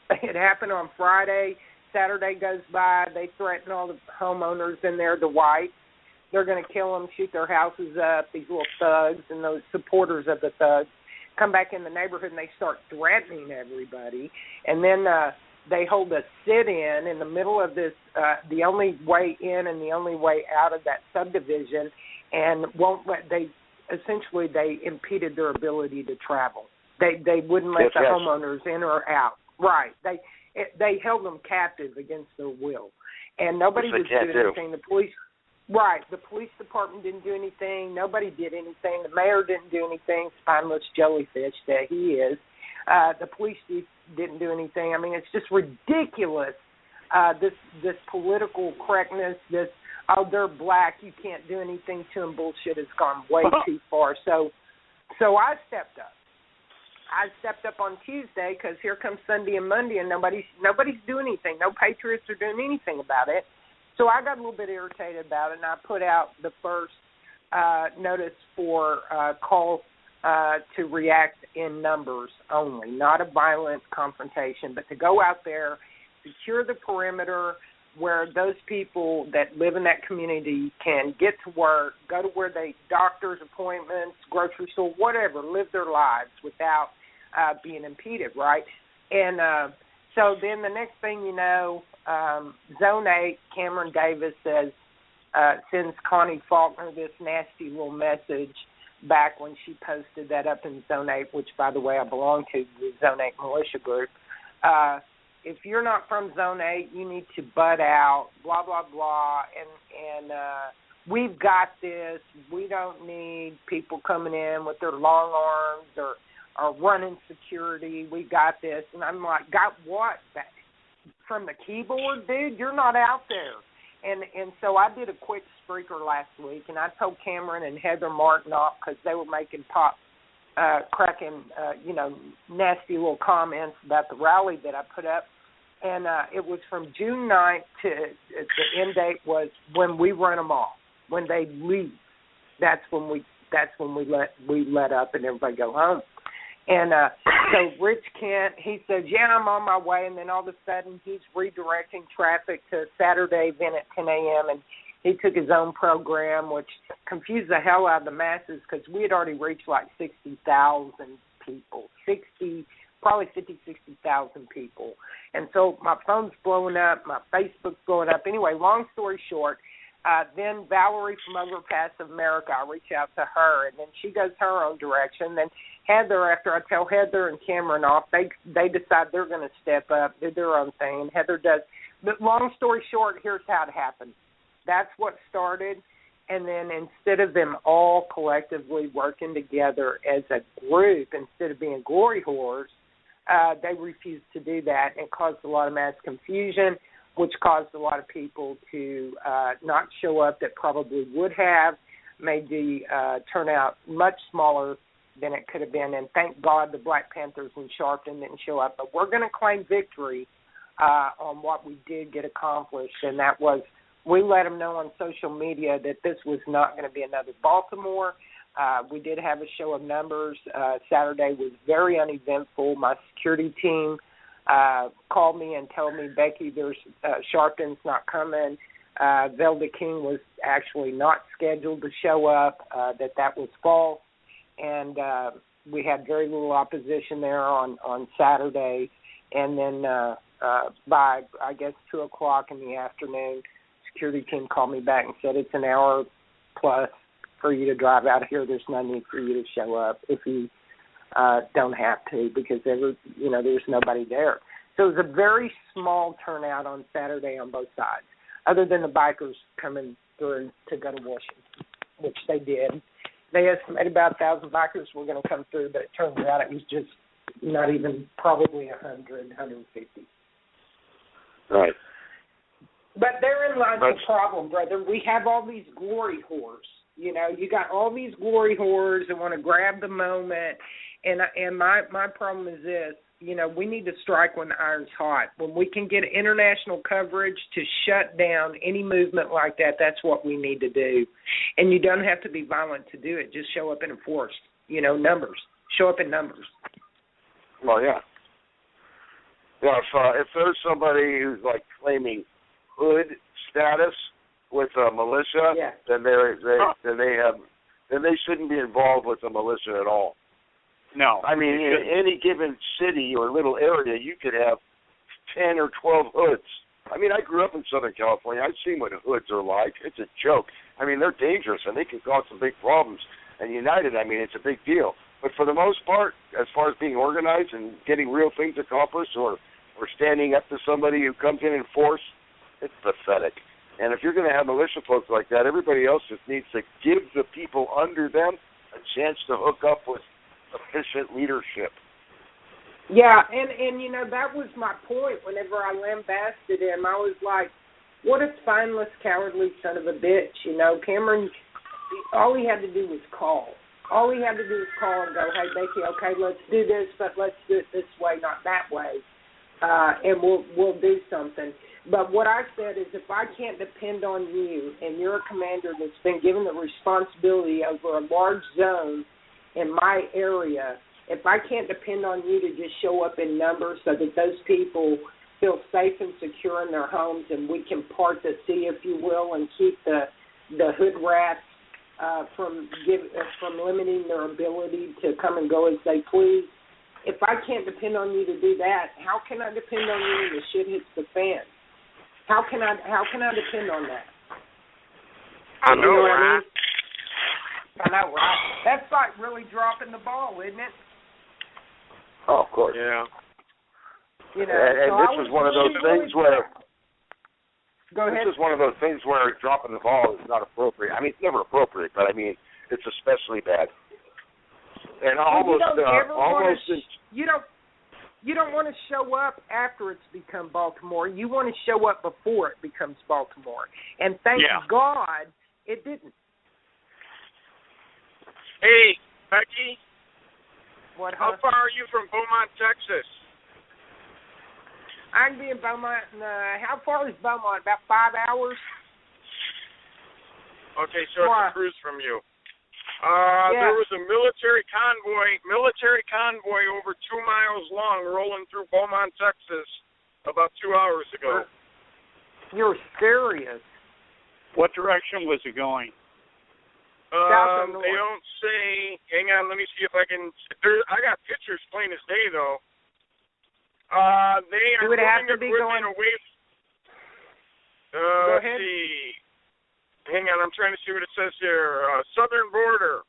it happened on Friday, Saturday goes by, they threaten all the homeowners in there, the whites. They're going to kill them, shoot their houses up, these little thugs and those supporters of the thugs come back in the neighborhood and they start threatening everybody. And then they hold a sit-in in the middle of this, the only way in and the only way out of that subdivision, and won't let, they impeded their ability to travel. They wouldn't let the homeowners in or out. Right. They held them captive against their will. And nobody was doing anything. The police department didn't do anything. Nobody did anything. The mayor didn't do anything, spineless jellyfish that he is. The police chief didn't do anything. I mean, it's just ridiculous, this political correctness, this, oh, they're black, you can't do anything to them bullshit has gone way too far. So I stepped up. I stepped up on Tuesday because here comes Sunday and Monday and nobody's doing anything. No patriots are doing anything about it. So I got a little bit irritated about it, and I put out the first notice for call to react in numbers only, not a violent confrontation, but to go out there, secure the perimeter where those people that live in that community can get to work, go to where they, doctor's appointments, grocery store, whatever, live their lives without being impeded, right? And so then the next thing you know, Zone 8, Cameron Davis sends Connie Faulkner this nasty little message back when she posted that up in Zone 8, which, by the way, I belong to, the Zone 8 militia group. If you're not from Zone 8, you need to butt out, blah, blah, blah, and we've got this. We don't need people coming in with their long arms or running security. We got this. And I'm like, got what? From the keyboard, dude? You're not out there. And so I did a quick spreaker last week, and I told Cameron and Heather Martin off because they were making cracking, nasty little comments about the rally that I put up. And it was from June 9th to the end date was when we run them off. When they leave, that's when we let up and everybody go home. And so Rich Kent, he says, yeah, I'm on my way. And then all of a sudden he's redirecting traffic to Saturday event at 10 a.m. And he took his own program, which confused the hell out of the masses because we had already reached like 60,000 people, probably 60,000 people. And so my phone's blowing up, my Facebook's blowing up. Anyway, long story short, then Valerie from Overpass of America, I reach out to her, and then she goes her own direction. Then Heather, after I tell Heather and Cameron off, they decide they're going to step up, do their own thing, and Heather does. But long story short, here's how it happened. That's what started, and then instead of them all collectively working together as a group, instead of being glory whores, they refused to do that and caused a lot of mass confusion, which caused a lot of people to not show up that probably would have, made the turnout much smaller than it could have been. And thank God the Black Panthers in Sharpton didn't show up. But we're going to claim victory on what we did get accomplished, and that was we let them know on social media that this was not going to be another Baltimore. We did have a show of numbers. Saturday was very uneventful. My security team called me and told me, Becky, there's Sharpton's not coming. Velda King was actually not scheduled to show up, that was false. And we had very little opposition there on Saturday. And then by, I guess, 2 o'clock in the afternoon, security team called me back and said it's an hour plus for you to drive out of here. There's no need for you to show up if you don't have to, because there's nobody there. So it was a very small turnout on Saturday on both sides, other than the bikers coming through to go to Washington, which they did. They estimated about 1,000 bikers were going to come through, but it turns out it was just not even probably 100, 150. Right. But therein lies the problem, brother. We have all these glory whores. You know, you got all these glory whores that want to grab the moment. And my problem is this. we need to strike when the iron's hot. When we can get international coverage to shut down any movement like that, that's what we need to do. And you don't have to be violent to do it. Just show up and enforce, numbers. Show up in numbers. Well, yeah. If there's somebody who's like claiming hood status with a militia, then they shouldn't be involved with the militia at all. No. I mean, in any given city or little area, you could have 10 or 12 hoods. I mean, I grew up in Southern California. I've seen what hoods are like. It's a joke. I mean, they're dangerous, and they can cause some big problems. And United, I mean, it's a big deal. But for the most part, as far as being organized and getting real things accomplished or standing up to somebody who comes in force, it's pathetic. And if you're going to have militia folks like that, everybody else just needs to give the people under them a chance to hook up with efficient leadership. Yeah, and that was my point whenever I lambasted him. I was like, what a spineless, cowardly son of a bitch. Cameron, all he had to do was call. All he had to do was call and go, hey, Becky, okay, let's do this, but let's do it this way, not that way, and we'll do something. But what I said is if I can't depend on you and you're a commander that's been given the responsibility over a large zone in my area, if I can't depend on you to just show up in numbers so that those people feel safe and secure in their homes and we can part the sea, if you will, and keep the hood rats from limiting their ability to come and go as they please, if I can't depend on you to do that, how can I depend on you when the shit hits the fan? How can I depend on that? I know, right? I know, right? That's like really dropping the ball, isn't it? Oh, of course. Yeah. And this is one of those things where. Go ahead. This is one of those things where dropping the ball is not appropriate. I mean, it's never appropriate, but I mean, it's especially bad. And you don't want to show up after it's become Baltimore. You want to show up before it becomes Baltimore. And thank God it didn't. Hey, Becky. How far are you from Beaumont, Texas? I can be in Beaumont. How far is Beaumont? About 5 hours? Okay, so it's a cruise from you. There was a military convoy over 2 miles long rolling through Beaumont, Texas about 2 hours ago. You're serious. What direction was it going? They don't say. Hang on, let me see if I can. I got pictures plain as day, though. They are moving equipment away. Let's see. Hang on, I'm trying to see what it says here. Southern border.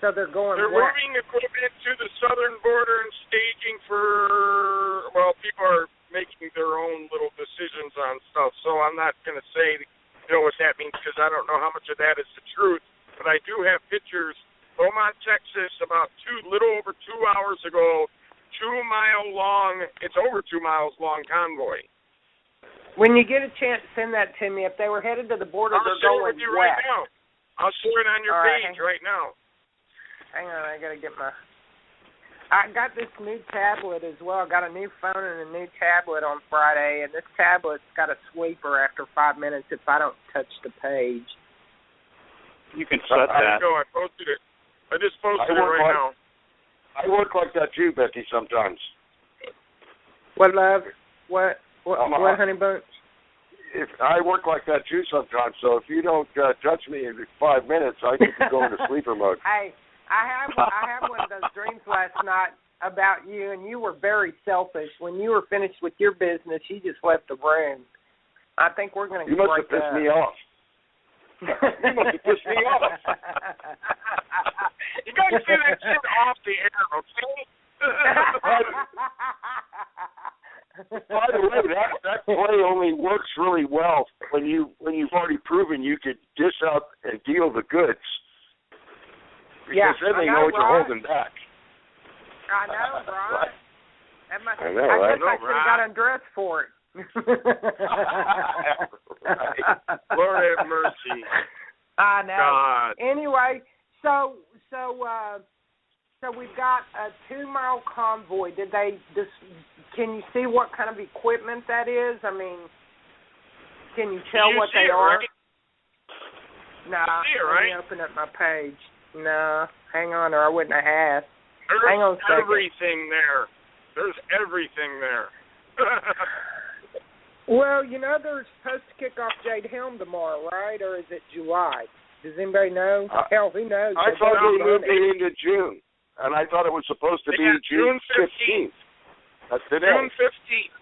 So they're going. They're moving equipment to the southern border and staging for. Well, people are making their own little decisions on stuff. So I'm not going to say. What that means because I don't know how much of that is the truth, but I do have pictures. Beaumont, Texas, about little over 2 hours ago, 2 mile long. It's over 2 miles long convoy. When you get a chance, send that to me. If they were headed to the border, they're going with you right now. I'll share it on your page right now. Hang on, I gotta get my. I got this new tablet as well. I got a new phone and a new tablet on Friday, and this tablet's got a sweeper after 5 minutes if I don't touch the page. You can set that. I posted it. I just posted it right now. I work like that too, Becky, sometimes. What, love? What, honey bun? I work like that too sometimes, so if you don't touch me in 5 minutes, I can go into sleeper mode. Hey. I had one of those dreams last night about you, and you were very selfish. When you were finished with your business, you just left the room. I think we're going to break up. You must have pissed me off. You must have pissed me off. You got to get that shit off the air, okay? By the way, that play only works really well when you've already proven you could dish out and deal the goods. Because then they know what you're holding back. I know, right? I know, right? I guess I should have got undressed for it. Lord have mercy. I know. God. Anyway, so so we've got a 2-mile convoy. Can you see what kind of equipment that is? I mean, can you tell what they are? Right? Nah, let me open up my page. No, hang on, or I wouldn't have asked. Hang on a second. Everything there. There's everything there. Well, they're supposed to kick off Jade Helm tomorrow, right? Or is it July? Does anybody know? Hell, who knows? I thought they moved it into June, and I thought it was supposed to be June 15th. That's today. June 15th.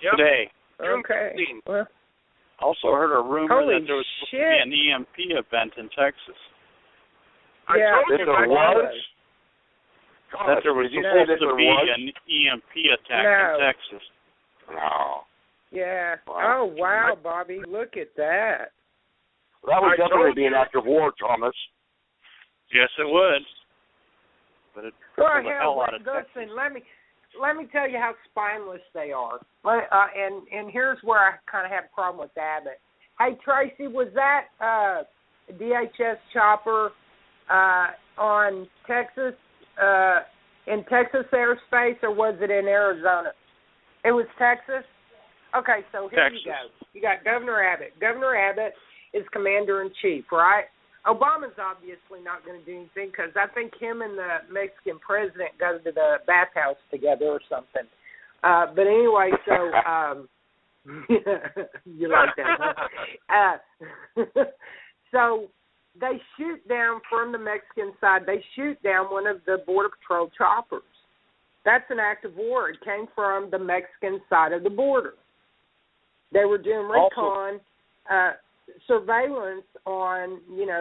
Yep. Today. June okay. 15th. Well, also heard a rumor holy that there was supposed shit. to be an EMP event in Texas. Yeah, I told you there was? That there was supposed to be an EMP attack in Texas. No. Yeah. Wow. Oh, wow, Bobby. Look at that. That would definitely be an act of war, Thomas. Yes, it would. But it Well, the hell out of listen, Texas. let me tell you how spineless they are. And here's where I kind of have a problem with Abbott. Hey, Tracy, was that DHS chopper on Texas, in Texas airspace, or was it in Arizona? It was Texas? Okay, so here Texas. you go. You got Governor Abbott. Governor Abbott is commander-in-chief, right? Obama's obviously not going to do anything because I think him and the Mexican president go to the bathhouse together or something. But anyway, so you like that, huh? So they shoot down from the Mexican side. They shoot down one of the Border Patrol choppers. That's an act of war. It came from the Mexican side of the border. They were doing recon surveillance on,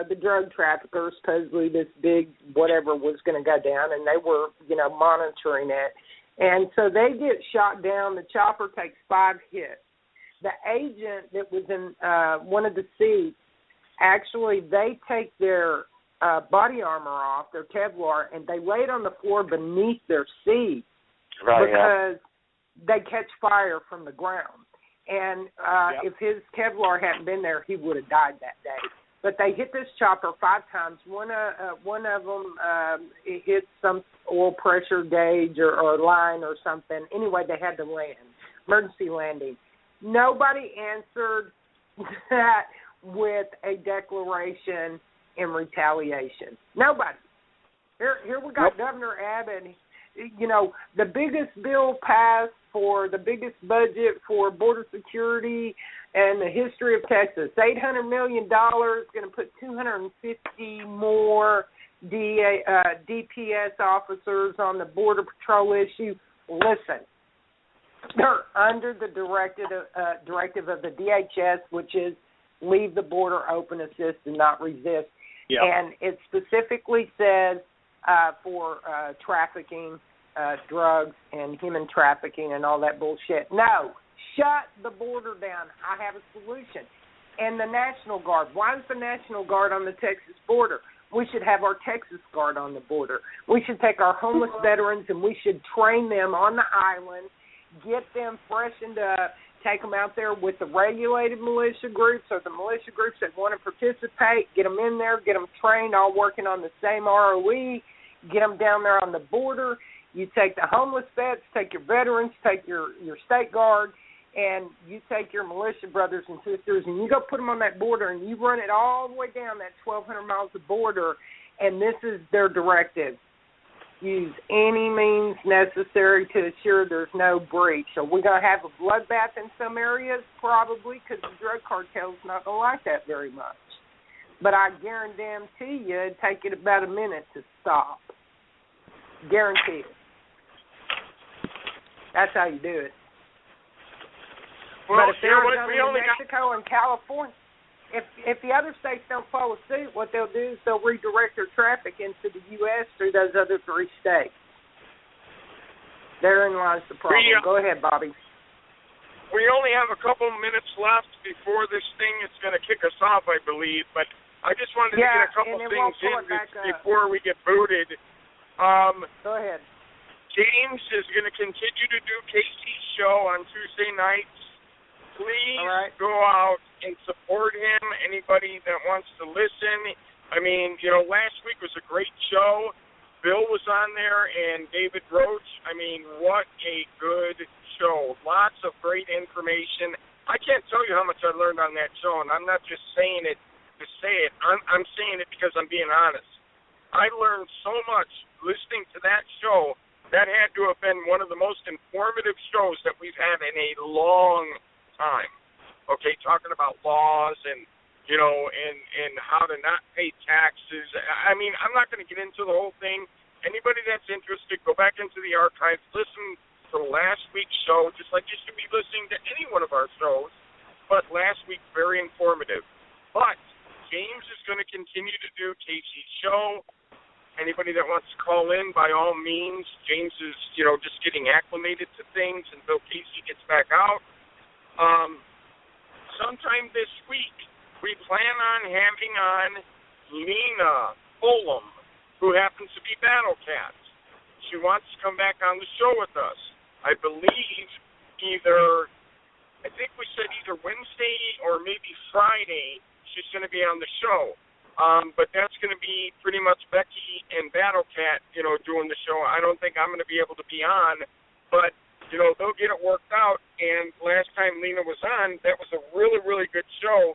the drug traffickers, supposedly this big whatever was going to go down, and they were, monitoring it. And so they get shot down. The chopper takes 5 hits. The agent that was in one of the seats, actually, they take their body armor off, their Kevlar, and they lay it on the floor beneath their seat because they catch fire from the ground. And if his Kevlar hadn't been there, he would have died that day. But they hit this chopper 5 times. One of them it hit some oil pressure gauge or line or something. Anyway, they had to land, emergency landing. Nobody answered that with a declaration in retaliation. Nobody. Here we got Governor Abbott. The biggest bill passed for the biggest budget for border security in the history of Texas. $800 million, going to put 250 more DPS officers on the Border Patrol issue. Listen, they're under the directive of the DHS, which is leave the border open, assist, and not resist. Yep. And it specifically says for trafficking, drugs, and human trafficking and all that bullshit. No, shut the border down. I have a solution. And the National Guard. Why is the National Guard on the Texas border? We should have our Texas Guard on the border. We should take our homeless veterans and we should train them on the island, get them freshened up, take them out there with the regulated militia groups or the militia groups that want to participate, get them in there, get them trained, all working on the same ROE, get them down there on the border. You take the homeless vets, take your veterans, take your state guard, and you take your militia brothers and sisters, and you go put them on that border, and you run it all the way down that 1,200 miles of border, and this is their directive. Use any means necessary to assure there's no breach. So we're going to have a bloodbath in some areas, probably, because the drug cartel's not going to like that very much. But I guarantee you it'd take it about a minute to stop. Guaranteed. That's how you do it. Well, but if Arizona, New Mexico, and California, if the other states don't follow suit, what they'll do is they'll redirect their traffic into the U.S. through those other 3 states. Therein lies the problem. Go ahead, Bobby. We only have a couple minutes left before this thing is going to kick us off, I believe. But I just wanted to get a couple things in before we get booted. Go ahead. James is going to continue to do Casey's show on Tuesday nights. Please go out and support him. Anybody that wants to listen. I mean, last week was a great show. Bill was on there and David Roach. I mean, what a good show. Lots of great information. I can't tell you how much I learned on that show, and I'm not just saying it to say it. I'm saying it because I'm being honest. I learned so much listening to that show. That had to have been one of the most informative shows that we've had in a long time. Okay, talking about laws and, you know, and how to not pay taxes. I mean, I'm not going to get into the whole thing. Anybody that's interested, go back into the archives, listen to last week's show, just like you should be listening to any one of our shows. But last week, very informative. But James is going to continue to do Casey's show. Anybody that wants to call in, by all means. James is, you know, just getting acclimated to things until Casey gets back out. Sometime this week, we plan on having on Lena Fulham, who happens to be Battle Cat. She wants to come back on the show with us. I believe I think we said either Wednesday or maybe Friday she's going to be on the show. But that's going to be pretty much Becky and Battle Cat, you know, doing the show. I don't think I'm going to be able to be on, but, you know, they'll get it worked out. And last time Lena was on, that was a really, really good show.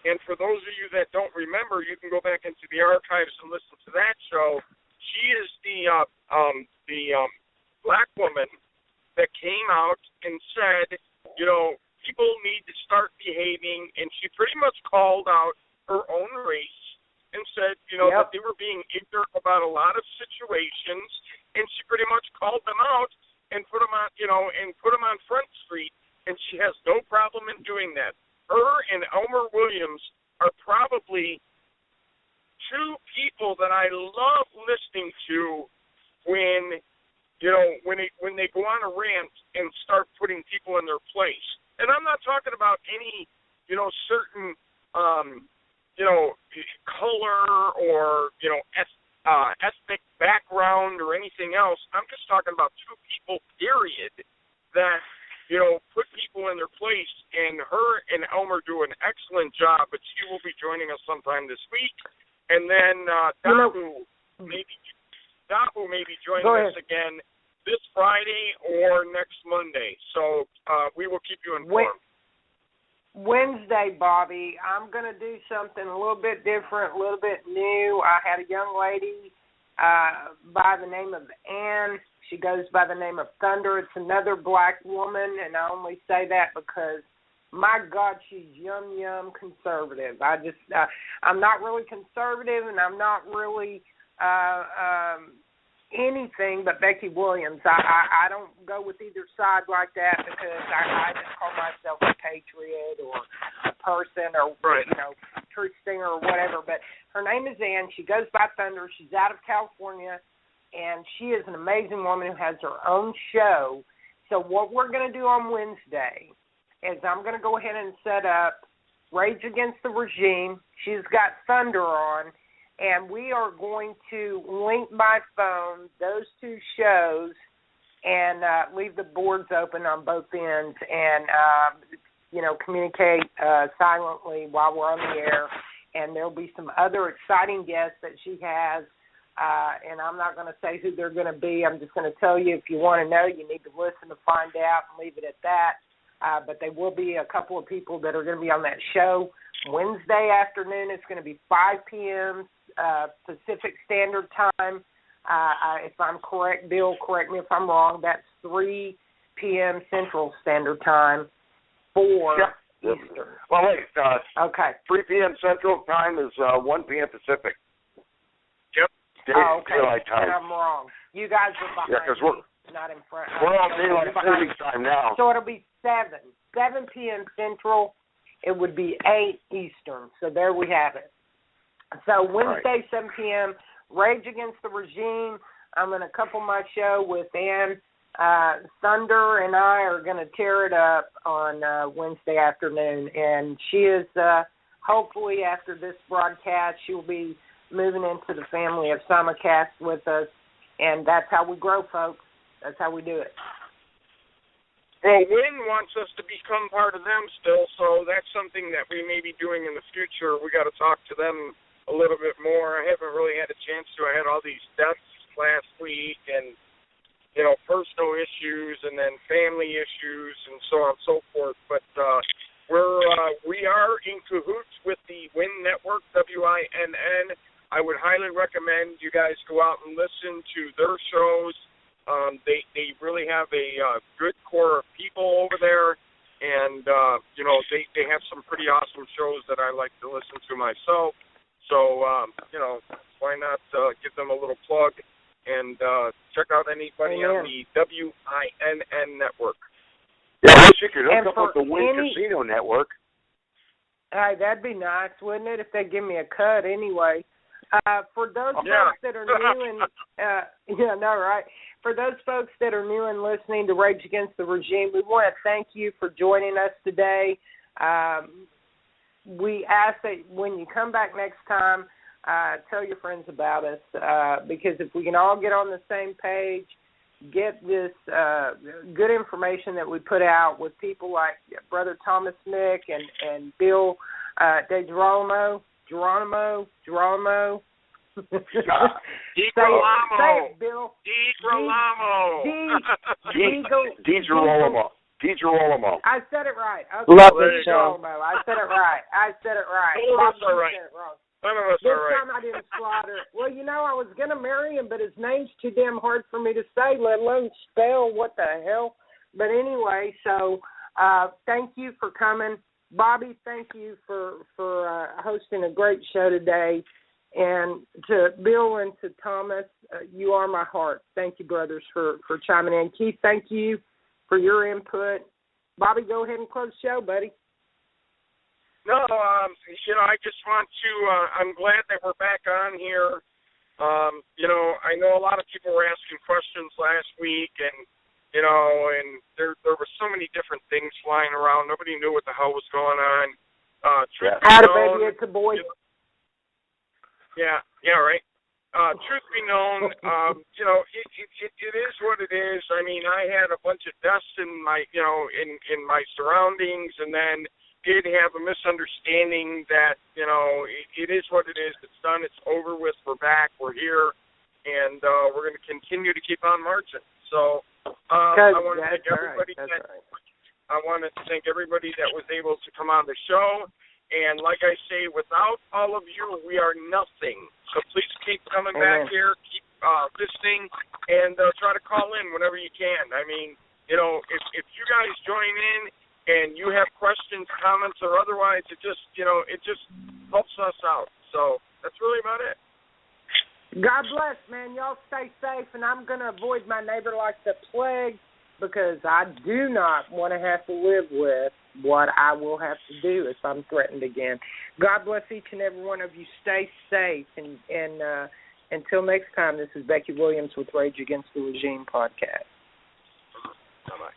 And for those of you that don't remember, you can go back into the archives and listen to that show. She is the black woman that came out and said, you know, people need to start behaving, and she pretty much called out her own race and said, you know, that they were being ignorant about a lot of situations, and she pretty much called them out and put them on, you know, and put them on Front Street, and she has no problem in doing that. Her and Elmer Williams are probably two people that I love listening to when, you know, when they go on a rant and start putting people in their place. And I'm not talking about any, you know, certain, you know, color or, you know, ethnic background or anything else. I'm just talking about two people, period, that, you know, put people in their place. And her and Elmer do an excellent job, but she will be joining us sometime this week. And then Dabu may be joining us again this Friday or next Monday. So we will keep you informed. Wednesday, Bobby, I'm going to do something a little bit different, a little bit new. I had a young lady by the name of Ann. She goes by the name of Thunder. It's another black woman, and I only say that because, my God, she's yum conservative. I'm not really conservative, and I'm not really anything but Becky Williams. I don't go with either side like that because I just call myself a patriot or a person or, you know, truth singer or whatever. But her name is Ann. She goes by Thunder. She's out of California, and she is an amazing woman who has her own show. So what we're going to do on Wednesday is I'm going to go ahead and set up Rage Against the Regime. She's got Thunder on. And we are going to link by phone those two shows and leave the boards open on both ends and, you know, communicate silently while we're on the air. And there'll be some other exciting guests that she has. And I'm not going to say who they're going to be. I'm just going to tell you, if you want to know, you need to listen to find out and leave it at that. But there will be a couple of people that are going to be on that show. Wednesday afternoon, it's going to be 5 p.m. Pacific Standard Time. If I'm correct, Bill, correct me if I'm wrong, that's 3 p.m. Central Standard Time, 4 Eastern. Well, wait. Okay. 3 p.m. Central Time is 1 p.m. Pacific. Yep. Okay. Daylight time. And I'm wrong. You guys are behind me, not in front. We're on daylight savings time now. So it'll be 7 p.m. Central. It would be 8 Eastern. So there we have it. So Wednesday, 7 p.m., Rage Against the Regime. I'm going to couple my show with Ann. Thunder and I are going to tear it up on Wednesday afternoon. And she is, hopefully after this broadcast, she'll be moving into the family of simulcast with us. And that's how we grow, folks. That's how we do it. Well, Wynn wants us to become part of them still, so that's something that we may be doing in the future. We got to talk to them a little bit more. I haven't really had a chance to. I had all these deaths last week, and personal issues, and then family issues, and so on and so forth. But we are in cahoots with the WIN Network, WINN. I would highly recommend you guys go out and listen to their shows. They really have a good core of people over there, and they have some pretty awesome shows that I like to listen to myself. So why not give them a little plug and check out anybody on the WINN network. Yeah, I wish you could hook up with the WIN Casino network. That'd be nice, wouldn't it, if they'd give me a cut anyway. For those folks that are new and right. For those folks that are new and listening to Rage Against the Regime, we want to thank you for joining us today. We ask that when you come back next time, tell your friends about us, because if we can all get on the same page, get this good information that we put out with people like Brother Thomas Mick and Bill DeGirolamo. Geronimo. Say it, Bill. DeGirolamo. I said it right. Okay. Love this show. I said it right. All right. This time I didn't slaughter. Well, I was going to marry him, but his name's too damn hard for me to say, let alone spell. What the hell? But anyway, so thank you for coming. Bobby, thank you for hosting a great show today. And to Bill and to Thomas, you are my heart. Thank you, brothers, for chiming in. Keith, thank you for your input. Bobby, go ahead and close the show, buddy. No, I just want to, I'm glad that we're back on here. I know a lot of people were asking questions last week, and there were so many different things flying around. Nobody knew what the hell was going on. Baby, it's a boy. Yeah, right. Truth be known, it is what it is. I mean, I had a bunch of dust in my, in my surroundings, and then did have a misunderstanding that, it is what it is. It's done. It's over with. We're back. We're here. And we're going to continue to keep on marching. So I want to thank everybody. I want to thank everybody that was able to come on the show. And like I say, without all of you, we are nothing. So please keep coming back here. Keep listening. And try to call in whenever you can. I mean, if you guys join in, and you have questions, comments, or otherwise, it just helps us out. So that's really about it. God bless, man. Y'all stay safe, and I'm going to avoid my neighbor like the plague because I do not want to have to live with what I will have to do if I'm threatened again. God bless each and every one of you. Stay safe, and until next time, this is Becky Williams with Rage Against the Regime podcast. Bye-bye.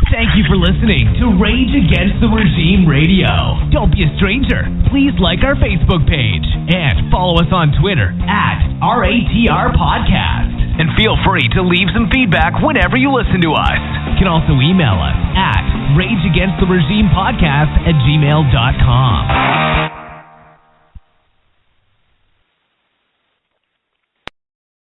Thank you for listening to Rage Against the Regime Radio. Don't be a stranger. Please like our Facebook page and follow us on Twitter @RATR Podcast. And feel free to leave some feedback whenever you listen to us. You can also email us at rageagainsttheregimepodcast@gmail.com.